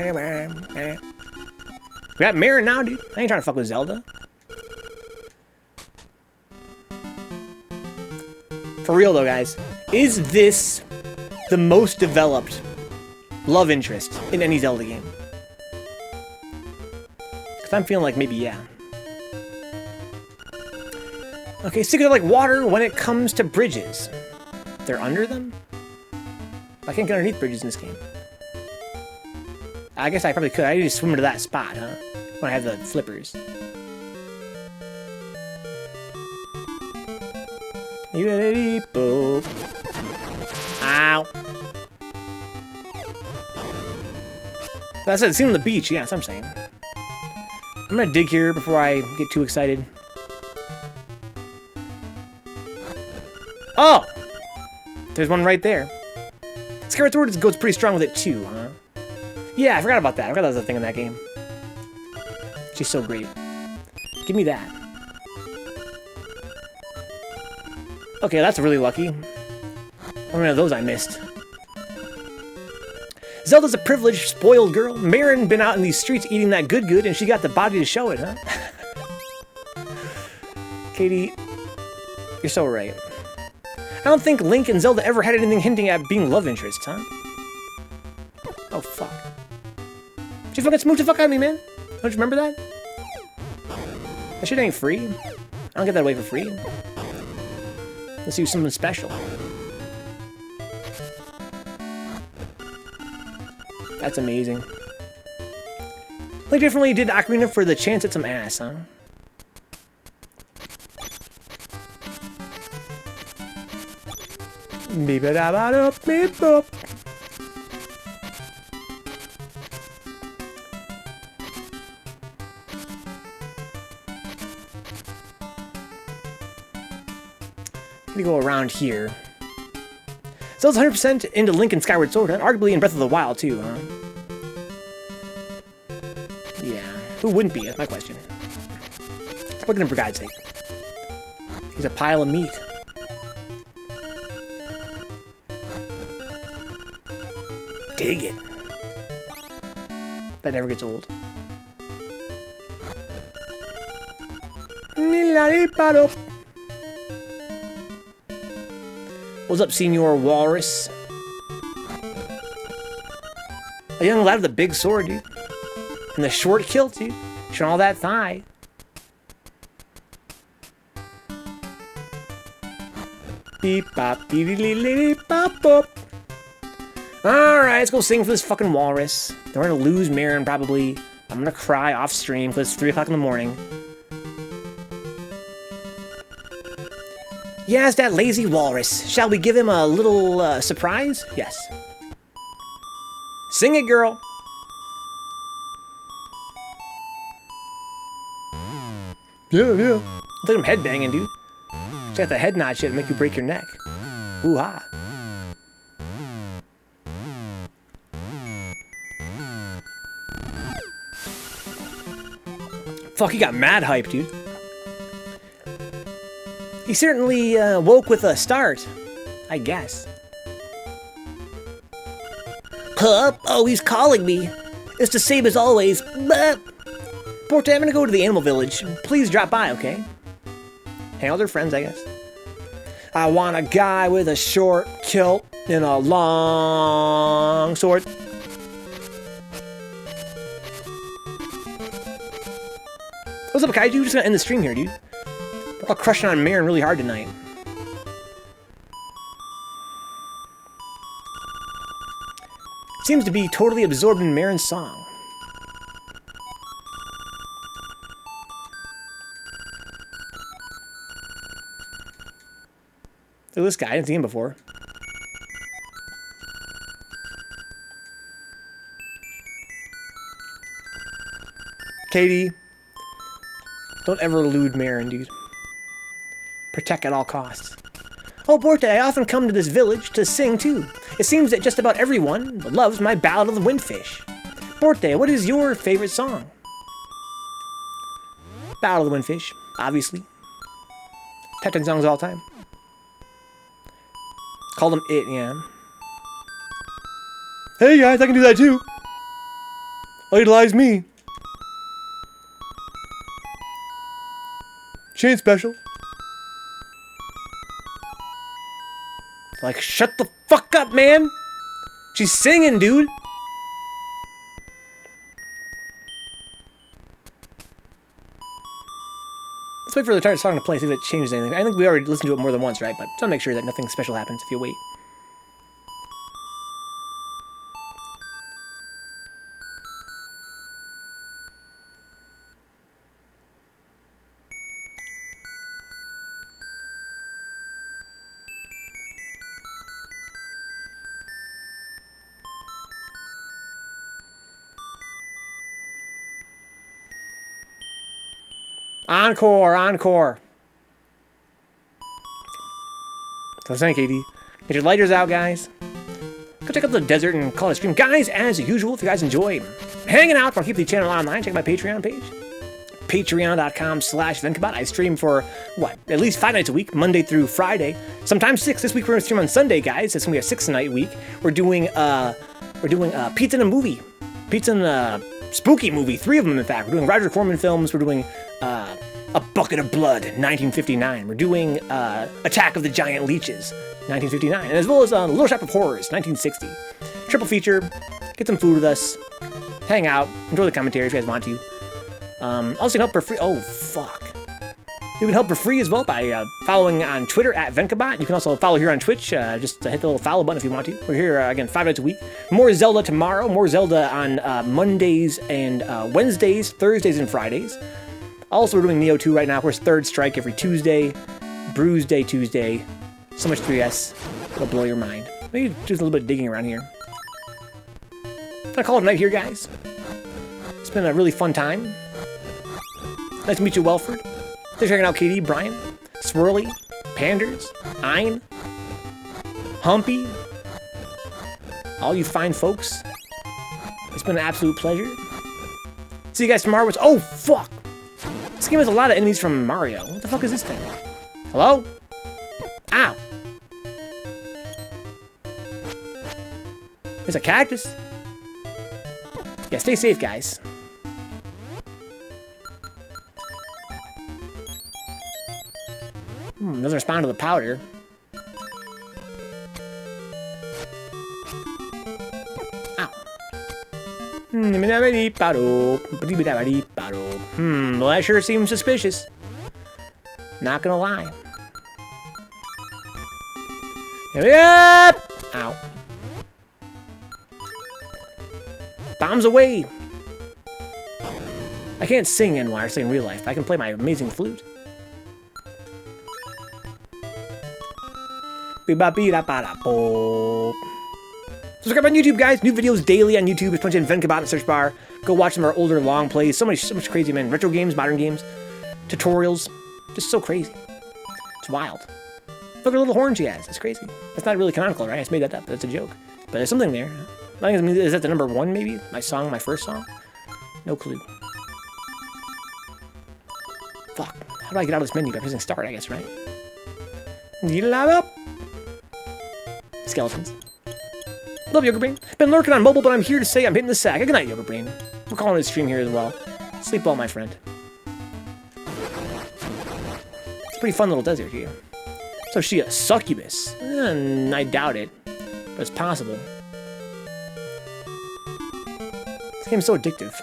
got Marin now, dude. I ain't trying to fuck with Zelda. For real, though, guys. Is this the most developed love interest in any Zelda game? Because I'm feeling like maybe, yeah. Okay, secret of like water when it comes to bridges. They're under them? I can't get underneath bridges in this game. I guess I probably could. I need to swim to that spot, huh? When I have the flippers. Ow. That's it. Seen on the beach. Yeah, that's what I'm saying. I'm gonna dig here before I get too excited. Oh! There's one right there. Skyward Sword goes pretty strong with it too, huh? Yeah, I forgot about that. I forgot that was a thing in that game. She's so great. Give me that. Okay, that's really lucky. How many of those I missed? Zelda's a privileged, spoiled girl. Marin been out in these streets eating that good, and she got the body to show it, huh? Katie, you're so right. I don't think Link and Zelda ever had anything hinting at being love interests, huh? Oh, fuck. She fucking smooched the fuck out of me, man. Don't you remember that? That shit ain't free. I don't get that away for free. Let's do something special. That's amazing. Like, differently did Ocarina for the chance at some ass, huh? Beep it up, beep up. I'm gonna go around here. Zelda's 100% into Link and Skyward Sword, and arguably in Breath of the Wild too, huh? Yeah, who wouldn't be? That's my question. Stop looking at him for God's sake. He's a pile of meat. Dig it. That never gets old. What's up, Senor Walrus? A young lad with a big sword, dude. And the short kilt, dude. Showing all that thigh. Beep bop, beep beep beep bop bop. Alright, let's go sing for this fucking walrus. Then we're gonna lose Marin, probably. I'm gonna cry off stream because it's 3 o'clock in the morning. Yes, that lazy walrus. Shall we give him a little surprise? Yes. Sing it, girl. Yeah. Look at him headbanging, dude. Check the head nod shit and make you break your neck. Ooh-ha. Fuck, he got mad hype, dude. He certainly woke with a start, I guess. Huh? Oh, he's calling me. It's the same as always. Porte, I'm gonna go to the animal village. Please drop by, okay? Hang out with their friends, I guess. I want a guy with a short kilt and a long sword. What's up, Kaiju? Just gonna end the stream here, dude. We're all crushing on Marin really hard tonight. Seems to be totally absorbed in Marin's song. Look at this guy, I didn't see him before. Katie, don't ever elude Marin, dude. Protect at all costs. Oh, Borte, I often come to this village to sing too. It seems that just about everyone loves my Ballad of the Windfish. Borte, what is your favorite song? Ballad of the Windfish, obviously. Top 10 songs of all time. Call them it, yeah. Hey guys, I can do that too. Idolize me. She ain't special. Like, shut the fuck up, man! She's singing, dude! Let's wait for the entire song to play, see if it changes anything. I think we already listened to it more than once, right? But just want to make sure that nothing special happens if you wait. Encore, encore. So thank you, AD. Get your lighters out, guys. Go check out the desert and call it a stream. Guys, as usual, if you guys enjoy hanging out or keep the channel online, check my Patreon page. Patreon.com/Vencabot. I stream for, what, at least 5 nights a week, Monday through Friday. Sometimes 6. This week we're going to stream on Sunday, guys. It's going to be a 6-night week. We're doing Pizza and a Movie. Pizza and a spooky movie. 3 of them, in fact. We're doing Roger Corman films. We're doing A Bucket of Blood, 1959. We're doing Attack of the Giant Leeches, 1959. And as well as Little Shop of Horrors, 1960. Triple feature. Get some food with us. hang out, enjoy the commentary if you guys want to. Also, you can help for free. Oh, fuck. You can help for free as well by following on Twitter at Vencabot. You can also follow here on Twitch. Just hit the little follow button if you want to. We're here, again, 5 nights a week. More Zelda tomorrow. More Zelda on Mondays and Wednesdays, Thursdays, and Fridays. Also, we're doing Neo 2 right now. Of course, Third Strike every Tuesday. Bruise Day Tuesday. So much 3S. It'll blow your mind. Maybe do a little bit of digging around here. I'm gonna call it a night here, guys. It's been a really fun time. Nice to meet you, Welford. Thanks for checking out KD, Brian, Swirly, Panders, Ein, Humpy, all you fine folks. It's been an absolute pleasure. See you guys tomorrow. Oh, fuck! This game has a lot of enemies from Mario. What the fuck is this thing? Hello? Ow! There's a cactus. Yeah, stay safe, guys. Doesn't respond to the powder. Ow. Well, that sure seems suspicious. Not gonna lie. Yep! Ow. Bombs away! I can't sing in wireless in real life, but I can play my amazing flute. Subscribe on YouTube, guys. New videos daily on YouTube. Just punch in Vencabot in the search bar. Go watch some of our older long plays. So much crazy, man. Retro games, modern games, tutorials. Just so crazy. It's wild. Look at the little horn she has. It's crazy. That's not really canonical, right? I just made that up. That's a joke. But there's something there. I think, is that the number 1, maybe? My first song? No clue. Fuck. How do I get out of this menu? By pressing start, I guess, right? Skeletons. Love Yoga Brain. Been lurking on mobile, but I'm here to say I'm hitting the sack. Good night, Yoga Brain. We're calling this stream here as well. Sleep well, my friend. It's a pretty fun little desert here. So is she a succubus? I doubt it, but it's possible. This game's so addictive.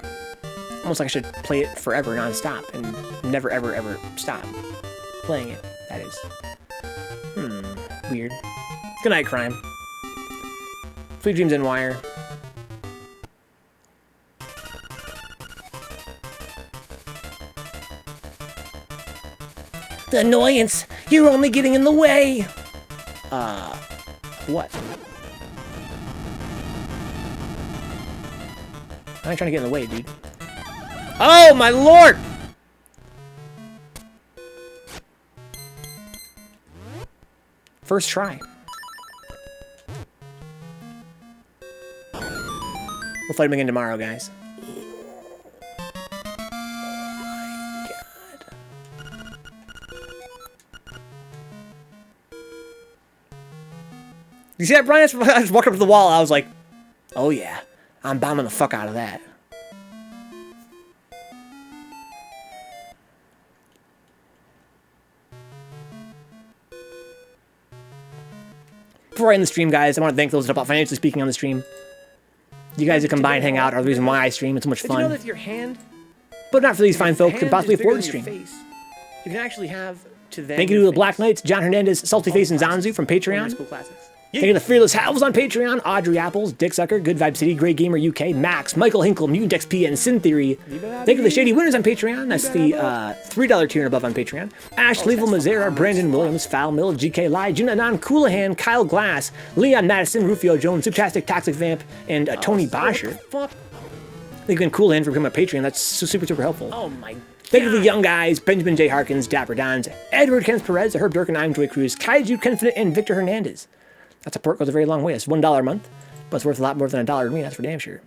Almost like I should play it forever, non-stop, and never, ever, ever stop playing it, that is. Weird. Good night, crime. Sweet dreams in wire. The annoyance! You're only getting in the way! What? I ain't trying to get in the way, dude. Oh, my lord! First try. We'll fight him again tomorrow, guys. Oh my god. You see that, Brian? I just walked up to the wall. I was like, oh yeah, I'm bombing the fuck out of that. Before I end the stream, guys, I want to thank those that help out financially speaking on the stream. You guys that combine hang out are the reason why I stream. It's so much fun. Did you know that your hand, but not for these fine folk, could possibly afford to stream. You can actually have to them. Thank you to the Black Knights, John Hernandez, Salty Face, and Zanzu from Patreon. Thank you to the Fearless Halves on Patreon, Audrey Apples, Dick Sucker, Good Vibe City, Great Gamer UK, Max, Michael Hinkle, Mutant XP, and Sin Theory. Thank you to the Shady Winners on Patreon. That's the $3 tier and above on Patreon. Ash, Level Mazera, Brandon Williams, Foul Mill, GK Lai, Juna Anon, Coolahan, Kyle Glass, Leon Madison, Rufio Jones, Subtastic, Toxic Vamp, and Tony Bosher. Thank you again, Coolahan, for becoming a Patreon. That's super, super helpful. Oh my god. Thank you to the Young Guys, Benjamin J. Harkins, Dapper Dons, Edward Kenneth Perez, Herb Durkin, I'm Joy Cruz, Kaiju Kenfident, and Victor Hernandez. That support goes a very long way. It's $1 a month, but it's worth a lot more than $1 to me, that's for damn sure.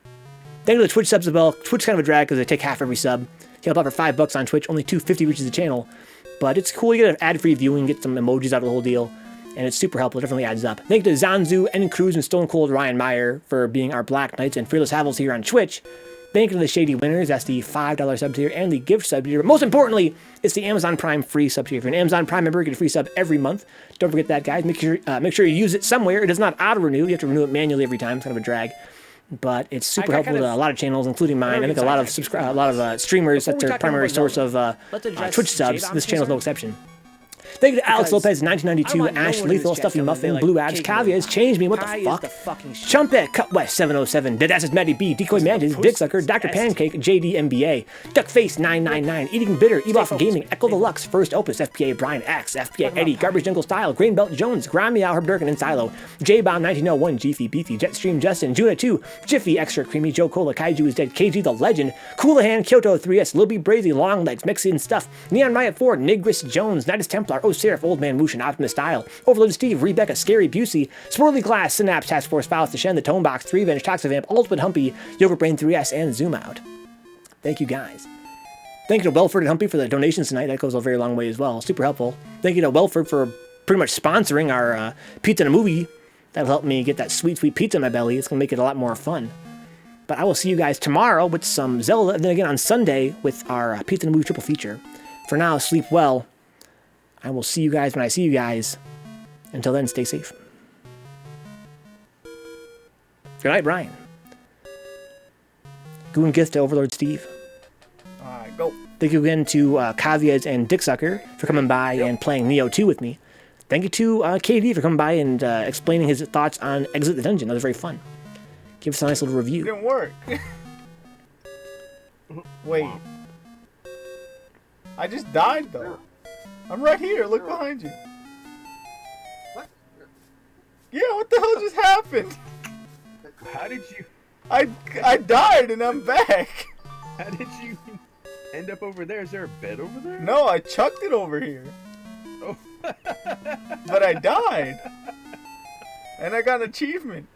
Thank you to the Twitch subs as well. Twitch's kind of a drag because they take half every sub. You help out for $5 on Twitch, only $2.50 reaches the channel. But it's cool, you get an ad-free viewing, get some emojis out of the whole deal, and it's super helpful, it definitely adds up. Thank you to Zanzu, N. Cruz, and Stone Cold Ryan Meyer for being our Black Knights and Fearless Havels here on Twitch. Thank you to the Shady Winners, that's the $5 sub tier and the gift sub tier. But most importantly, it's the Amazon Prime free sub tier. If you're an Amazon Prime member, you get a free sub every month. Don't forget that, guys. Make sure you use it somewhere. It does not auto-renew. You have to renew it manually every time. It's kind of a drag. but it's super helpful to a lot of channels, including mine. I think a lot of streamers, that's their primary source of Twitch subs. This channel's no exception. Thank you to Alex Lopez, 1992, Ash Lethal, Stuffy Muffin, Blue Abs, Kavia has changed me, what the fuck? Chumpet, Cut West 707, Deadass's Maddie B, Decoy Mantis, Dick Sucker, Dr. Pancake, JD MBA, Duckface 999, Eating Bitter, Evoff Gaming, Echo the Lux, First Opus, FPA Brian X, FPA Eddie, Garbage Jungle Style, Green Belt Jones, Grimy Herb Durkin and Silo, J-Bomb 1901, Jeefy Beefy, Jetstream Justin, Juna 2, Jiffy Extra Creamy, Joe Cola, Kaiju is Dead, KG the Legend, Coolahan, Kyoto 3S, Lil B Brazy, Long Legs, Mexican Stuff, Neon Riot 4, Nigris Jones, Nidus Templar, Oh Seraph, Old Man Mooshin, Optimus Style, Overloaded Steve, Rebecca, Scary Busey, Swirly Glass, Synapse, Task Force, Faust, Shen, The Tone Box, 3 Vanish, Toxivamp, Ultimate Humpy, Yogurt Brain 3S, and Zoom Out. Thank you guys. Thank you to Welford and Humpy for the donations tonight. That goes a very long way as well. Super helpful. Thank you to Welford for pretty much sponsoring our pizza and a movie. That'll help me get that sweet, sweet pizza in my belly. It's going to make it a lot more fun. But I will see you guys tomorrow with some Zelda, and then again on Sunday with our pizza and a movie triple feature. For now, sleep well. I will see you guys when I see you guys. Until then, stay safe. Good night, Brian. Goon gift to Overlord Steve. Alright, go. Thank you again to Kavias and Dick Sucker for coming by and playing Neo 2 with me. Thank you to KD for coming by and explaining his thoughts on Exit the Dungeon. That was very fun. Give us a nice little review. It didn't work. Wait. I just died though. I'm right here. Look behind you. What? Yeah, what the hell just happened? How did you... I died and I'm back. How did you end up over there? Is there a bed over there? No, I chucked it over here. Oh. But I died. And I got an achievement.